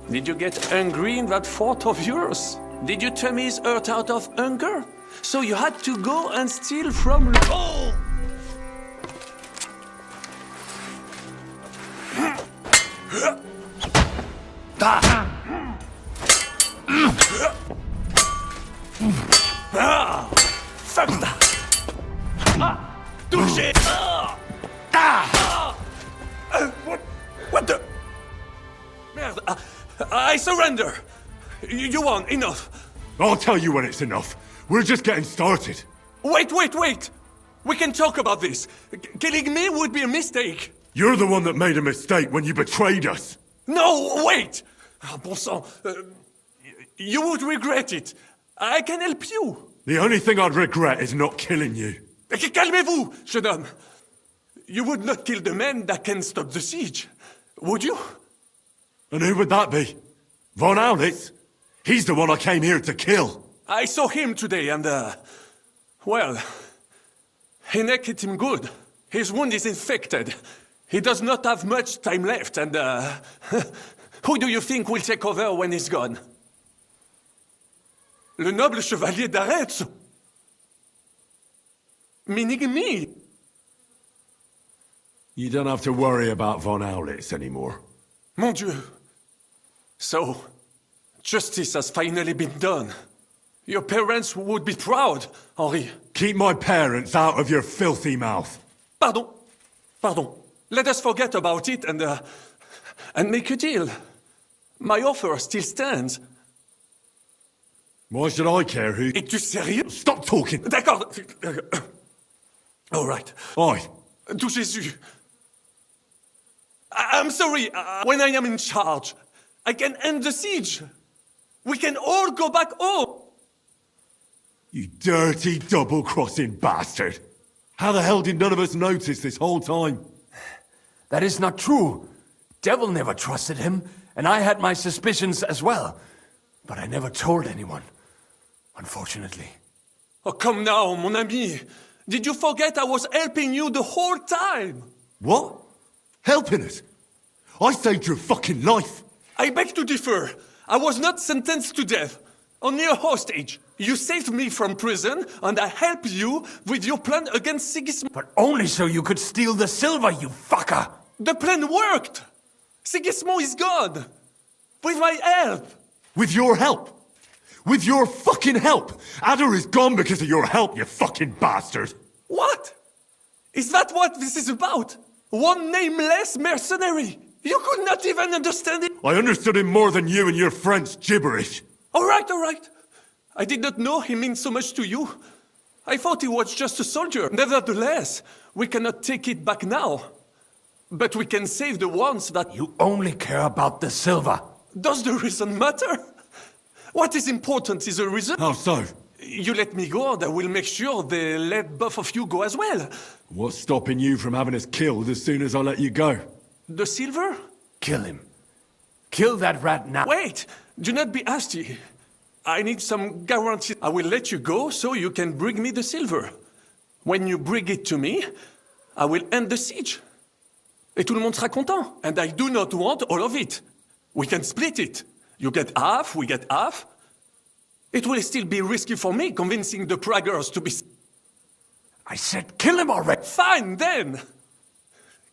Did you get hungry in that fort of yours? Did you turn his earth out of hunger? So you had to go and steal from... Oh! Ah! Fuck that! Touché! What the... Merde! I surrender! You won, enough! I'll tell you when it's enough. We're just getting started. Wait! We can talk about this. Killing me would be a mistake. You're the one that made a mistake when you betrayed us. No, wait! Bon sang, you would regret it. I can help you. The only thing I'd regret is not killing you. Calmez-vous, jeune homme. You would not kill the man that can stop the siege, would you? And who would that be? Von Aulitz? He's the one I came here to kill. I saw him today and, well, he naked him good. His wound is infected. He does not have much time left and, who do you think will take over when he's gone? Le noble chevalier d'Arezzo. Meaning me. You don't have to worry about Von Aulitz anymore. Mon Dieu. So, justice has finally been done. Your parents would be proud, Henri. Keep my parents out of your filthy mouth. Pardon. Let us forget about it and make a deal. My offer still stands. Why should I care who... Es-tu sérieux? Stop talking! D'accord. All right. Aye. To Jésus. I'm sorry. When I am in charge, I can end the siege. We can all go back home. You dirty, double-crossing bastard. How the hell did none of us notice this whole time? That is not true. Devil never trusted him, and I had my suspicions as well. But I never told anyone, unfortunately. Oh, come now, mon ami. Did you forget I was helping you the whole time? What? Helping us? I saved your fucking life. I beg to differ. I was not sentenced to death. Only a hostage. You saved me from prison, and I helped you with your plan against Sigismund. But only so you could steal the silver, you fucker! The plan worked! Sigismund is gone! With my help! With your help? With your fucking help! Adder is gone because of your help, you fucking bastard! What? Is that what this is about? One nameless mercenary? You could not even understand it? I understood him more than you and your French gibberish. All right. I did not know he meant so much to you. I thought he was just a soldier. Nevertheless, we cannot take it back now. But we can save the ones that... You only care about the silver. Does the reason matter? What is important is the reason. How so? You let me go, and I will make sure they let both of you go as well. What's stopping you from having us killed as soon as I let you go? The silver? Kill him. Kill that rat now. Wait! Do not be hasty. I need some guarantee. I will let you go so you can bring me the silver. When you bring it to me, I will end the siege. Et tout le monde sera content. And I do not want all of it. We can split it. You get half, we get half. It will still be risky for me convincing the Praggers to be... I said kill him already. Fine, then.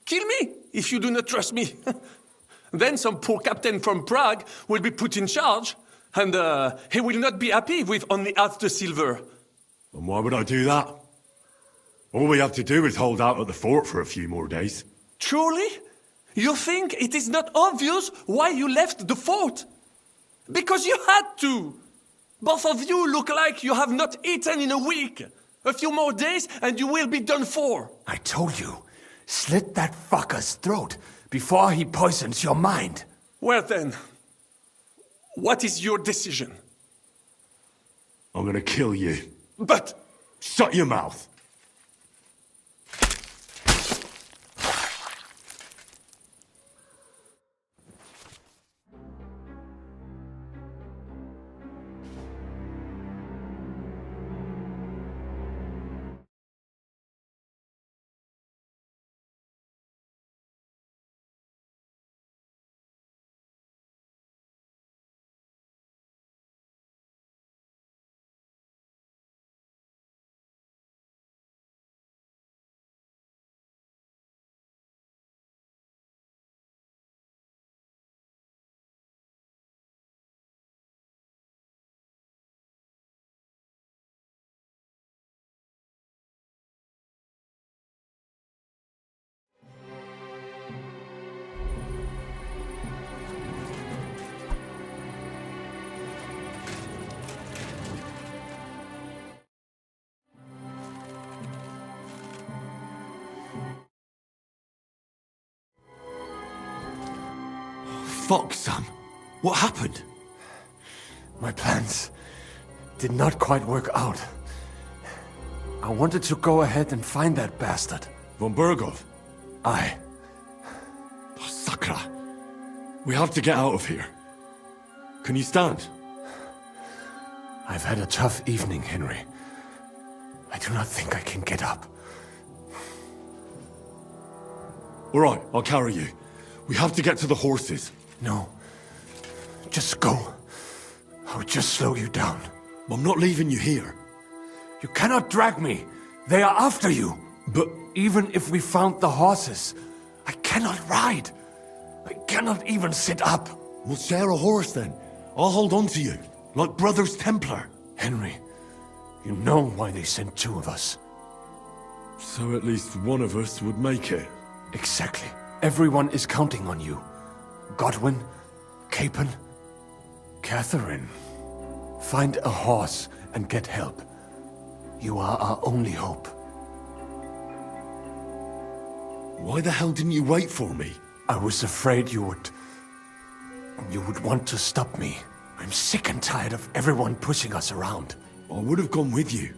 Kill me, if you do not trust me. Then some poor captain from Prague will be put in charge, and he will not be happy with only half the silver. And why would I do that? All we have to do is hold out at the fort for a few more days. Truly? You think it is not obvious why you left the fort? Because you had to. Both of you look like you have not eaten in a week. A few more days and you will be done for. I told you, Slit that fucker's throat before he poisons your mind. Well then, what is your decision? I'm gonna kill you. But... Shut your mouth! Fuck, Sam. What happened? My plans did not quite work out. I wanted to go ahead and find that bastard. Von Bergov? Aye. Oh, Sakra. We have to get out of here. Can you stand? I've had a tough evening, Henry. I do not think I can get up. All right, I'll carry you. We have to get to the horses. No. Just go. I'll just slow you down. I'm not leaving you here. You cannot drag me. They are after you. But... Even if we found the horses, I cannot ride. I cannot even sit up. We'll share a horse then. I'll hold on to you, like Brothers Templar. Henry, you know why they sent two of us. So at least one of us would make it. Exactly. Everyone is counting on you. Godwin, Capon, Catherine. Find a horse and get help. You are our only hope. Why the hell didn't you wait for me? I was afraid you would want to stop me. I'm sick and tired of everyone pushing us around. I would have gone with you.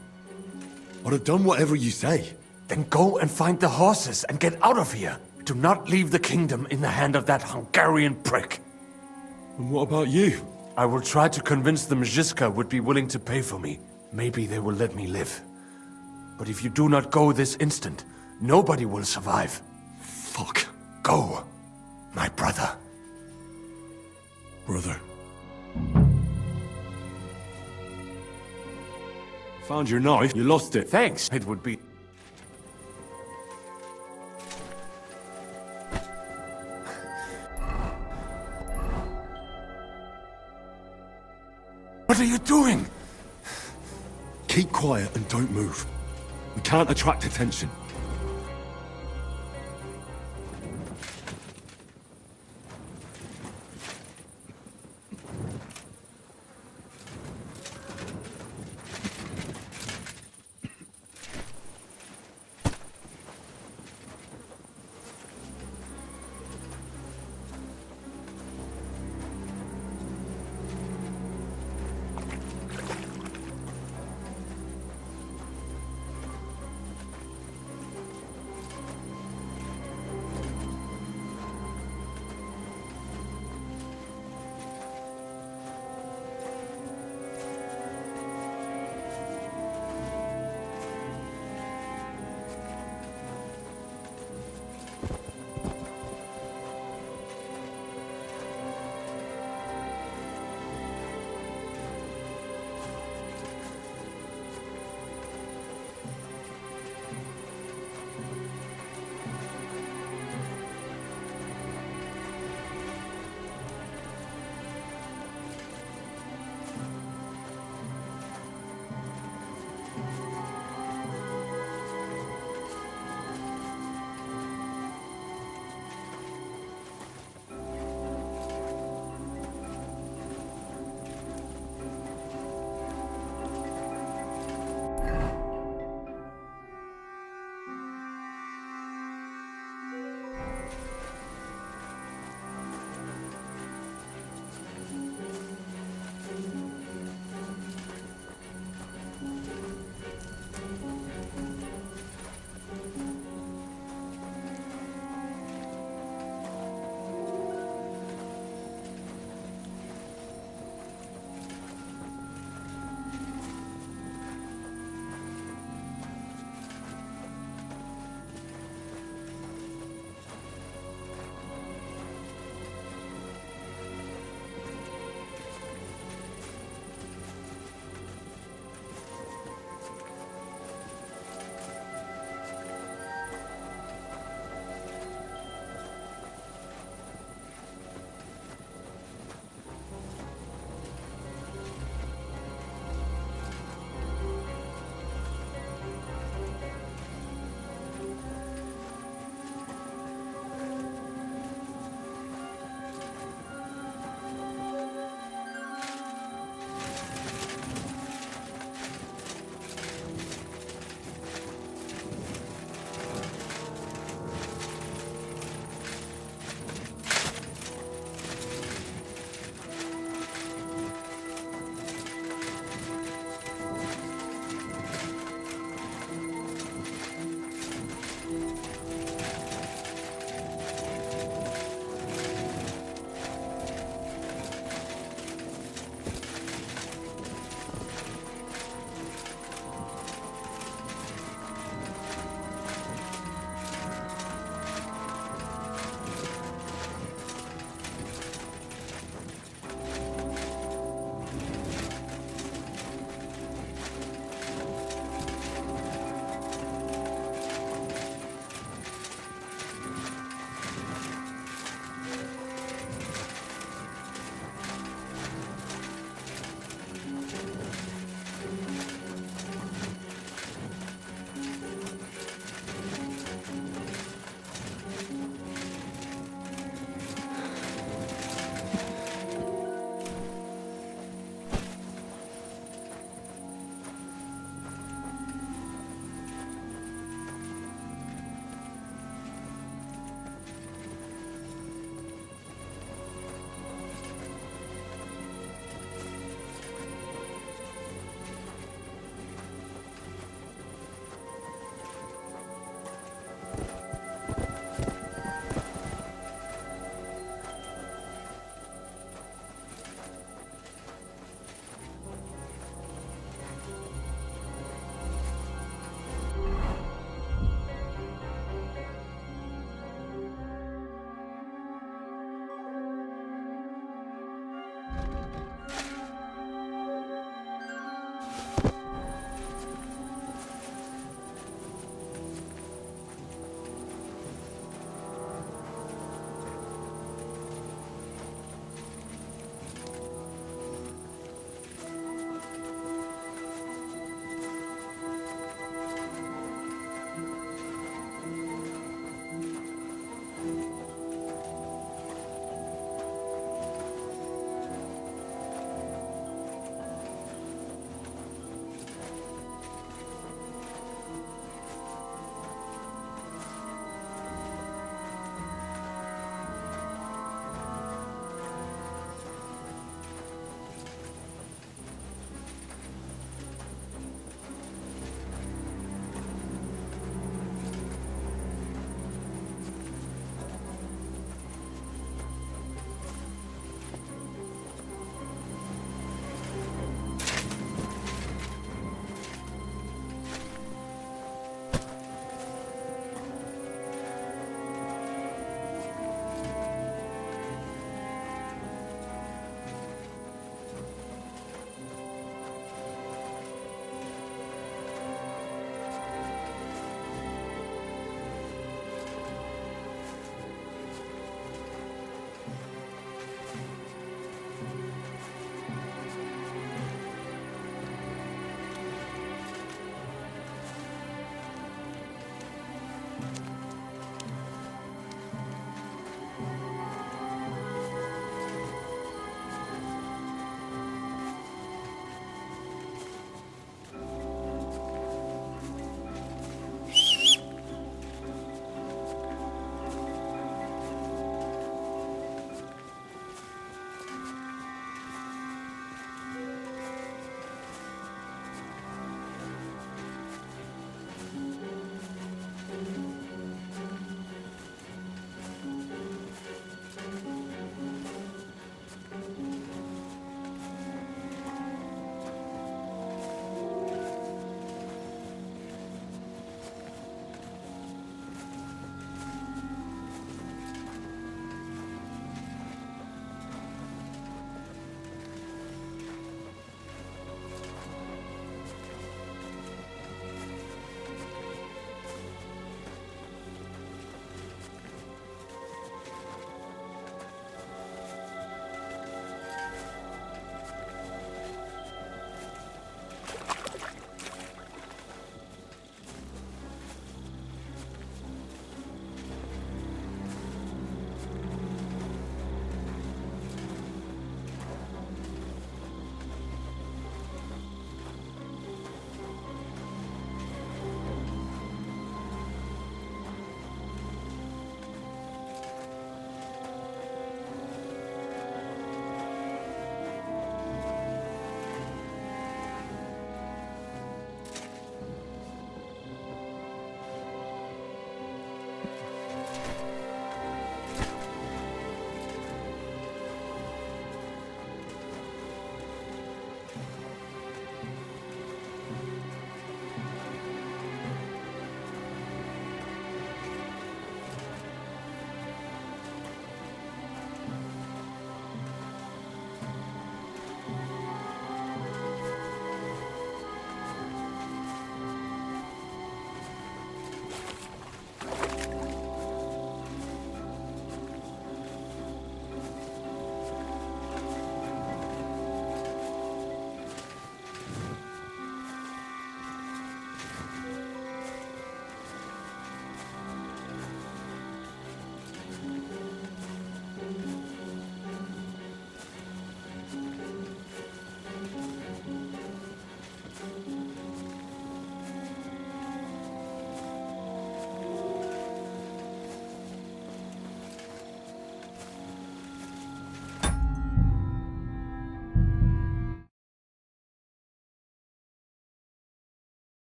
I'd have done whatever you say. Then go and find the horses and get out of here. Do not leave the kingdom in the hand of that Hungarian prick. And what about you? I will try to convince the Mjiska would be willing to pay for me. Maybe they will let me live. But if you do not go this instant, nobody will survive. Fuck. Go, my brother. Brother. Found your knife. You lost it. Thanks. It would be... What are you doing? Keep quiet and don't move. We can't attract attention.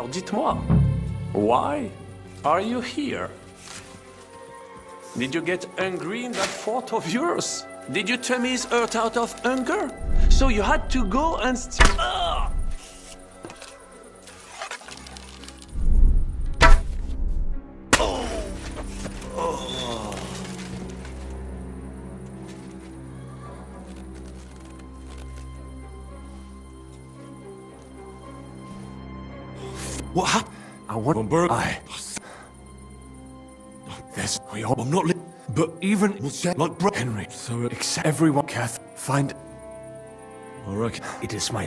Alors dites-moi, why are you here? Did you get hungry in that fort of yours? Did you Tammy's earth out of hunger? So you had to go and steal... What happened? I want Berg. This we all. I'm not but even we'll set like bro Henry. So Except everyone, Kath, find. I reckon It is my.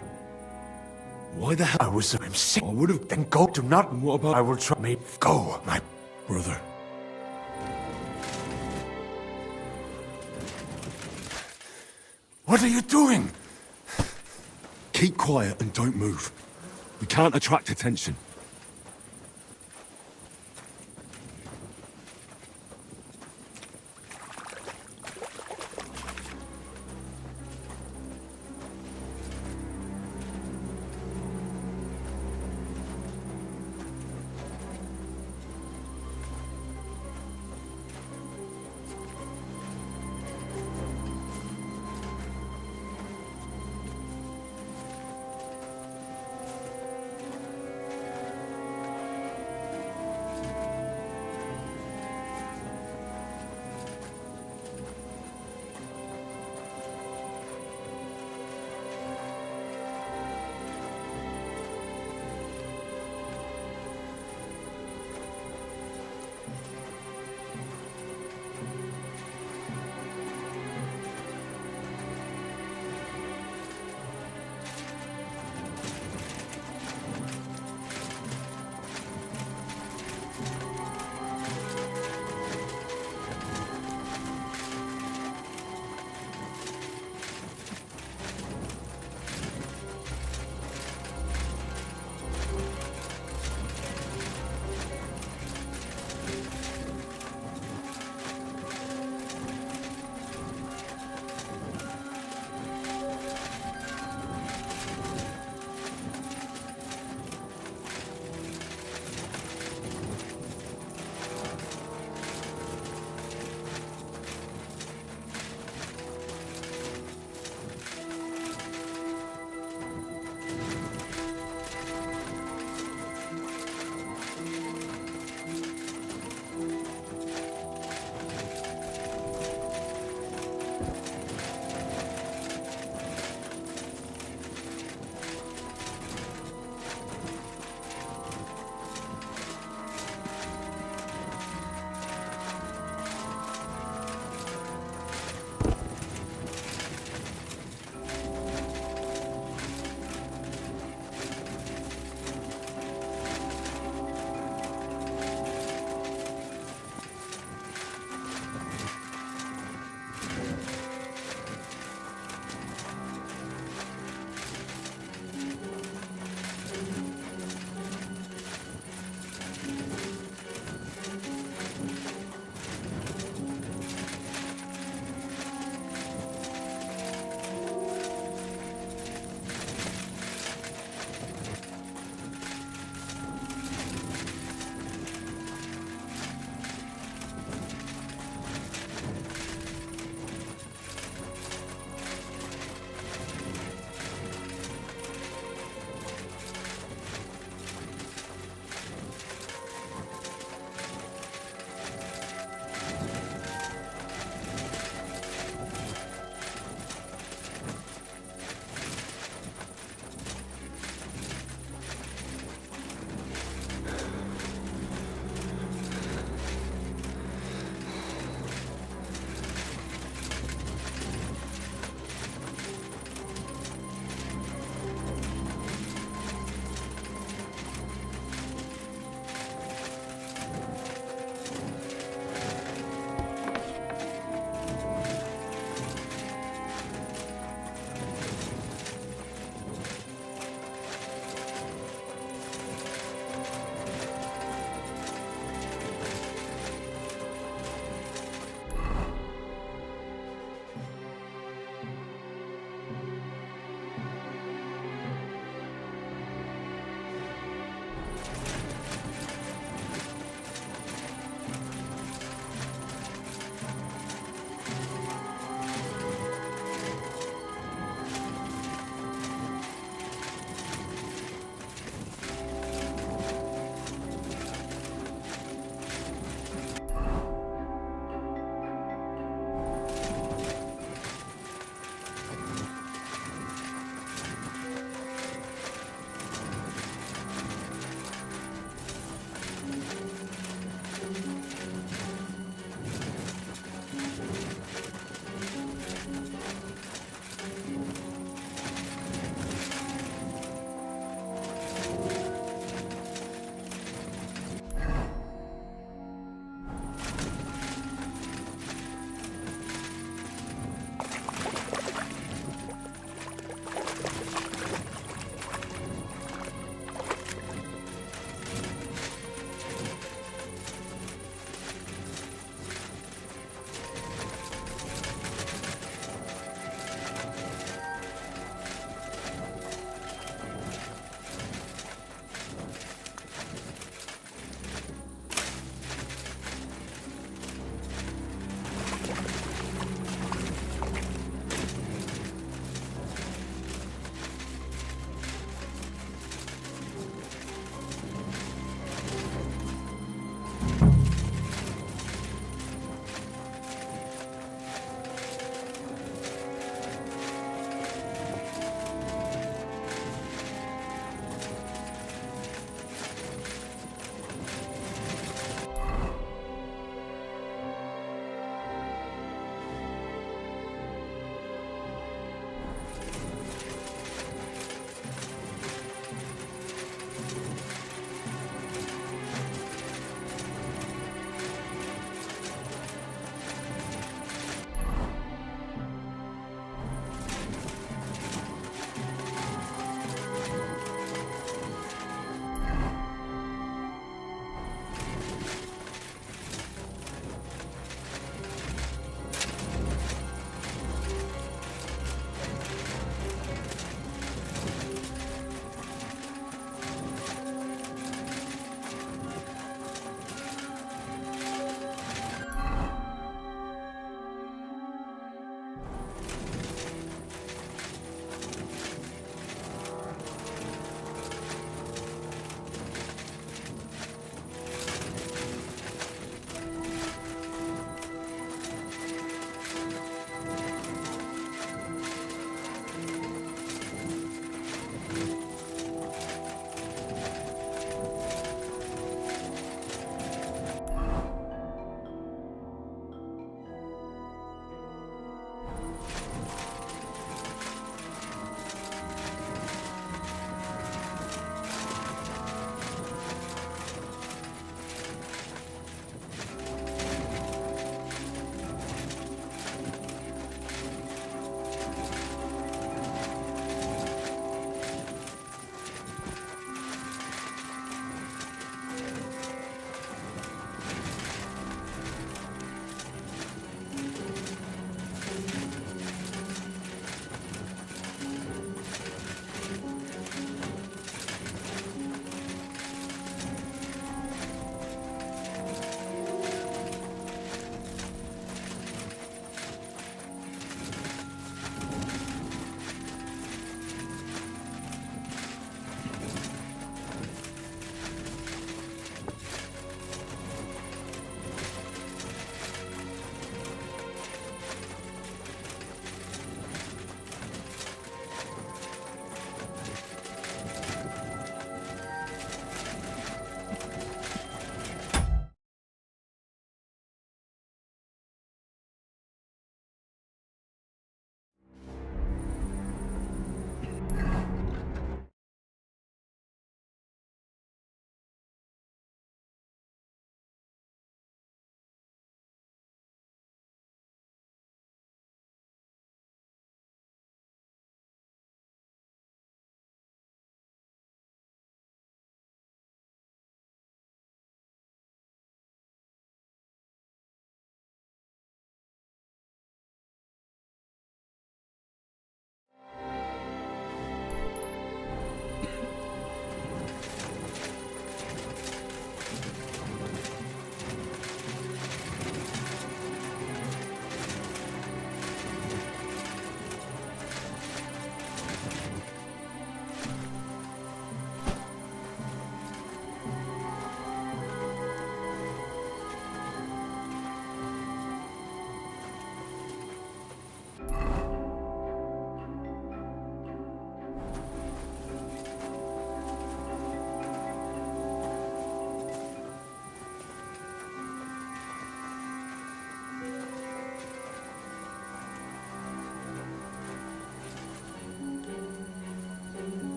Why the hell? I was I'm sick. I would have. Then go. Do not. What about? I will try. Me go, my brother. What are you doing? Keep quiet and don't move. We can't attract attention.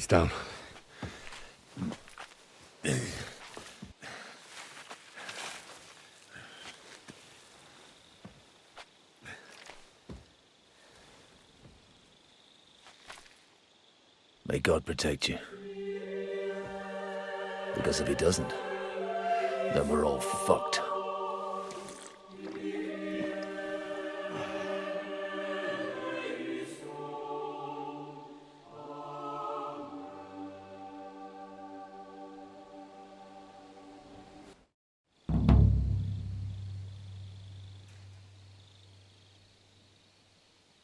It's down. May God protect you. Because if he doesn't, then we're all fucked.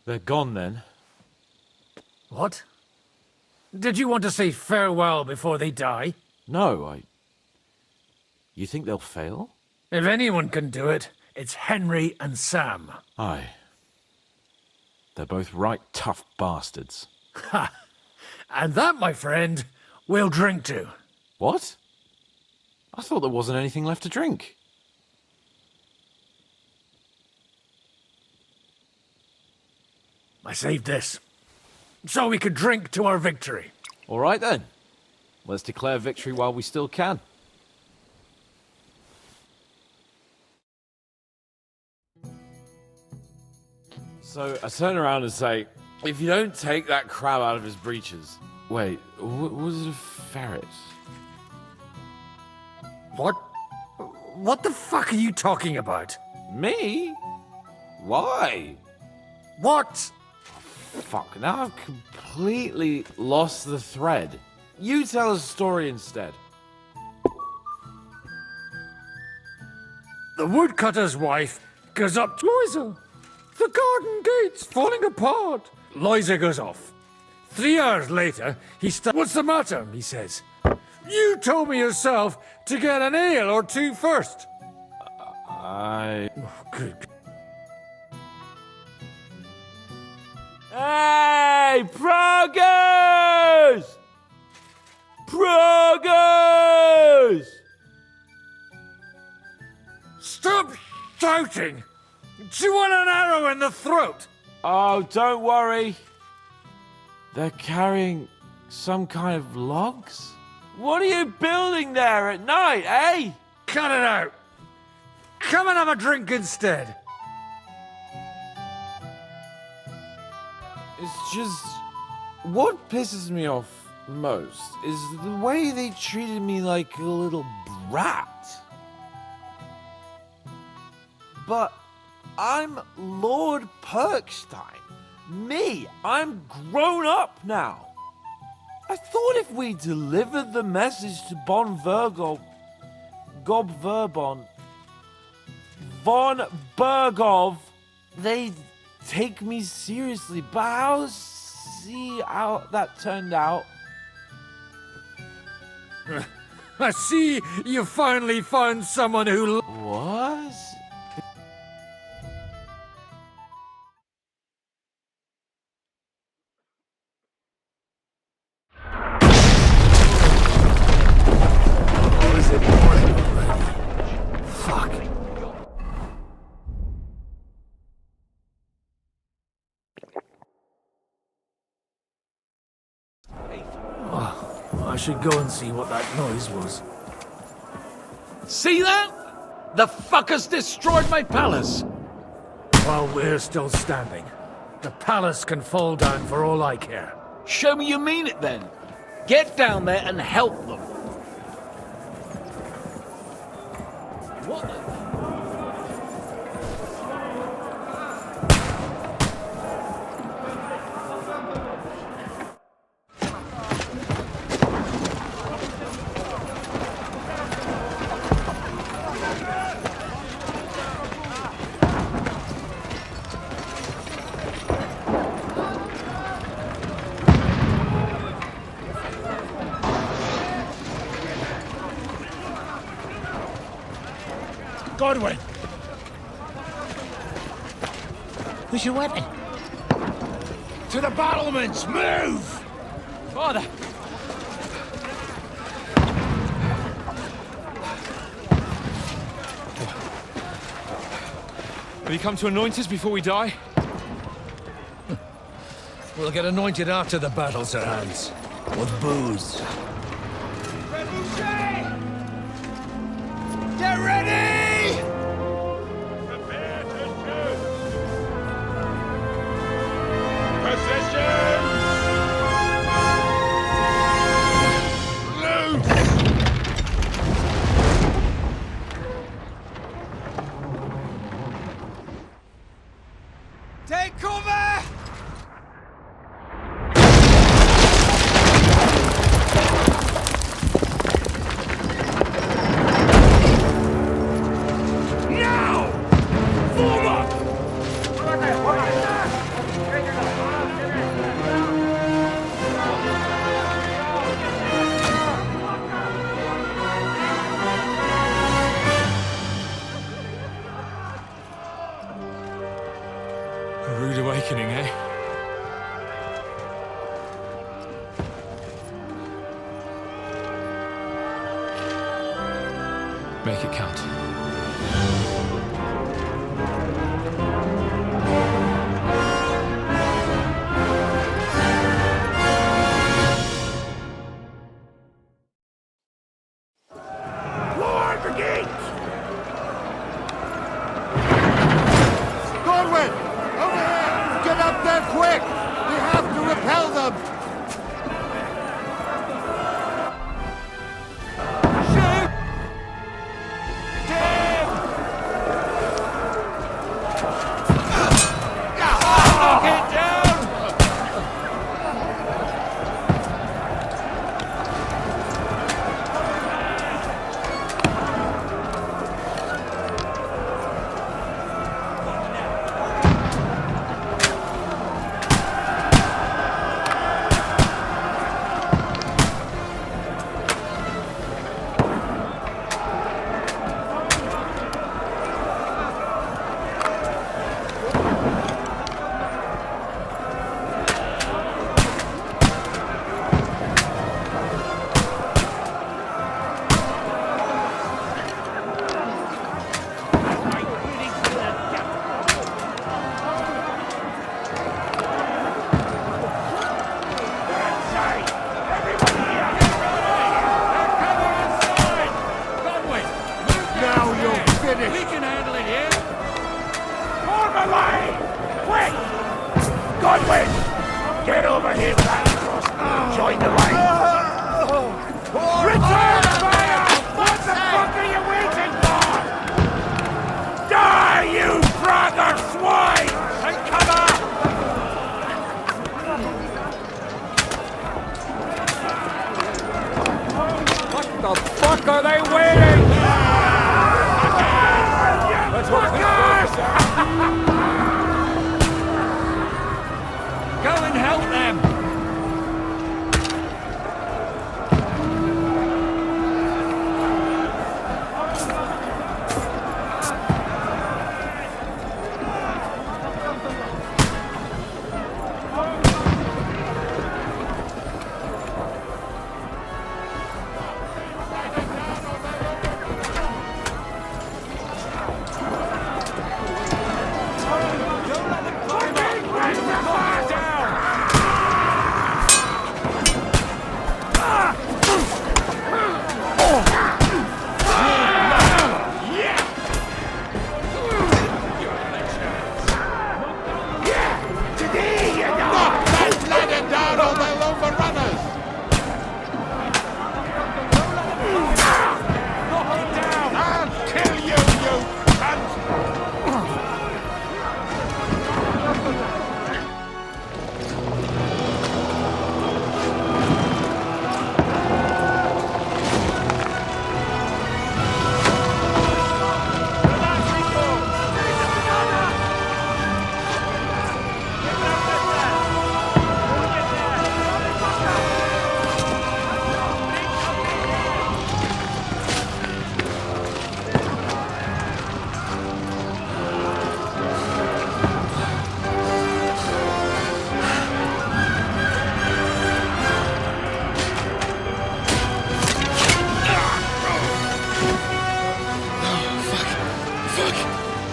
They're gone then. What? Did you want to say farewell before they die? No, You think they'll fail? If anyone can do it, it's Henry and Sam. Aye. They're both right tough bastards. Ha! And that, my friend, we'll drink to. What? I thought there wasn't anything left to drink. I saved this, so we could drink to our victory. All right then. Let's declare victory while we still can. So I turn around and say, if you don't take that crab out of his breeches... Wait, was it a ferret? What? What the fuck are you talking about? Me? Why? What? Fuck, now I've completely lost the thread. You tell us a story instead. The woodcutter's wife goes up to Liza. The garden gate's falling apart. Liza goes off. 3 hours later, he starts. What's the matter? He says. You told me yourself to get an ale or two first. Oh, good. Hey, progress! Progress! Stop shouting! Do you want an arrow in the throat? Oh, don't worry. They're carrying some kind of logs? What are you building there at night, eh? Cut it out! Come and have a drink instead. It's just... What pisses me off most is the way they treated me like a little brat. But I'm Lord Perkstein. Me, I'm grown up now. I thought if we delivered the message to Von Vergov, Gob Verbon, Von Bergov, they'd take me seriously, but I'll see how that turned out. I see you finally found someone who... What? Fuck. Oh, I should go and see what that noise was. See that? The fuckers destroyed my palace. While we're still standing, the palace can fall down for all I care. Show me you mean it then. Get down there and help them. What the... Godwin! Where's your weapon? To the battlements! Move! Father! Will you come to anoint us before we die? We'll get anointed after the battles are hands. With booze. Get ready! Prepare to shoot! Position! Loose! Take cover! A rude awakening, eh? Make it count. Lord the gate! Godwin! Over here! Get up there quick! We have to repel them! Shoot! Knock it down! We can handle it here. Form a line! Quick! Godwin! Get over here with that cross. Join the line. Return fire! What the fuck are you waiting for? Die, you brother swine! Take cover! What the fuck are they waiting? Go and help them!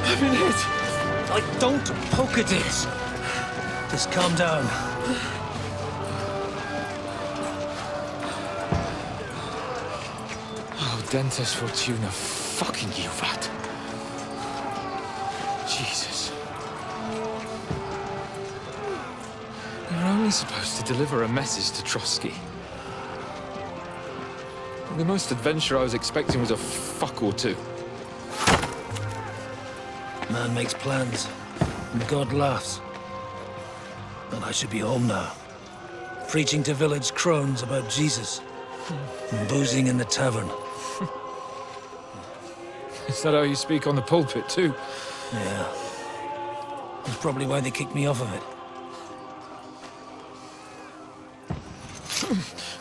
I've been hit. Don't poke at it. Just calm down. Dentes Fortuna fucking Juvat. Jesus. You're only supposed to deliver a message to Trotsky. The most adventure I was expecting was a fuck or two. Man makes plans, and God laughs. But I should be home now. Preaching to village crones about Jesus. And boozing in the tavern. Is that how you speak on the pulpit, too? Yeah. That's probably why they kicked me off of it.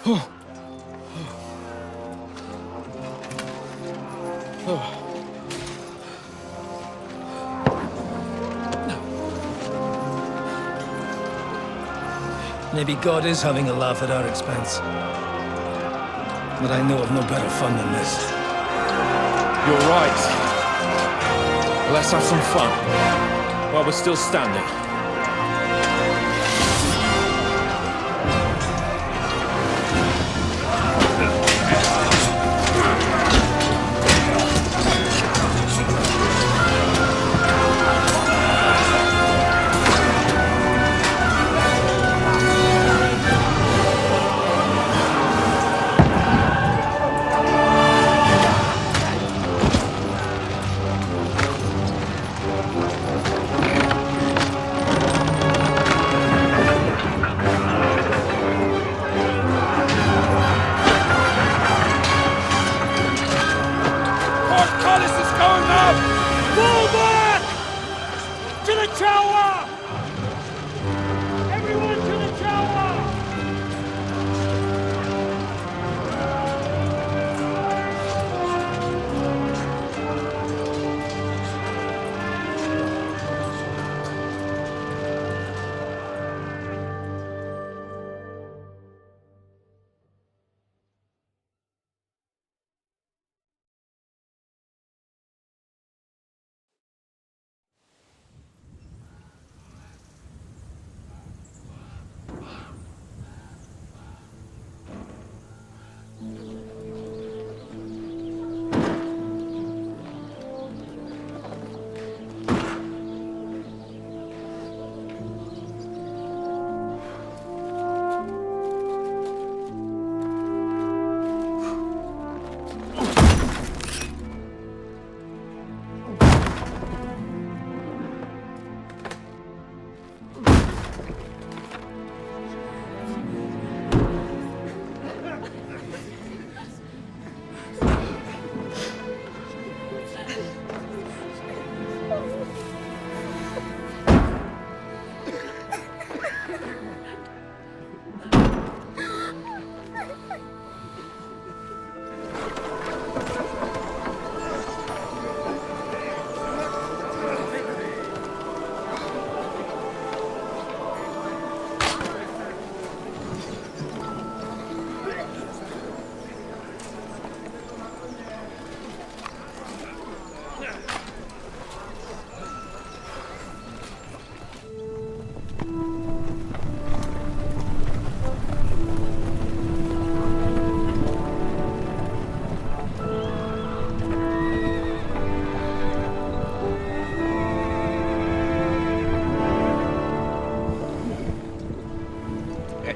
Oh. Oh. Maybe God is having a laugh at our expense. But I know of no better fun than this. You're right. Let's have some fun. While we're still standing.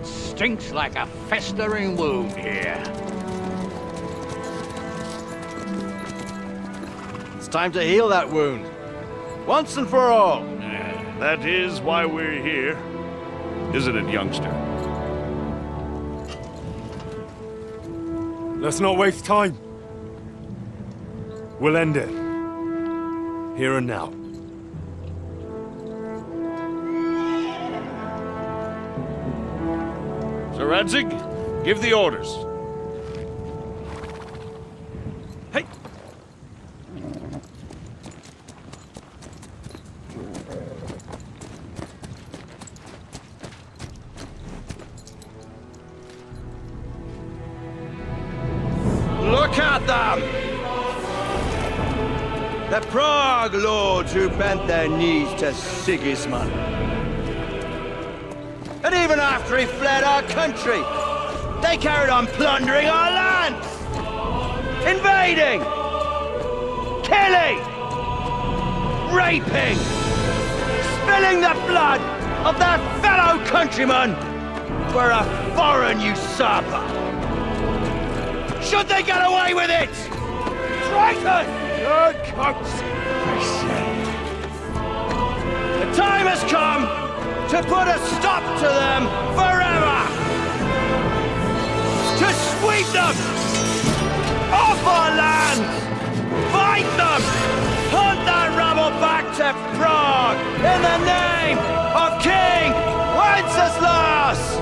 Stinks like a festering wound here. It's time to heal that wound. Once and for all. That is why we're here. Isn't it, youngster? Let's not waste time. We'll end it. Here and now. Sir Radzig, give the orders. Hey! Look at them! The Prague lords who bent their knees to Sigismund. And even after he fled our country, they carried on plundering our lands! Invading! raiding, killing, raping, spilling the blood of their fellow countrymen for a foreign usurper. Should they get away with it? Traitor! Good coats, I say. The time has come to put a stop to them forever! To sweep them off our land! Fight them! Hunt that rabble back to Prague in the name of King Wenceslas!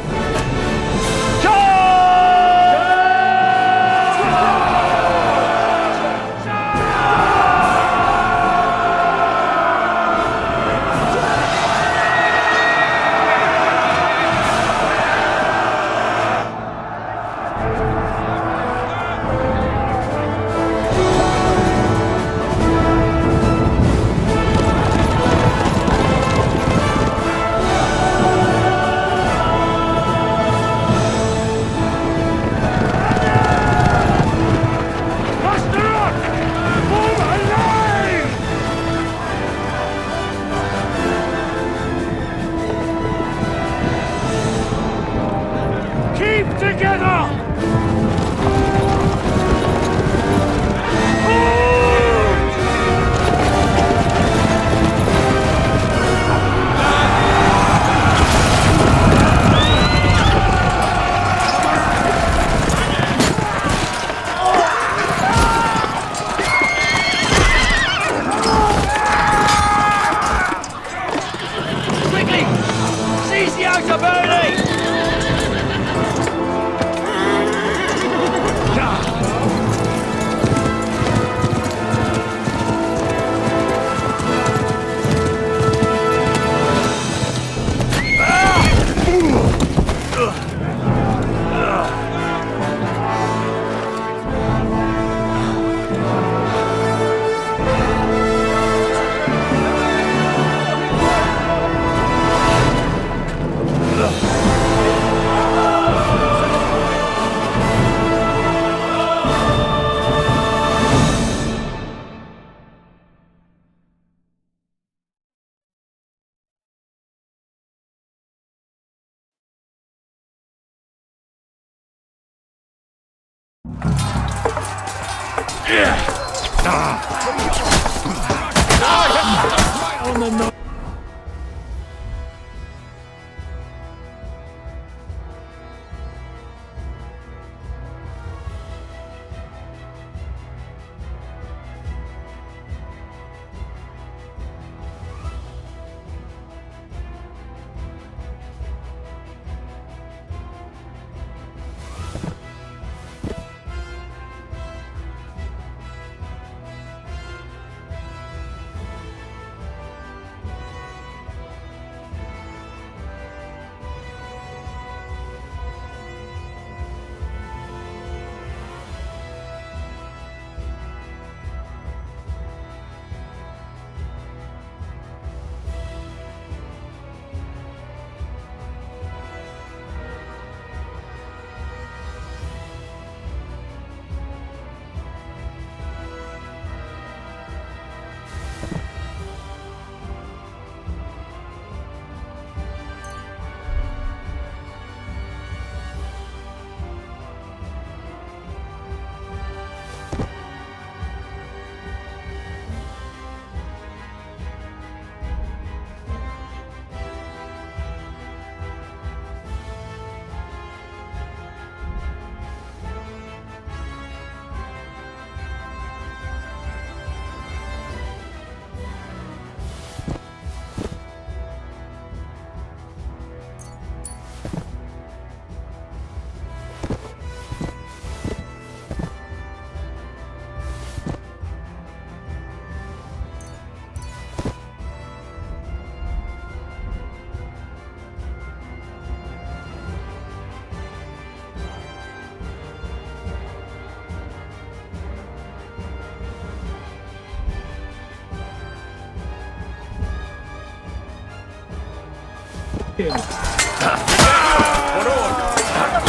him.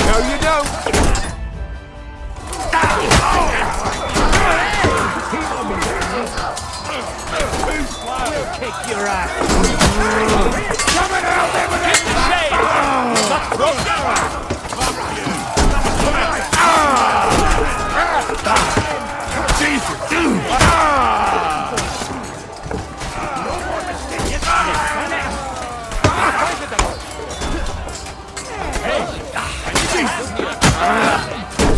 No, you don't. kick your ass! Come and help me with this shame! Jesus!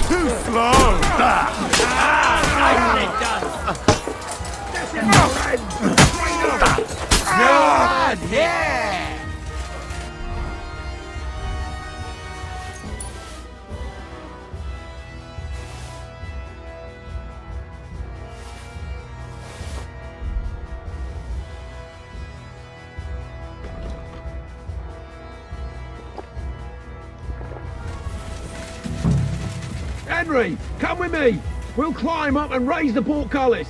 Too slow! Nicely done! Good! Yeah! Henry, come with me. We'll climb up and raise the portcullis.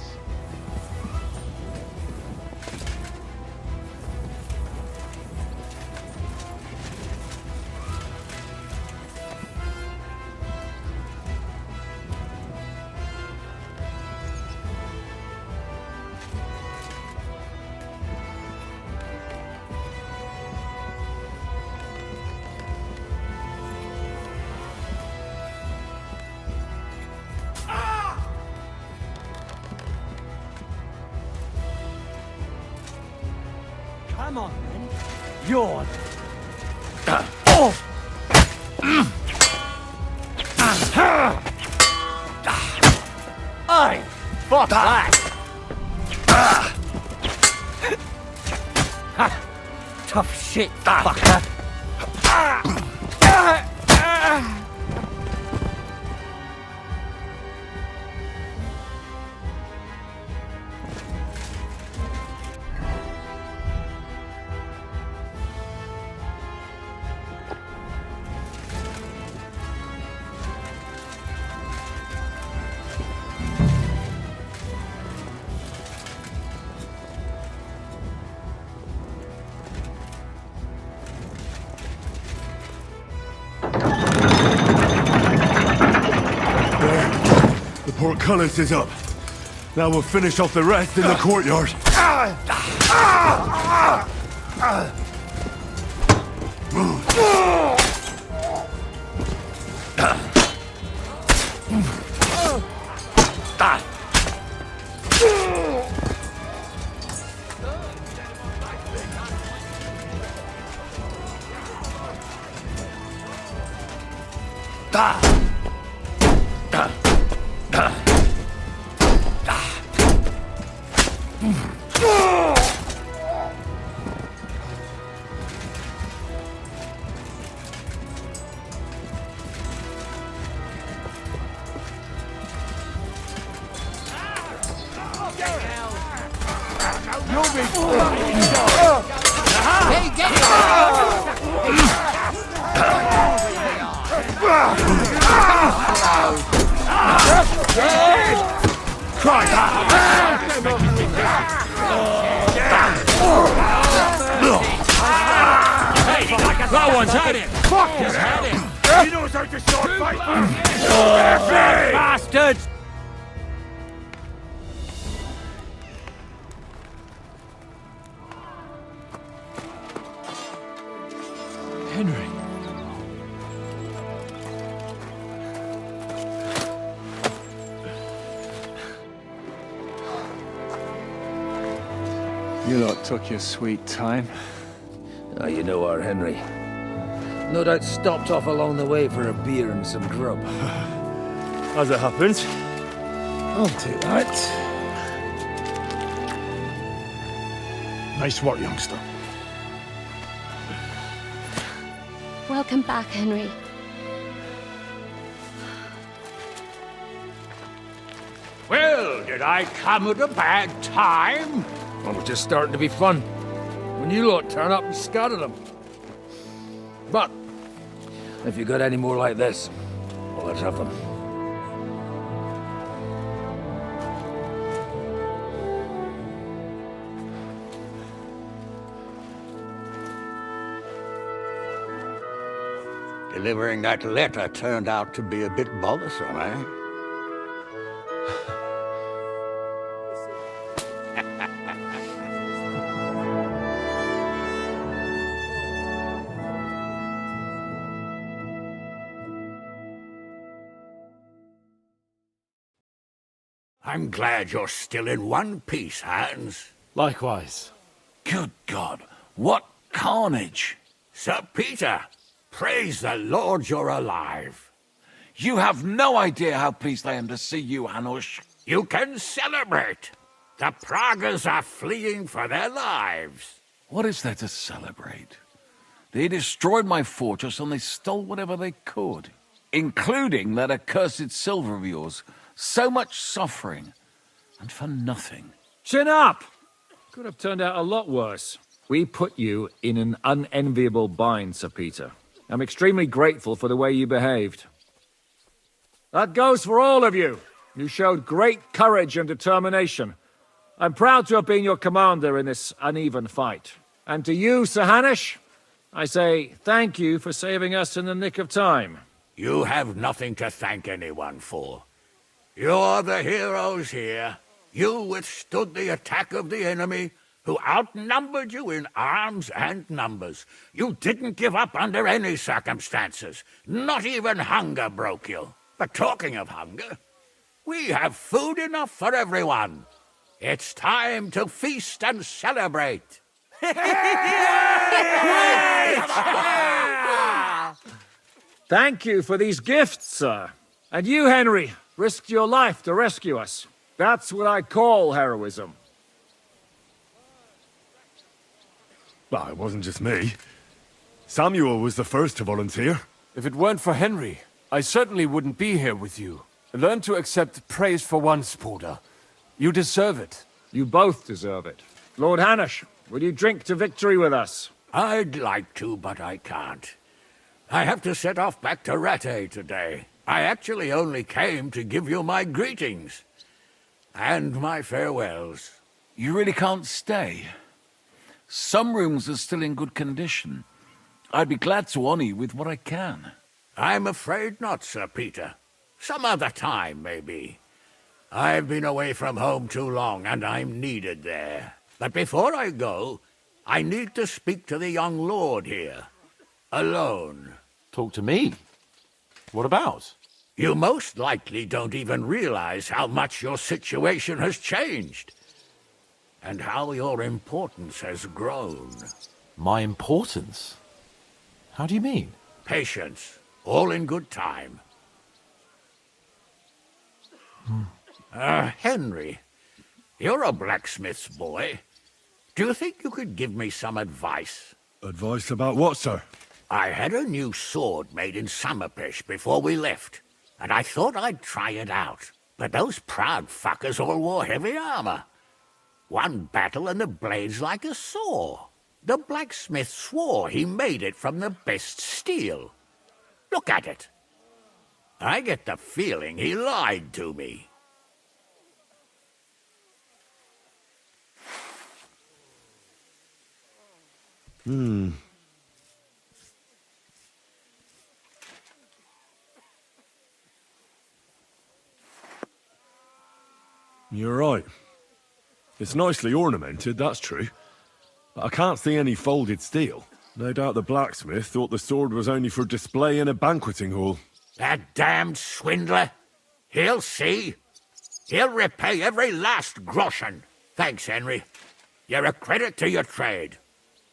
Come on, then. Yawn. Aye, fuck that. Tough shit, fucker. The portcullis is up. Now we'll finish off the rest in the courtyard. Hey, get That one's had it! Fuck his head in! He knows how to sword fight! Bastards! Henry. You lot took your sweet time. Ah, you know our Henry. No doubt stopped off along the way for a beer and some grub. As it happens. I'll take that. Nice work, youngster. Welcome back, Henry. Well, did I come at a bad time? Well, we're just starting to be fun. When you lot turn up and scatter them. But, If you got any more like this, well, let's have them. Delivering that letter turned out to be a bit bothersome, eh? I'm glad you're still in one piece, Hans. Likewise. Good God, what carnage! Sir Peter, praise the Lord you're alive. You have no idea how pleased I am to see you, Hanush. You can celebrate. The Pragas are fleeing for their lives. What is there to celebrate? They destroyed my fortress and they stole whatever they could, including that accursed silver of yours. So much suffering, and for nothing. Chin up! Could have turned out a lot worse. We put you in an unenviable bind, Sir Peter. I'm extremely grateful for the way you behaved. That goes for all of you. You showed great courage and determination. I'm proud to have been your commander in this uneven fight. And to you, Sir Hanush, I say thank you for saving us in the nick of time. You have nothing to thank anyone for. You're the heroes here. You withstood the attack of the enemy, who outnumbered you in arms and numbers. You didn't give up under any circumstances. Not even hunger broke you. But talking of hunger, we have food enough for everyone. It's time to feast and celebrate. Thank you for these gifts, sir. And you, Henry, risked your life to rescue us. That's what I call heroism. Well, it wasn't just me. Samuel was the first to volunteer. If it weren't for Henry, I certainly wouldn't be here with you. Learn to accept praise for once, Porter. You deserve it. You both deserve it. Lord Hanush, will you drink to victory with us? I'd like to, but I can't. I have to set off back to Rattay today. I actually only came to give you my greetings. And my farewells. You really can't stay? Some rooms are still in good condition. I'd be glad to honor you with what I can. I'm afraid not, Sir Peter. Some other time, maybe. I've been away from home too long, and I'm needed there. But before I go, I need to speak to the young lord here. Alone. Talk to me? What about? You most likely don't even realize how much your situation has changed. And how your importance has grown. My importance? How do you mean? Patience. All in good time. Henry, you're a blacksmith's boy. Do you think you could give me some advice? Advice about what, sir? I had a new sword made in Summerpish before we left, and I thought I'd try it out. But those proud fuckers all wore heavy armor. One battle and the blade's like a saw. The blacksmith swore he made it from the best steel. Look at it. I get the feeling he lied to me. You're right. It's nicely ornamented, that's true. But I can't see any folded steel. No doubt the blacksmith thought the sword was only for display in a banqueting hall. That damned swindler. He'll see. He'll repay every last groschen. Thanks, Henry. You're a credit to your trade.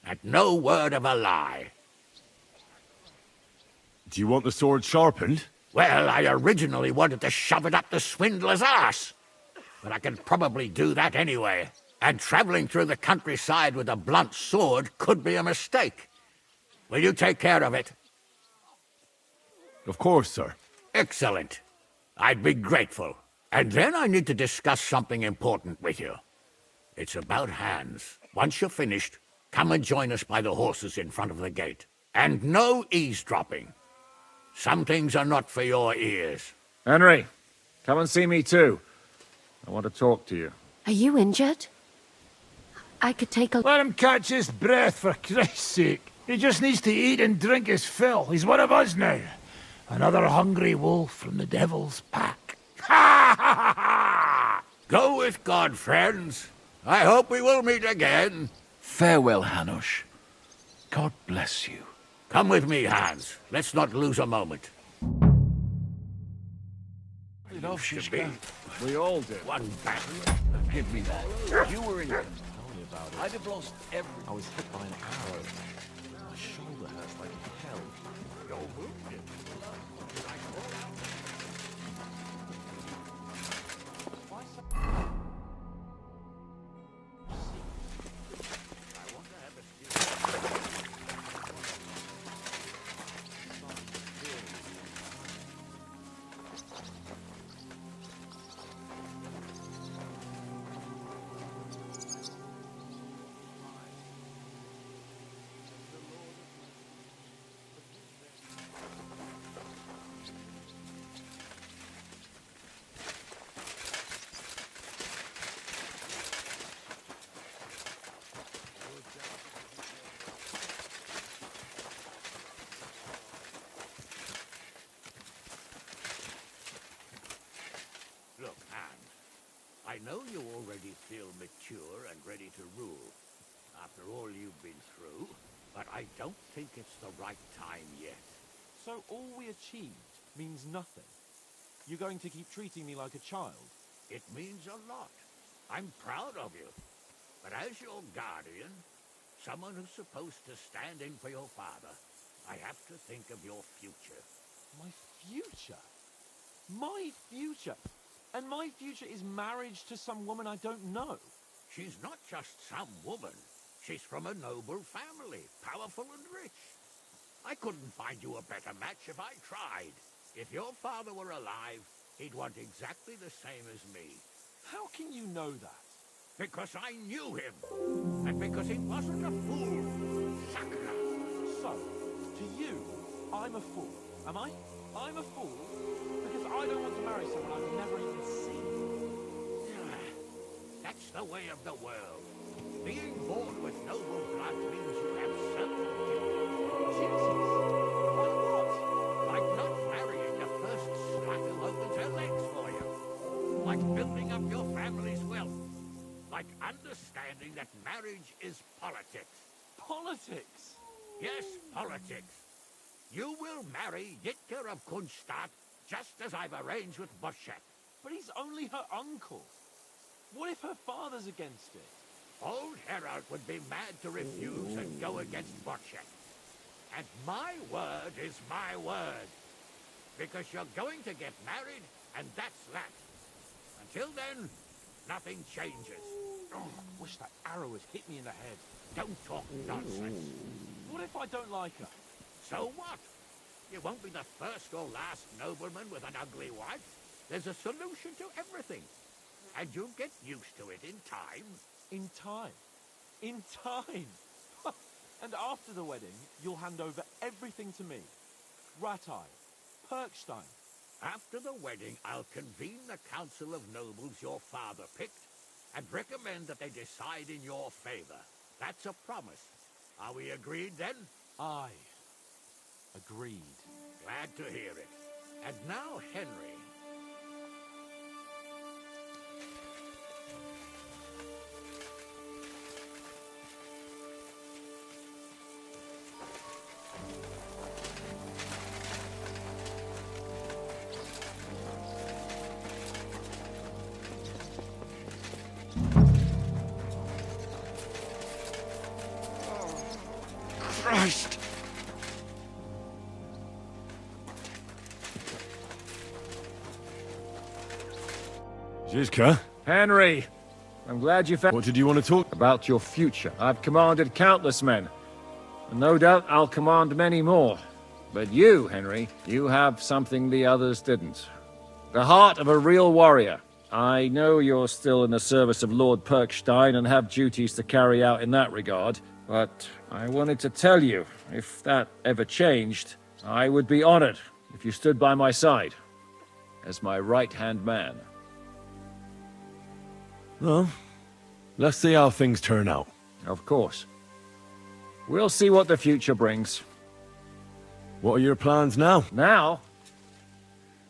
And no word of a lie. Do you want the sword sharpened? Well, I originally wanted to shove it up the swindler's arse. But I can probably do that anyway. And traveling through the countryside with a blunt sword could be a mistake. Will you take care of it? Of course, sir. Excellent. I'd be grateful. And then I need to discuss something important with you. It's about Hans. Once you're finished, come and join us by the horses in front of the gate. And no eavesdropping. Some things are not for your ears. Henry, come and see me too. I want to talk to you. Are you injured? I could take a... Let him catch his breath, for Christ's sake. He just needs to eat and drink his fill. He's one of us now. Another hungry wolf from the devil's pack. Ha ha ha ha! Go with God, friends. I hope we will meet again. Farewell, Hanush. God bless you. Come with me, Hans. Let's not lose a moment. enough to be. We all did. One battle. Give me that. You were in. Tell me about it. I'd have lost every. I was hit by an arrow. My shoulder hurts like hell. You're wounded. Look, Anne, I know you already feel mature and ready to rule after all you've been through, but I don't think it's the right time yet. So all we achieved means nothing? You're going to keep treating me like a child? It means a lot. I'm proud of you. But as your guardian, someone who's supposed to stand in for your father, I have to think of your future. My future? My future? And my future is marriage to some woman I don't know. She's not just some woman. She's from a noble family, powerful and rich. I couldn't find you a better match if I tried. If your father were alive, he'd want exactly the same as me. How can you know that? Because I knew him. And because he wasn't a fool. Sucker. So, to you, I'm a fool, am I? I'm a fool because I don't want to marry someone I've never even seen. That's the way of the world. Being born with noble blood means you have certain duties. Like what? Like not marrying the first slut who opens her legs for you. Like building up your family's wealth. Like understanding that marriage is politics. Politics? Yes, politics. You will marry Yitka of Kunstadt, just as I've arranged with Boschek. But he's only her uncle. What if her father's against it? Old Herald would be mad to refuse and go against Boschek. And my word is my word. Because you're going to get married, and that's that. Until then, nothing changes. Oh, wish that arrow had hit me in the head. Don't talk nonsense. What if I don't like her? So what? You won't be the first or last nobleman with an ugly wife. There's a solution to everything. And you'll get used to it in time. In time? In time? And after the wedding, you'll hand over everything to me. Ratai, Perkstein. After the wedding, I'll convene the council of nobles your father picked and recommend that they decide in your favor. That's a promise. Are we agreed then? Aye. Agreed. Glad to hear it. And now, Henry. Christ! Zizka? Henry, I'm glad you found... What did you want to talk about? Your future. I've commanded countless men, and no doubt I'll command many more. But you, Henry, you have something the others didn't. The heart of a real warrior. I know you're still in the service of Lord Perkstein and have duties to carry out in that regard, but I wanted to tell you, if that ever changed, I would be honored if you stood by my side as my right-hand man. Well, let's see how things turn out. Of course. We'll see what the future brings. What are your plans now? Now?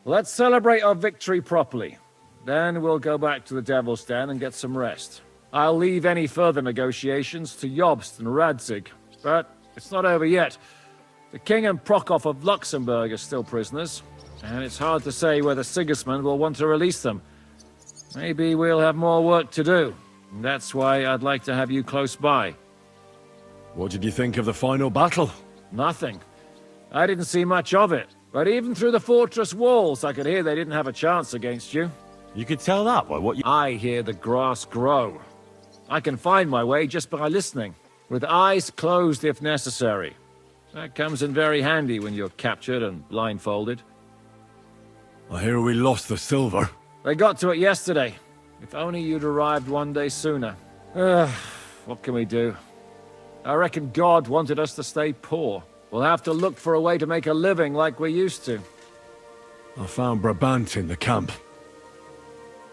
Let's celebrate our victory properly. Then we'll go back to the Devil's Den and get some rest. I'll leave any further negotiations to Jobst and Radzig. But it's not over yet. The King and Prokop of Luxembourg are still prisoners. and it's hard to say whether Sigismund will want to release them. Maybe we'll have more work to do. That's why I'd like to have you close by. What did you think of the final battle? Nothing. I didn't see much of it, but even through the fortress walls, I could hear they didn't have a chance against you. You could tell that by what you... I hear the grass grow. I can find my way just by listening, with eyes closed if necessary. That comes in very handy when you're captured and blindfolded. I hear we lost the silver. They got to it yesterday. If only you'd arrived one day sooner. What can we do? I reckon God wanted us to stay poor. We'll have to look for a way to make a living like we used to. I found Brabant in the camp.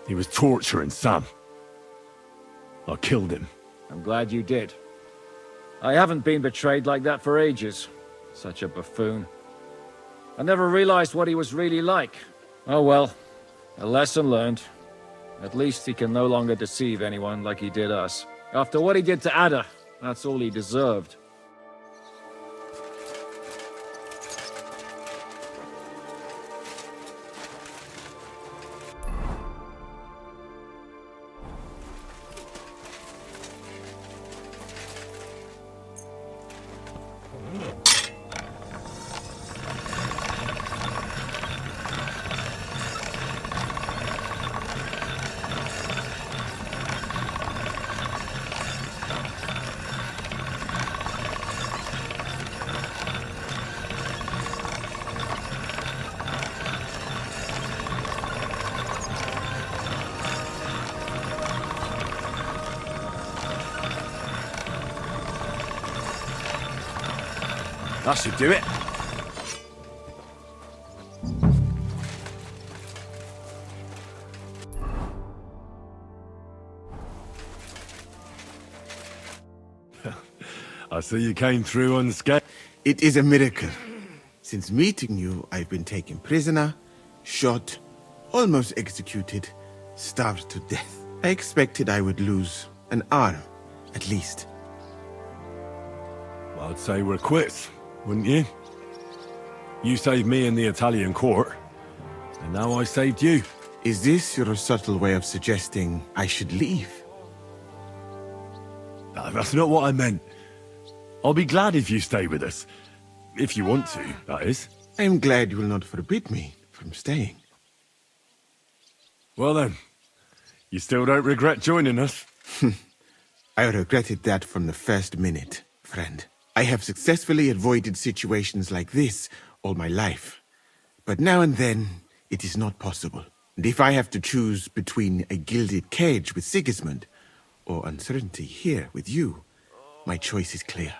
He was torturing Sam. I killed him. I'm glad you did. I haven't been betrayed like that for ages. Such a buffoon. I never realized what he was really like. Oh well, a lesson learned. At least he can no longer deceive anyone like he did us. After what he did to Ada, that's all he deserved. That should do it. I see you came through unscathed. It is a miracle. Since meeting you, I've been taken prisoner, shot, almost executed, starved to death. I expected I would lose an arm, at least. I'd say we're quits, wouldn't you? You saved me in the Italian court, and now I saved you. Is this your subtle way of suggesting I should leave? No, that's not what I meant. I'll be glad if you stay with us. If you want to, that is. I am glad you will not forbid me from staying. Well then, you still don't regret joining us? I regretted that from the first minute, friend. I have successfully avoided situations like this all my life. But now and then, it is not possible. And if I have to choose between a gilded cage with Sigismund or uncertainty here with you, my choice is clear.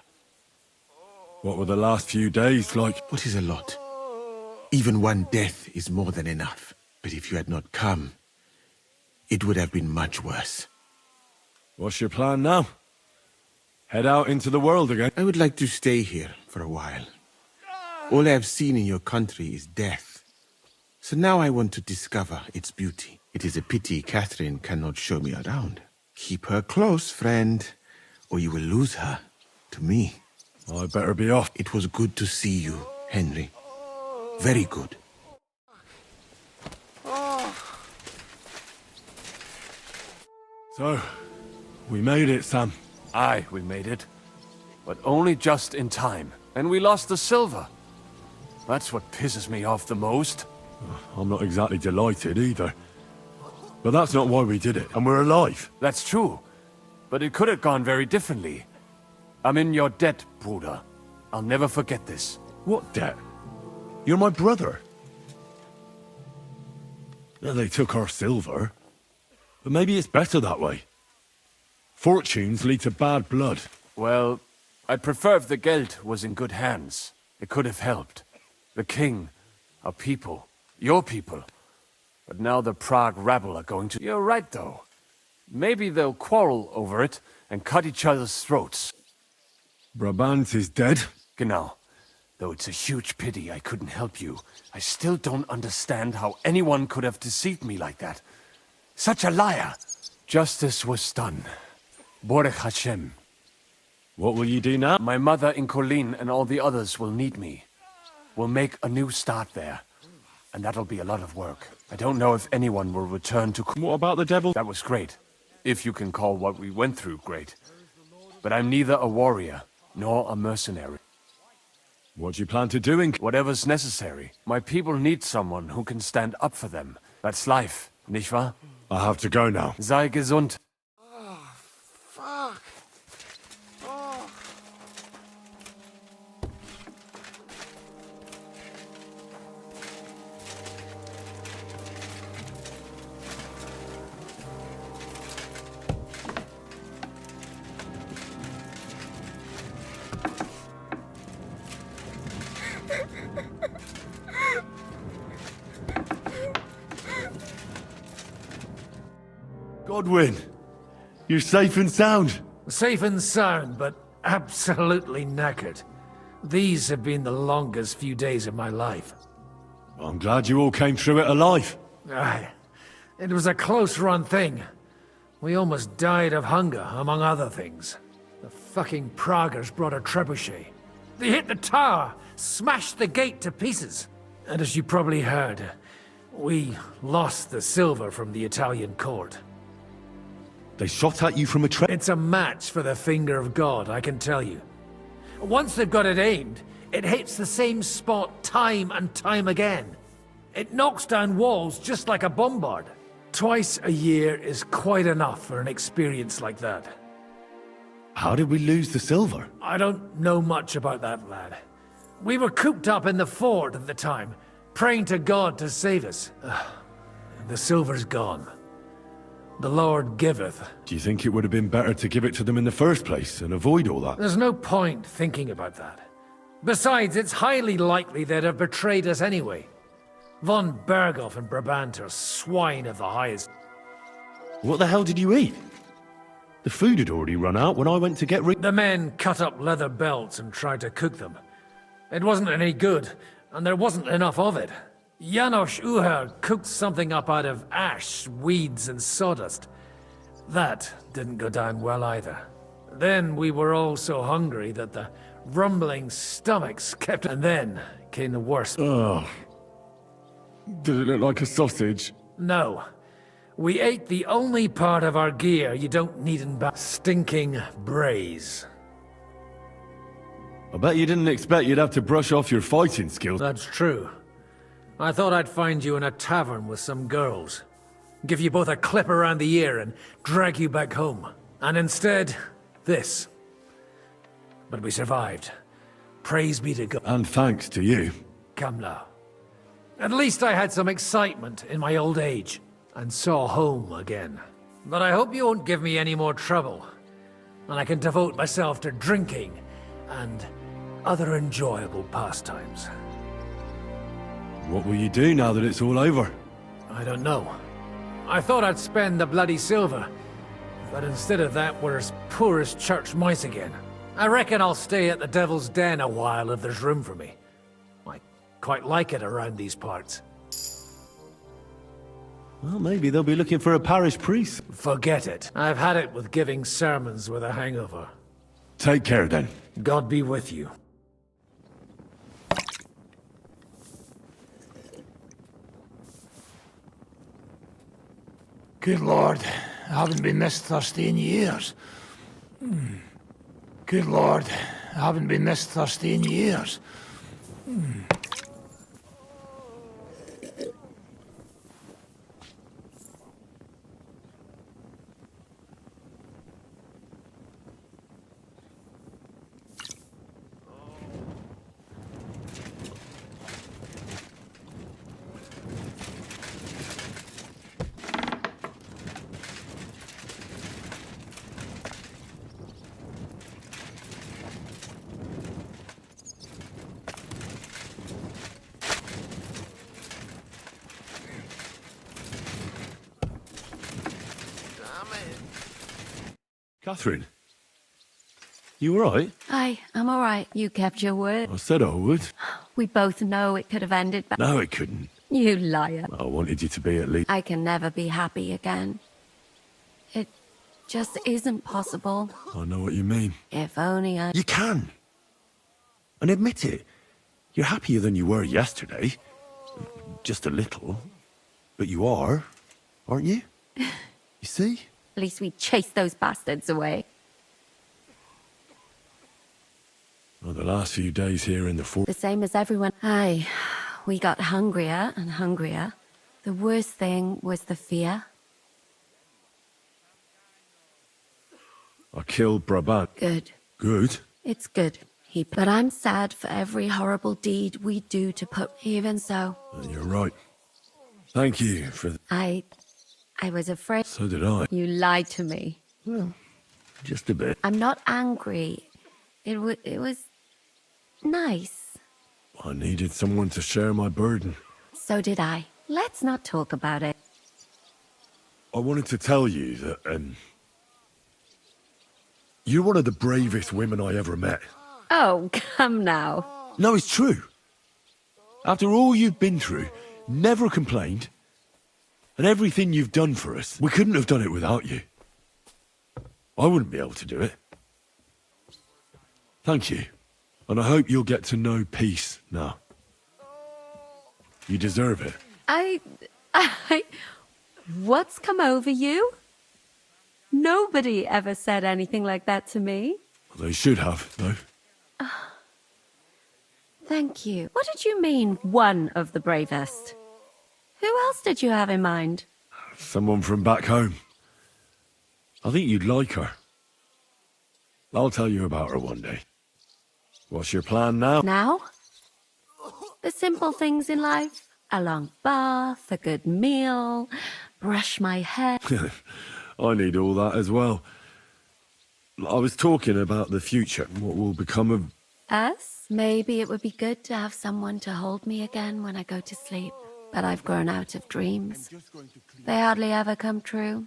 What were the last few days like? What is a lot? Even one death is more than enough. But if you had not come, it would have been much worse. What's your plan now? Head out into the world again? I would like to stay here for a while. All I have seen in your country is death. So now I want to discover its beauty. It is a pity Catherine cannot show me around. Keep her close, friend, or you will lose her to me. I better be off. It was good to see you, Henry. Very good. So, we made it, Sam. Aye, we made it. But only just in time. And we lost the silver. That's what pisses me off the most. I'm not exactly delighted either. But that's not why we did it, and we're alive. That's true. But it could have gone very differently. I'm in your debt, Bruder. I'll never forget this. What debt? You're my brother. Yeah, they took our silver. But maybe it's better that way. Fortunes lead to bad blood. Well, I'd prefer if the Geld was in good hands. It could have helped. The king, our people, your people. But now the Prague rabble are going to... You're right, though. Maybe they'll quarrel over it and cut each other's throats. Brabant is dead? Genau. Though it's a huge pity I couldn't help you, I still don't understand how anyone could have deceived me like that. Such a liar! Justice was done. Borech Hashem. What will you do now? My mother in Colleen and all the others will need me. We'll make a new start there. and that'll be a lot of work. I don't know if anyone will return to... What about the devil? That was great. If you can call what we went through great. But I'm neither a warrior, nor a mercenary. What do you plan to do? Whatever's necessary. My people need someone who can stand up for them. That's life, nicht wahr? I have to go now. Sei gesund. Fuck. Oh. Godwin, you're safe and sound. Safe and sound, but absolutely knackered. These have been the longest few days of my life. I'm glad you all came through it alive. Aye. It was a close-run thing. We almost died of hunger, among other things. The fucking Praguers brought a trebuchet. They hit the tower, smashed the gate to pieces. And as you probably heard, we lost the silver from the Italian court. They shot at you from a trap. It's a match for the finger of God, I can tell you. Once they've got it aimed, it hits the same spot time and time again. It knocks down walls just like a bombard. Twice a year is quite enough for an experience like that. How did we lose the silver? I don't know much about that, lad. We were cooped up in the fort at the time, praying to God to save us. The silver's gone. The Lord giveth. Do you think it would have been better to give it to them in the first place and avoid all that? There's no point thinking about that. Besides, it's highly likely they'd have betrayed us anyway. Von Berghoff and Brabant are swine of the highest. What the hell did you eat? The food had already run out when I went to get rid. The men cut up leather belts and tried to cook them. It wasn't any good, and there wasn't enough of it. Janos Uher cooked something up out of ash, weeds, and sawdust. That didn't go down well either. Then we were all so hungry that the rumbling stomachs kept... And then came the worst. Oh. Did it look like a sausage? No. We ate the only part of our gear you don't need in stinking braise. I bet you didn't expect you'd have to brush off your fighting skills. That's true. I thought I'd find you in a tavern with some girls. Give you both a clip around the ear and drag you back home. And instead, this. But we survived. Praise be to God. And thanks to you. Come now. At least I had some excitement in my old age, and saw home again. But I hope you won't give me any more trouble, and I can devote myself to drinking and other enjoyable pastimes. What will you do now that it's all over? I don't know. I thought I'd spend the bloody silver, but instead of that, we're as poor as church mice again. I reckon I'll stay at the Devil's Den a while if there's room for me. I quite like it around these parts. Well, maybe they'll be looking for a parish priest. Forget it. I've had it with giving sermons with a hangover. Take care then. God be with you. Good Lord, I haven't been this thirsty in years. Good Lord, I haven't been this thirsty in years. Catherine, you alright? I'm all right. You kept your word. I said I would. We both know it could have ended bad. No, it couldn't. You liar. I wanted you to be at least. I can never be happy again. It just isn't possible. I know what you mean. If only I... You can. And admit it. You're happier than you were yesterday. just a little. But you are, aren't you? You see? At least we chased those bastards away. Well, the last few days here in the fort... The same as everyone. Aye, we got hungrier and hungrier. The worst thing was the fear. I killed Brabant. Good. Good? It's good. But I'm sad for every horrible deed we do to put... Even so. You're right. Thank you for... I was afraid... So did I. You lied to me. Well, just a bit. I'm not angry. It was... nice. I needed someone to share my burden. So did I. Let's not talk about it. I wanted to tell you that, you're one of the bravest women I ever met. Oh, come now. No, it's true. After all you've been through, never complained, and everything you've done for us, we couldn't have done it without you. I wouldn't be able to do it. Thank you. And I hope you'll get to know peace now. You deserve it. What's come over you? Nobody ever said anything like that to me. They should have, though. Thank you. What did you mean, one of the bravest? Who else did you have in mind? Someone from back home. I think you'd like her. I'll tell you about her one day. What's your plan now? Now? The simple things in life. A long bath, a good meal, brush my hair. I need all that as well. I was talking about the future, what will become of... Us? Maybe it would be good to have someone to hold me again when I go to sleep. But I've grown out of dreams. They hardly ever come true.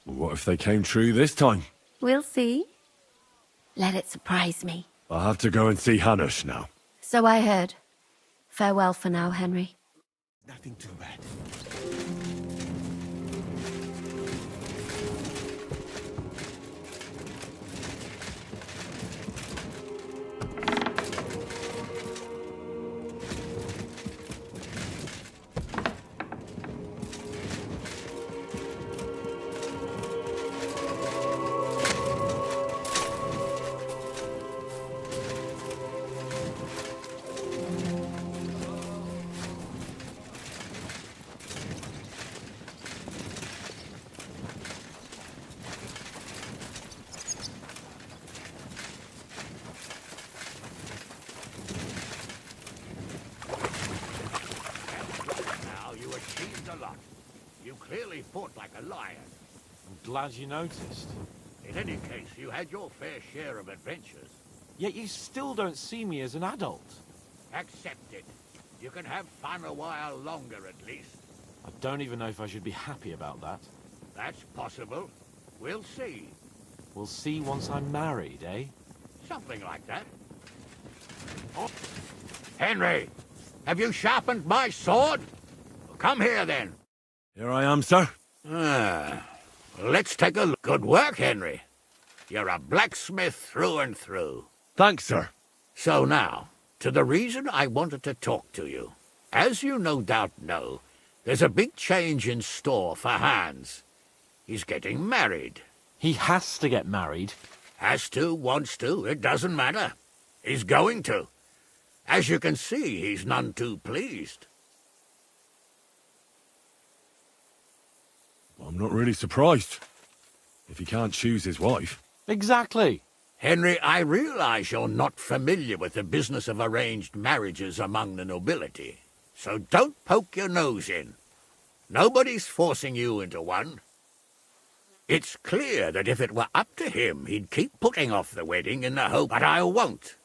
What if they came true this time? We'll see. Let it surprise me. I'll have to go and see Hanush now. So I heard. Farewell for now, Henry. Nothing too bad. You clearly fought like a lion. I'm glad you noticed. In any case, you had your fair share of adventures. Yet you still don't see me as an adult. Accept it. You can have fun a while longer, at least. I don't even know if I should be happy about that. That's possible. We'll see. We'll see once I'm married, eh? Something like that. Oh. Henry, have you sharpened my sword? Come here, then. Here I am, sir. Let's take a look. Good work, Henry. You're a blacksmith through and through. Thanks, sir. So now, to the reason I wanted to talk to you. As you no doubt know, there's a big change in store for Hans. He's getting married. He has to get married. Has to, wants to, it doesn't matter. He's going to. As you can see, he's none too pleased. I'm not really surprised. If he can't choose his wife. Exactly. Henry, I realize you're not familiar with the business of arranged marriages among the nobility. So don't poke your nose in. Nobody's forcing you into one. It's clear that if it were up to him, he'd keep putting off the wedding in the hope, but I won't.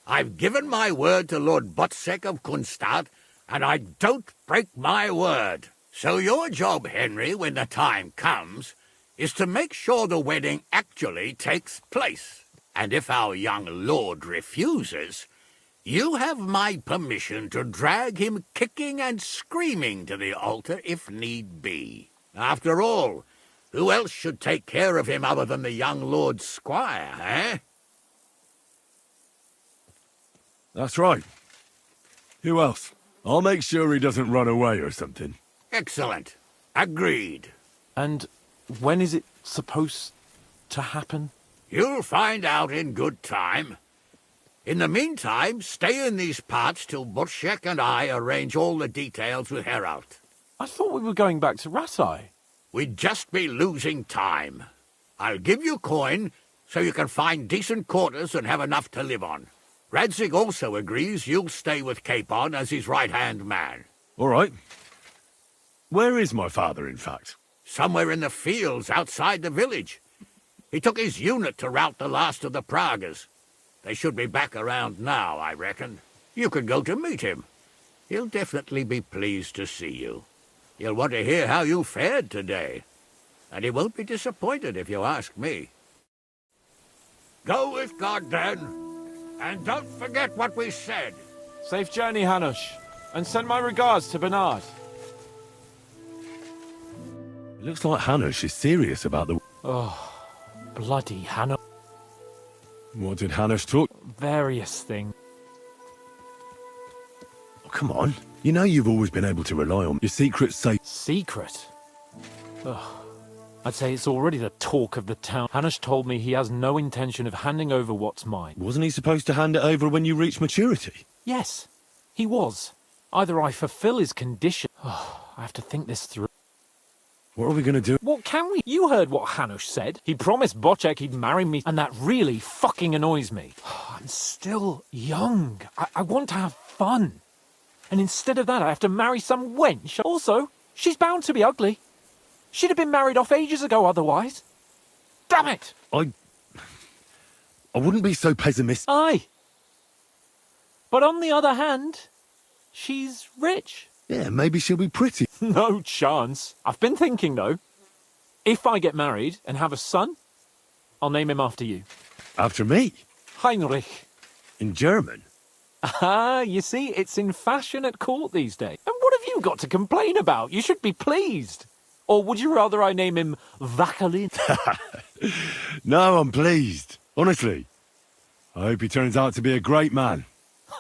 I've given my word to Lord Botsek of Kunstad, and I don't break my word. So your job, Henry, when the time comes, is to make sure the wedding actually takes place. And if our young lord refuses, you have my permission to drag him kicking and screaming to the altar if need be. After all, who else should take care of him other than the young lord's squire, eh? That's right. Who else? I'll make sure he doesn't run away or something. Excellent. Agreed. And when is it supposed to happen? You'll find out in good time. In the meantime, stay in these parts till Butchek and I arrange all the details with Herald. I thought we were going back to Ratai. We'd just be losing time. I'll give you coin so you can find decent quarters and have enough to live on. Radzig also agrees you'll stay with Capon as his right-hand man. All right. Where is my father, in fact? Somewhere in the fields outside the village. He took his unit to rout the last of the Pragas. They should be back around now, I reckon. You could go to meet him. He'll definitely be pleased to see you. He'll want to hear how you fared today. And he won't be disappointed if you ask me. Go with God, then. And don't forget what we said. Safe journey, Hanush. And send my regards to Bernard. It looks like Hanush is serious about the... Oh, bloody Hanush. What did Hanush talk? Various things. Oh, come on. You know you've always been able to rely on your secret safe. Secret? Ugh. I'd say it's already the talk of the town. Hanush told me he has no intention of handing over what's mine. Wasn't he supposed to hand it over when you reach maturity? Yes, he was. Either I fulfill his condition... Oh, I have to think this through. What are we going to do? What can we? You heard what Hanush said. He promised Bocek he'd marry me, and that really fucking annoys me. I'm still young. I want to have fun. And instead of that, I have to marry some wench. Also, she's bound to be ugly. She'd have been married off ages ago otherwise. Damn it! I wouldn't be so pessimistic. Aye. But on the other hand, she's rich. Yeah, maybe she'll be pretty. No chance. I've been thinking, though. If I get married and have a son, I'll name him after you. After me? Heinrich. In German? Ah, you see, it's in fashion at court these days. And what have you got to complain about? You should be pleased. Or would you rather I name him Vakalin? No, I'm pleased. Honestly. I hope he turns out to be a great man.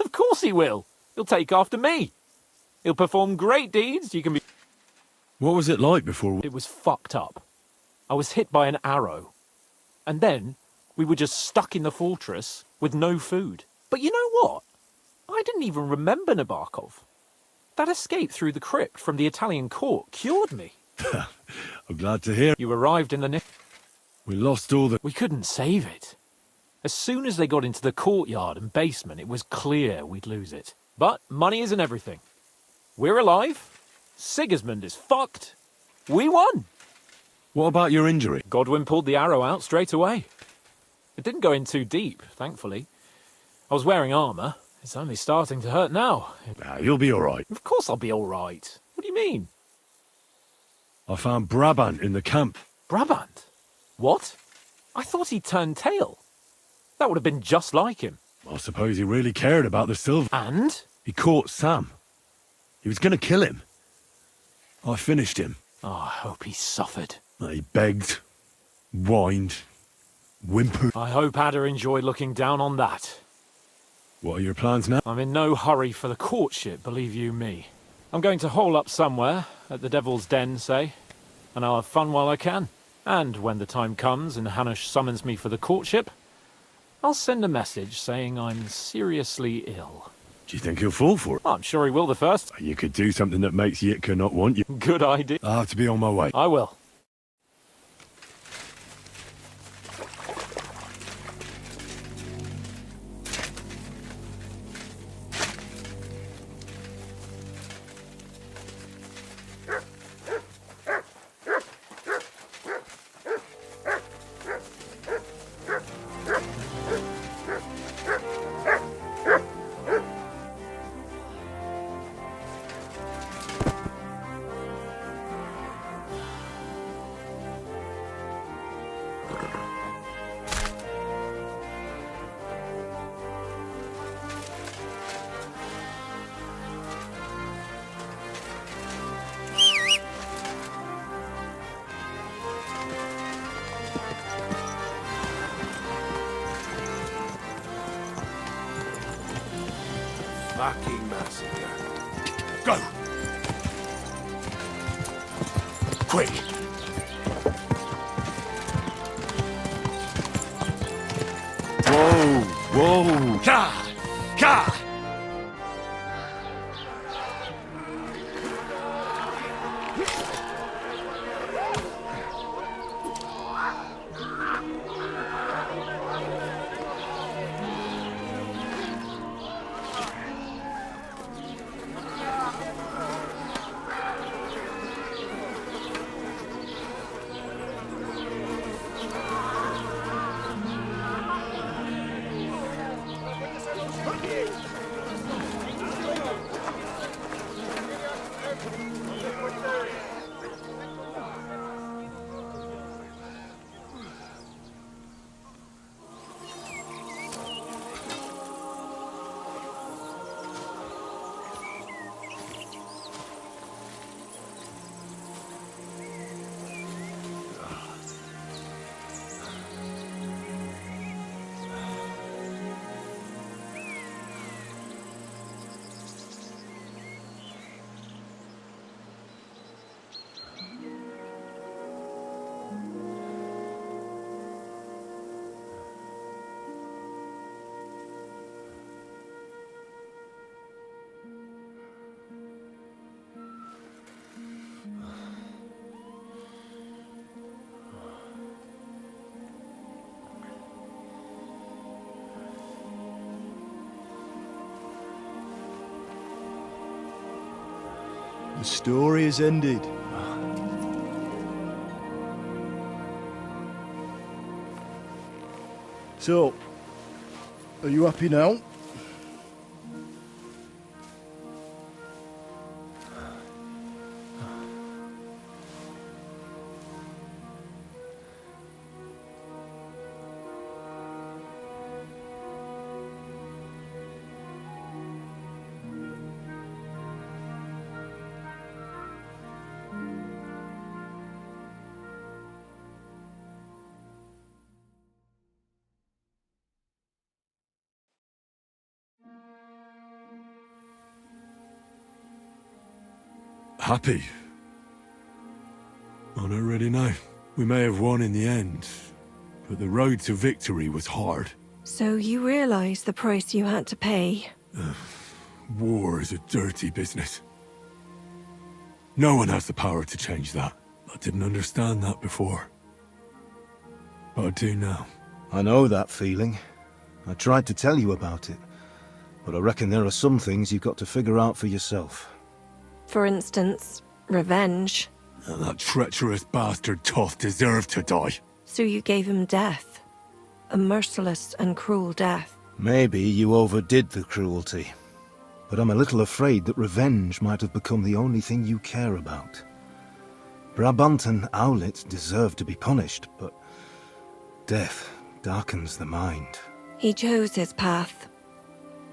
Of course he will. He'll take after me. He'll perform great deeds. You can be... What was it like before? It was fucked up. I was hit by an arrow. And then we were just stuck in the fortress with no food. But you know what? I didn't even remember Nabokov. That escape through the crypt from the Italian court cured me. I'm glad to hear. You arrived in the nick. We lost all the... We couldn't save it. As soon as they got into the courtyard and basement, it was clear we'd lose it. But money isn't everything. We're alive. Sigismund is fucked. We won. What about your injury? Godwin pulled the arrow out straight away. It didn't go in too deep, thankfully. I was wearing armour. It's only starting to hurt now. You'll be all right. Of course I'll be all right. What do you mean? I found Brabant in the camp. Brabant? What? I thought he'd turned tail. That would have been just like him. I suppose he really cared about the silver. And? He caught Sam. He was going to kill him. I finished him. Oh, I hope he suffered. He begged, whined, whimpered. I hope Ada enjoyed looking down on that. What are your plans now? I'm in no hurry for the courtship, believe you me. I'm going to hole up somewhere, at the Devil's Den, say, and I'll have fun while I can. And when the time comes and Hanush summons me for the courtship, I'll send a message saying I'm seriously ill. Do you think he'll fall for it? I'm sure he will the first. You could do something that makes Yitka not want you. Good idea. I'll have to be on my way. I will. Fucking massacre. Go! Quick! Whoa! Whoa! Ka! Ka! The story is ended. So, are you happy now? Happy? I don't really know. We may have won in the end, but the road to victory was hard. So you realize the price you had to pay? War is a dirty business. No one has the power to change that. I didn't understand that before. But I do now. I know that feeling. I tried to tell you about it, but I reckon there are some things you've got to figure out for yourself. For instance, revenge. And that treacherous bastard Toth deserved to die. So you gave him death. A merciless and cruel death. Maybe you overdid the cruelty, but I'm a little afraid that revenge might have become the only thing you care about. Brabant and Owlet deserve to be punished, but death darkens the mind. He chose his path.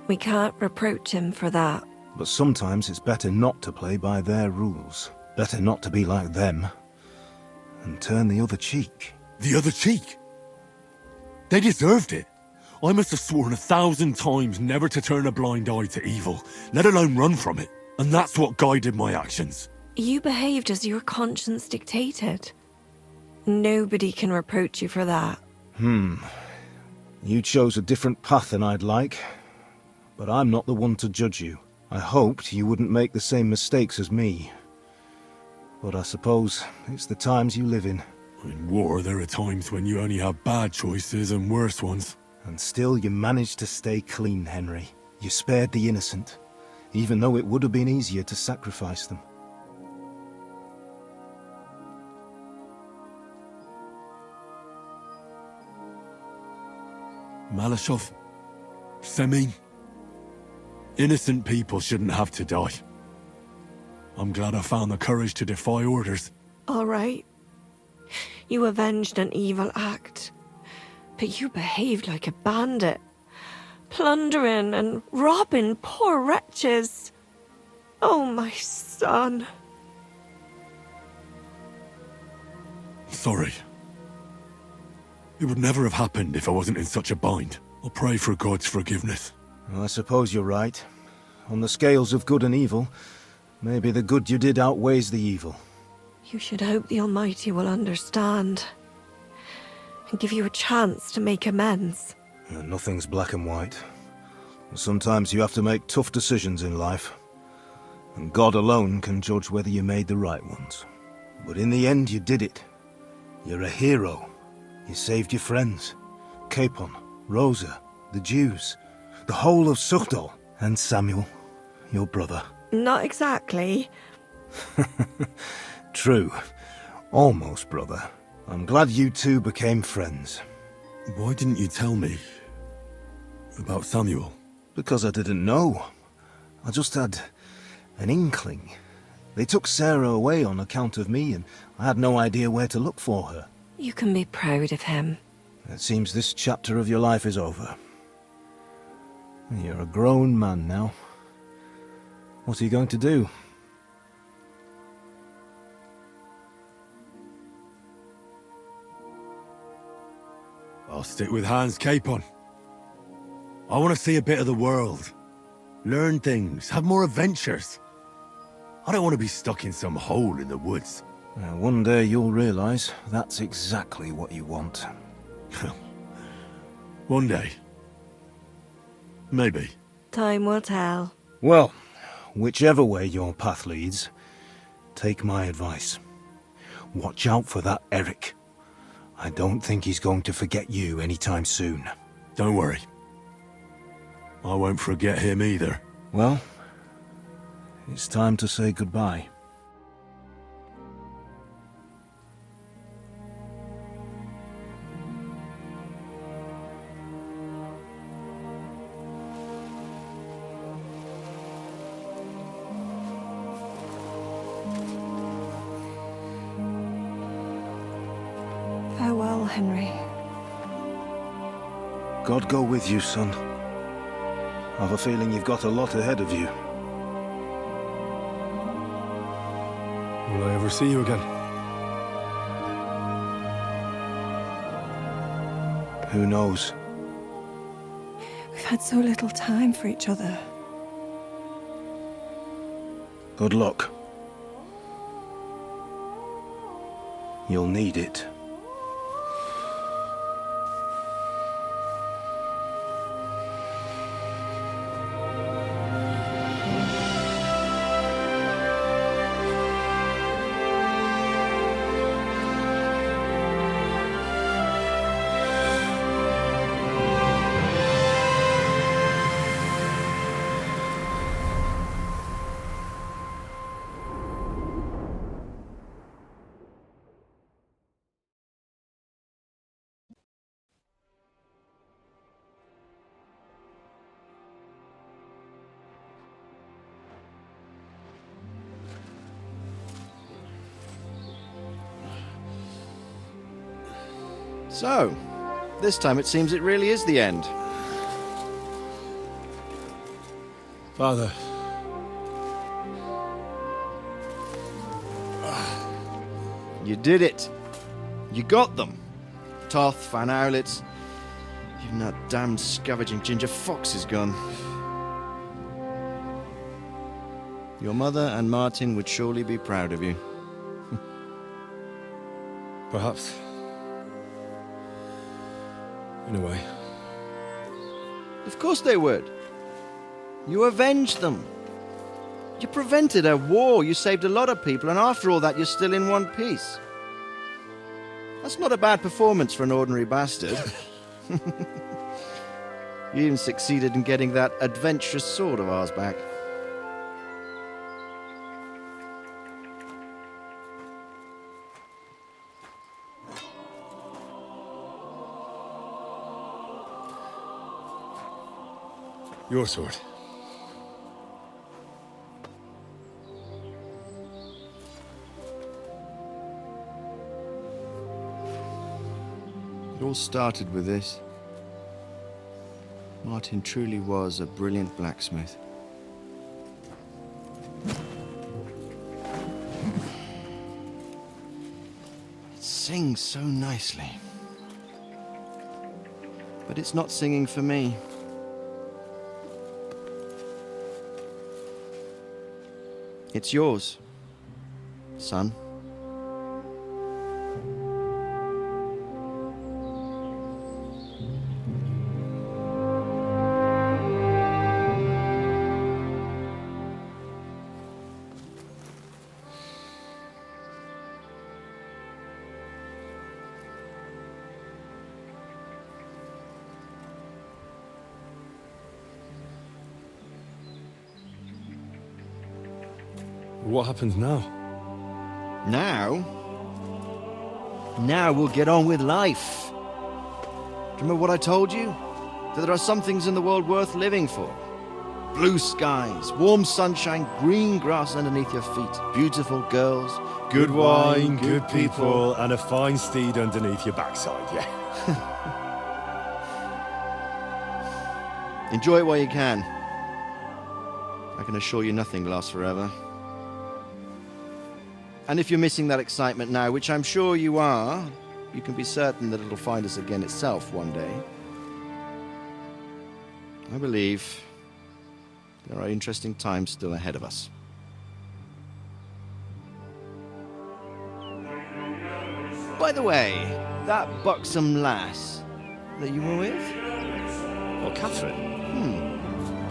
We can't reproach him for that. But sometimes it's better not to play by their rules. Better not to be like them. And turn the other cheek. The other cheek? They deserved it. I must have sworn 1,000 times never to turn a blind eye to evil, let alone run from it. And that's what guided my actions. You behaved as your conscience dictated. Nobody can reproach you for that. You chose a different path than I'd like, but I'm not the one to judge you. I hoped you wouldn't make the same mistakes as me. But I suppose it's the times you live in. In war, there are times when you only have bad choices and worse ones. And still you managed to stay clean, Henry. You spared the innocent, even though it would have been easier to sacrifice them. Malashov, Semin. Innocent people shouldn't have to die. I'm glad I found the courage to defy orders. All right. You avenged an evil act. But you behaved like a bandit. Plundering and robbing poor wretches. Oh, my son. Sorry. It would never have happened if I wasn't in such a bind. I'll pray for God's forgiveness. Well, I suppose you're right. On the scales of good and evil, Maybe the good you did outweighs the evil. You should hope the Almighty will understand and give you a chance to make amends. Nothing's black and white. Sometimes you have to make tough decisions in life, and God alone can judge whether you made the right ones. But in the end, you did it. You're a hero. You saved your friends. Capon, Rosa, the Jews, the whole of Sugdol, and Samuel, your brother. Not exactly. True. Almost, brother. I'm glad you two became friends. Why didn't you tell me about Samuel? Because I didn't know. I just had an inkling. They took Sarah away on account of me, and I had no idea where to look for her. You can be proud of him. It seems this chapter of your life is over. You're a grown man now. What are you going to do? I'll stick with Hans Capon. I want to see a bit of the world. Learn things, have more adventures. I don't want to be stuck in some hole in the woods. One day you'll realize that's exactly what you want. One day. Maybe. Time will tell. Well, whichever way your path leads, take my advice. Watch out for that Eric. I don't think he's going to forget you anytime soon. Don't worry. I won't forget him either. Well, it's time to say goodbye. Farewell, Henry. God go with you, son. I've a feeling you've got a lot ahead of you. Will I ever see you again? Who knows? We've had so little time for each other. Good luck. You'll need it. So, this time it seems it really is the end. Father. You did it. You got them. Toth, Van Owlitz. Even that damned scavenging ginger fox is gone. Your mother and Martin would surely be proud of you. Perhaps. In a way. Of course they would. You avenged them. You prevented a war, you saved a lot of people, and after all that, you're still in one piece. That's not a bad performance for an ordinary bastard. You even succeeded in getting that adventurous sword of ours back. Your sword. It all started with this. Martin truly was a brilliant blacksmith. It sings so nicely. But it's not singing for me. It's yours, son. What happens now? Now we'll get on with life. Do you remember what I told you? That there are some things in the world worth living for. Blue skies, warm sunshine, green grass underneath your feet, beautiful girls, Good wine, good people, and a fine steed underneath your backside, yeah. Enjoy it while you can. I can assure you nothing lasts forever. And if you're missing that excitement now, which I'm sure you are, you can be certain that it'll find us again itself one day. I believe there are interesting times still ahead of us. By the way, that buxom lass that you were with? Oh, Catherine?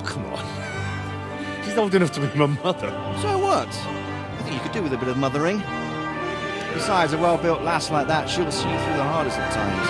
Come on. She's old enough to be my mother. So what? I think you could do with a bit of mothering. Besides, a well-built lass like that, she'll see you through the hardest of times.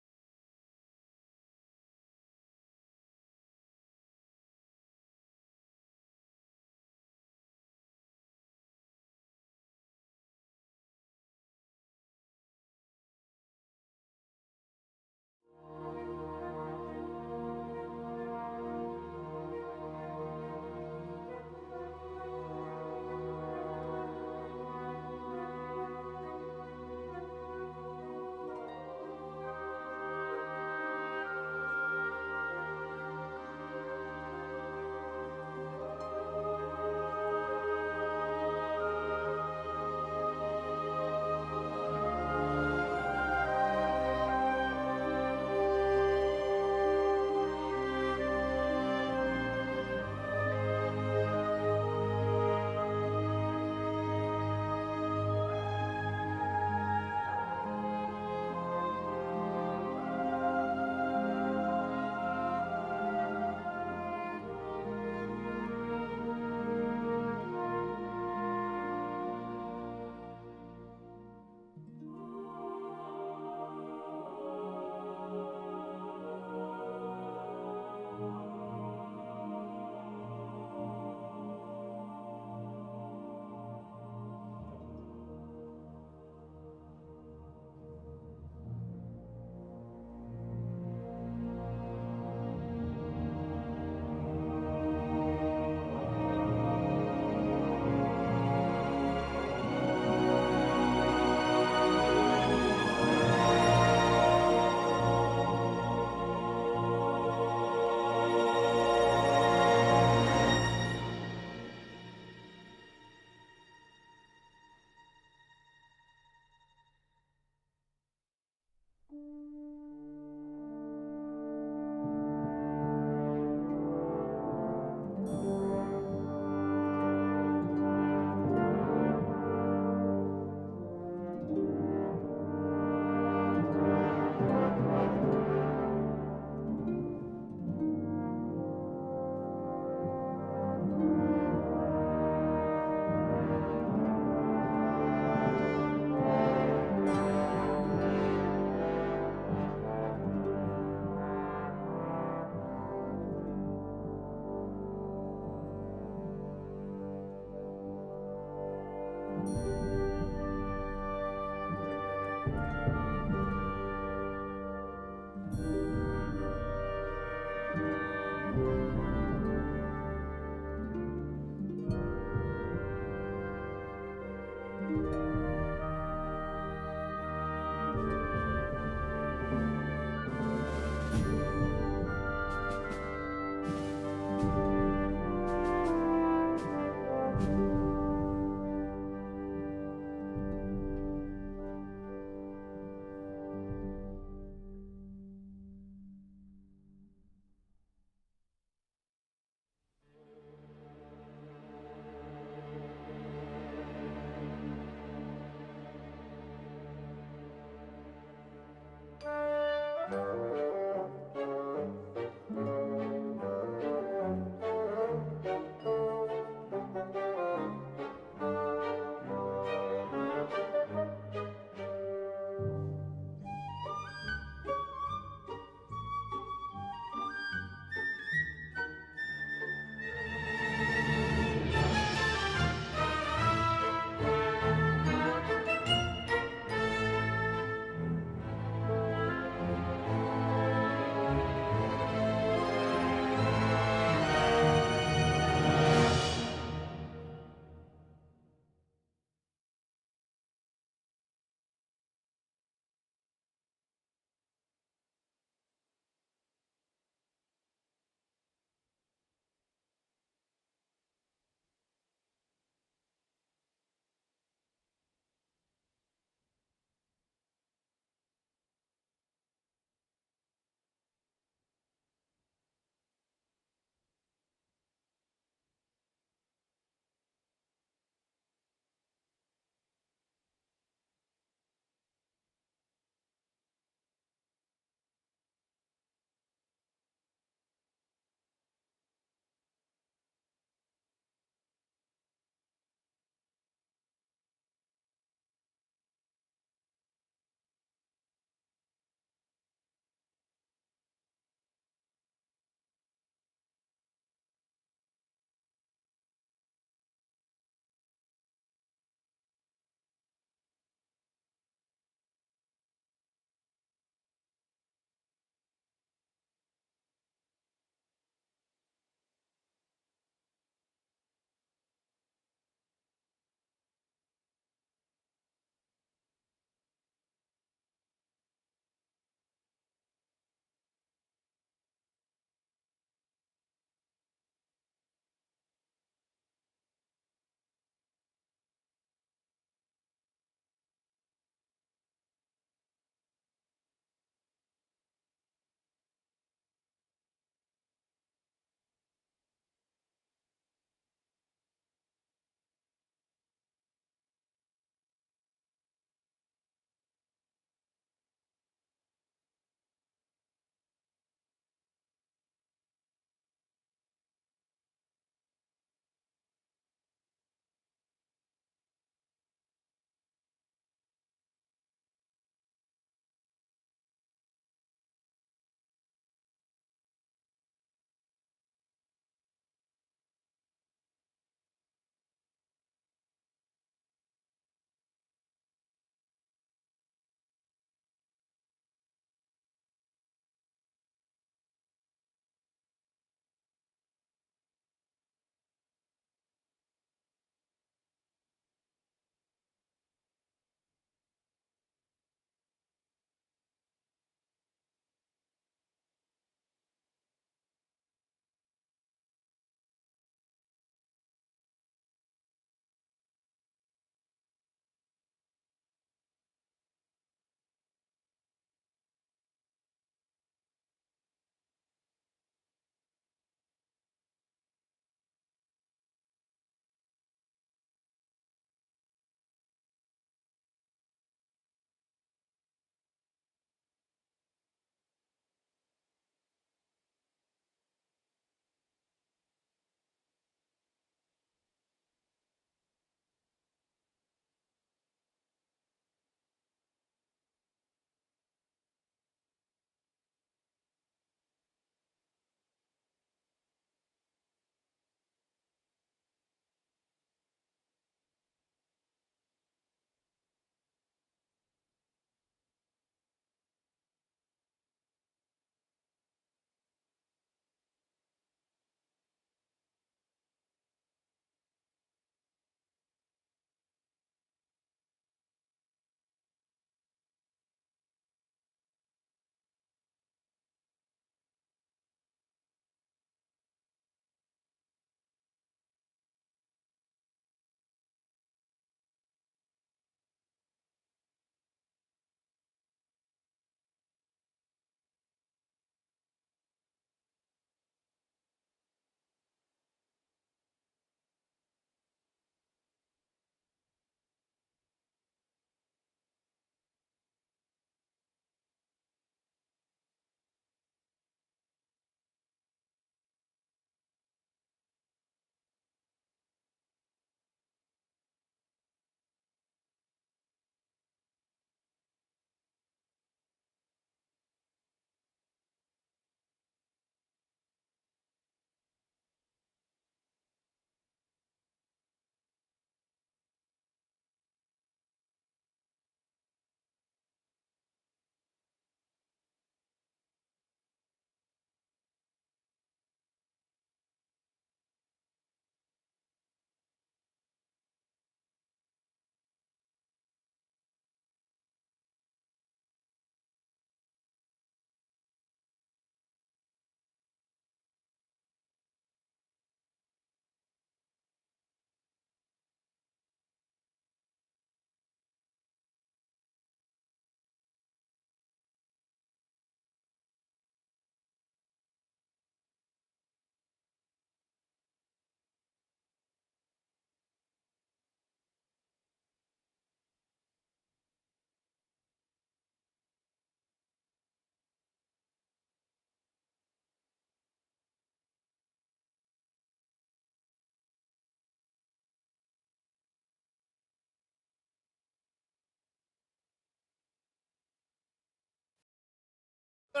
No.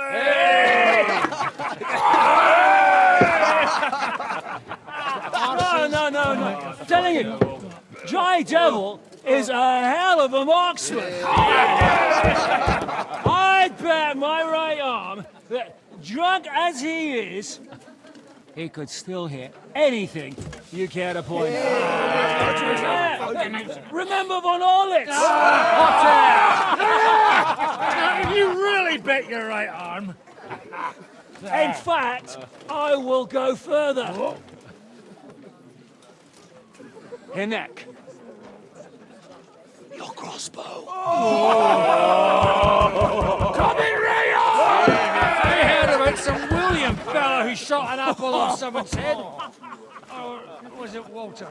I'm telling you, Dry Devil is a hell of a marksman. I'd bet my right arm that, drunk as he is, he could still hit anything you care to point out. Remember Von Orlitz? You really bet your right arm. In fact, I will go further. Your neck. Your crossbow. Coming right on! I heard about some William fella who shot an apple off someone's head. Or was it Walter?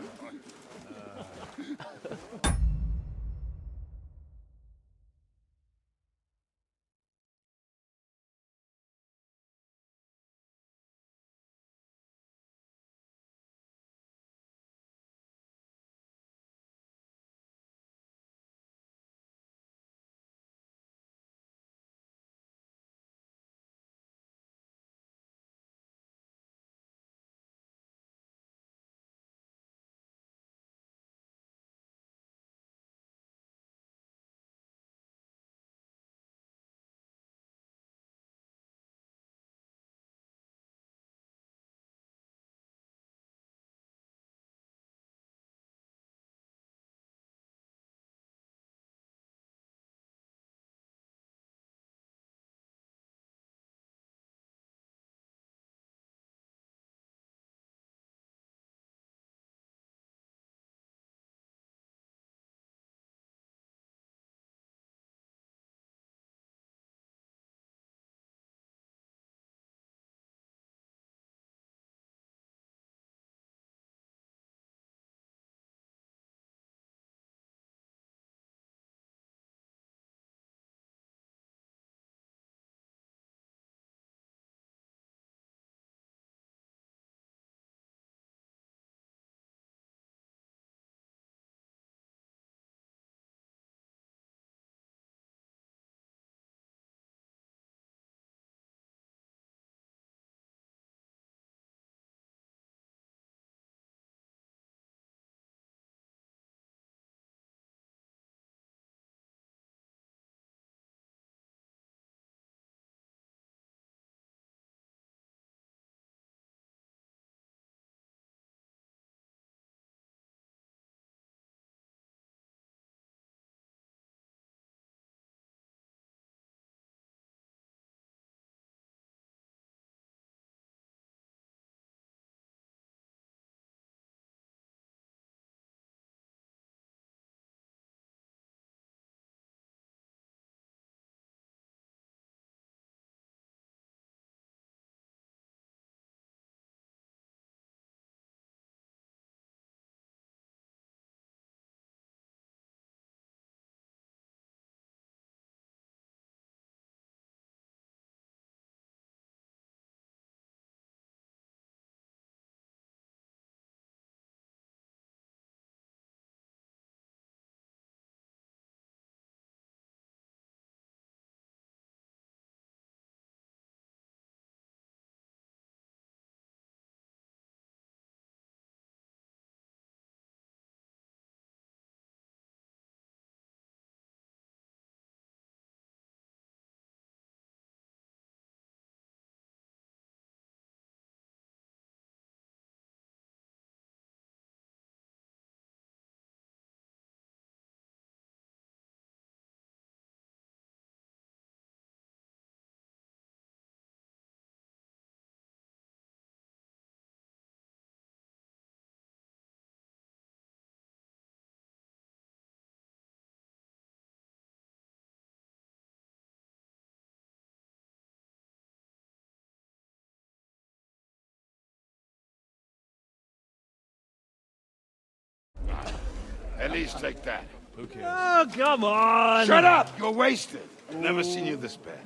At least take that. Who cares? Oh, come on! Shut up! You're wasted. I've never seen you this bad.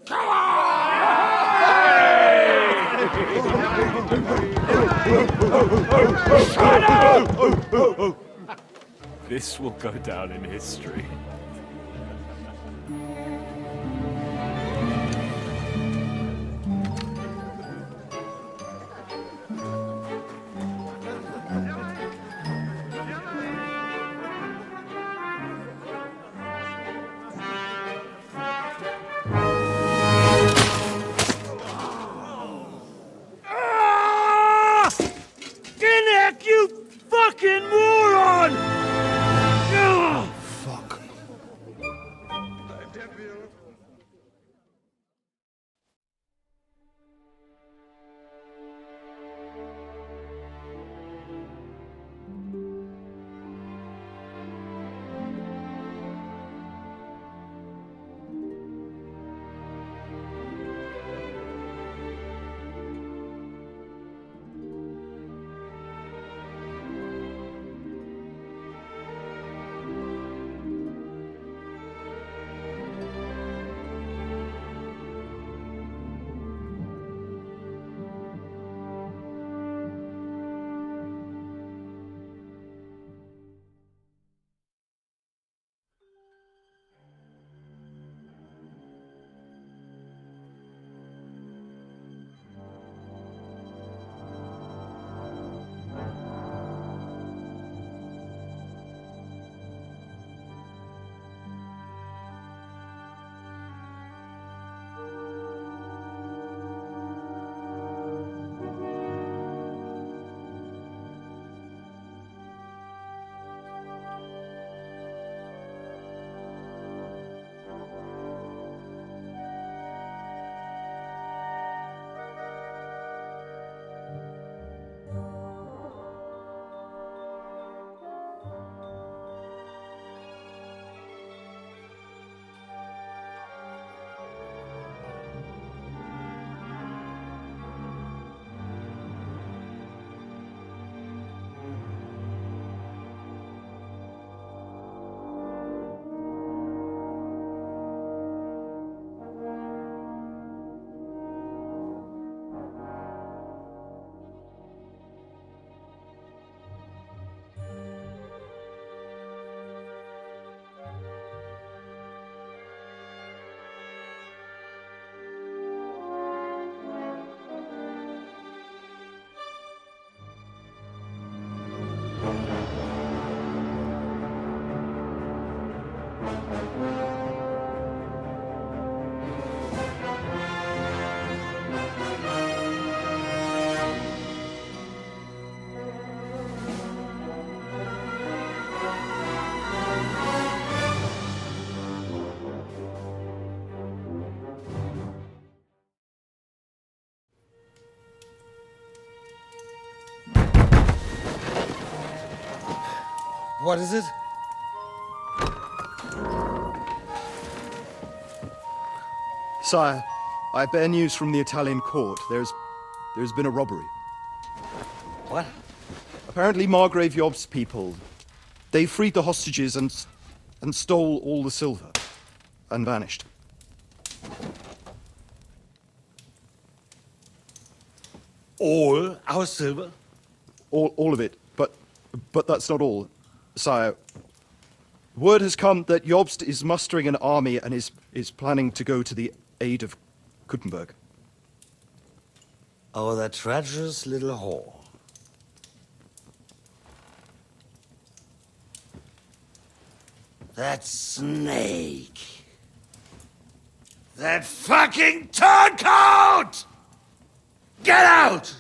Come on! Shut up! This will go down in history. back, you fucking moron! Ugh. Fuck. What is it? Sire, I bear news from the Italian court. There's been a robbery. What? Apparently Margrave Yob's people, they freed the hostages and stole all the silver and vanished. All our silver? All of it, but that's not all, sire. Word has come that Jobst is mustering an army and is planning to go to the aid of Kuttenberg. Oh, that treacherous little whore. That snake. That fucking turncoat! Get out!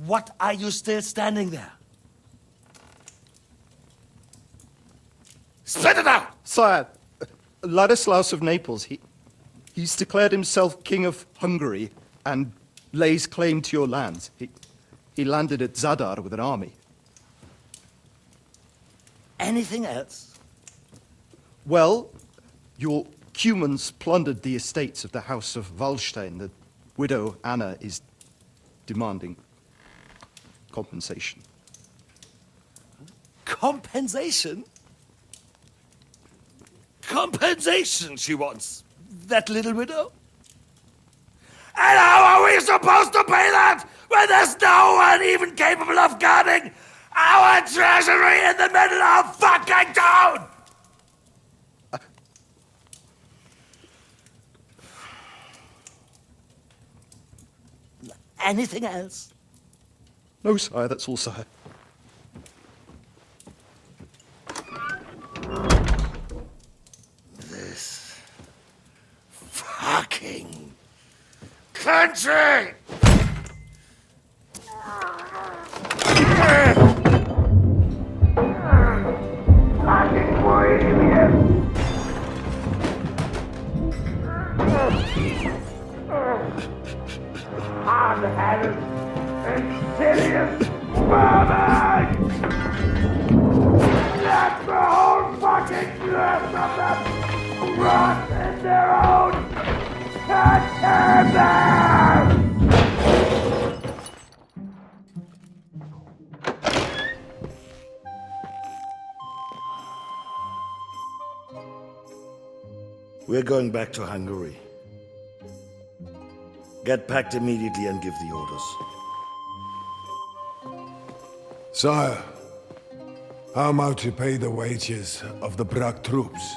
What are you still standing there? Spit it out! Sire, Ladislaus of Naples, he's declared himself King of Hungary and lays claim to your lands. He landed at Zadar with an army. Anything else? Well, your Cumans plundered the estates of the House of Wallstein. The widow Anna is demanding compensation. Compensation? Compensation she wants, that little widow? And how are we supposed to pay that when there's no one even capable of guarding our treasury in the middle of fucking town? Anything else? No, sire, that's all, sire. This fucking fucking country! Fucking Bohemian! Hard-headed, insidious vermin! That's the whole fucking class of them! Rot in their own containers! We're going back to Hungary. Get packed immediately and give the orders. Sire, how am I to pay the wages of the Prague troops?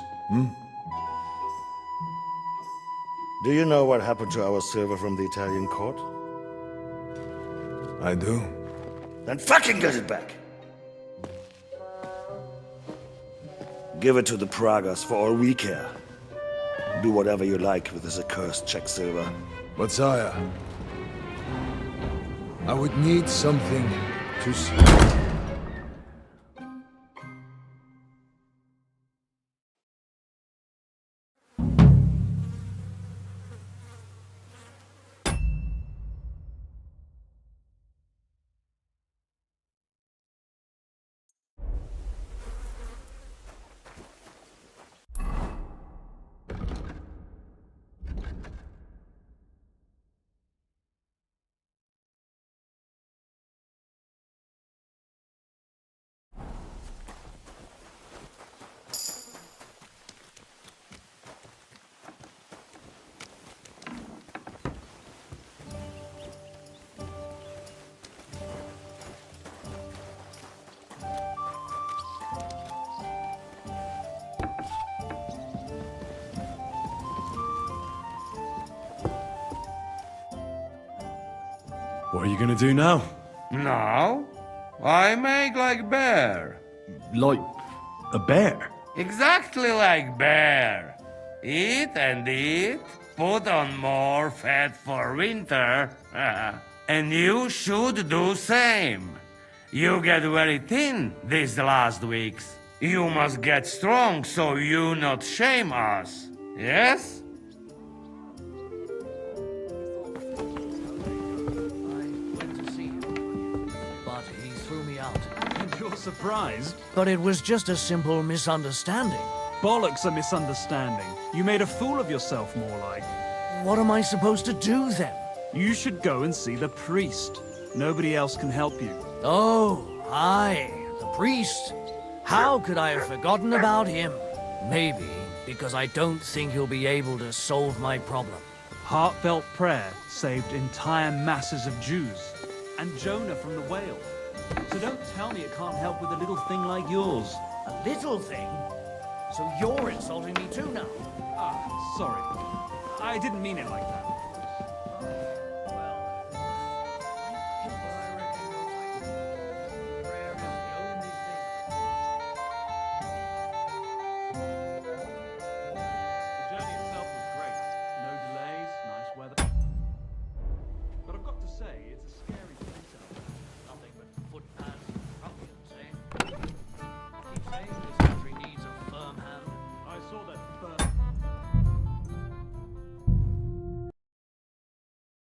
Do you know what happened to our silver from the Italian court? I do. Then fucking get it back! Give it to the Pragas for all we care. Do whatever you like with this accursed Czech silver. But sire, I would need something to see. What are you gonna do now? Now, I make like bear. Like a bear? Exactly like bear. Eat and eat, put on more fat for winter. And you should do same. You get very thin these last weeks. You must get strong so you not shame us. Yes? You're surprised? But it was just a simple misunderstanding. Bollocks a misunderstanding. You made a fool of yourself, more like. What am I supposed to do then? You should go and see the priest. Nobody else can help you. Oh, aye, the priest. How could I have forgotten about him? Maybe because I don't think he'll be able to solve my problem. Heartfelt prayer saved entire masses of Jews. And Jonah from the whale. So don't tell me it can't help with a little thing like yours. A little thing? So you're insulting me too now? Sorry. I didn't mean it like that.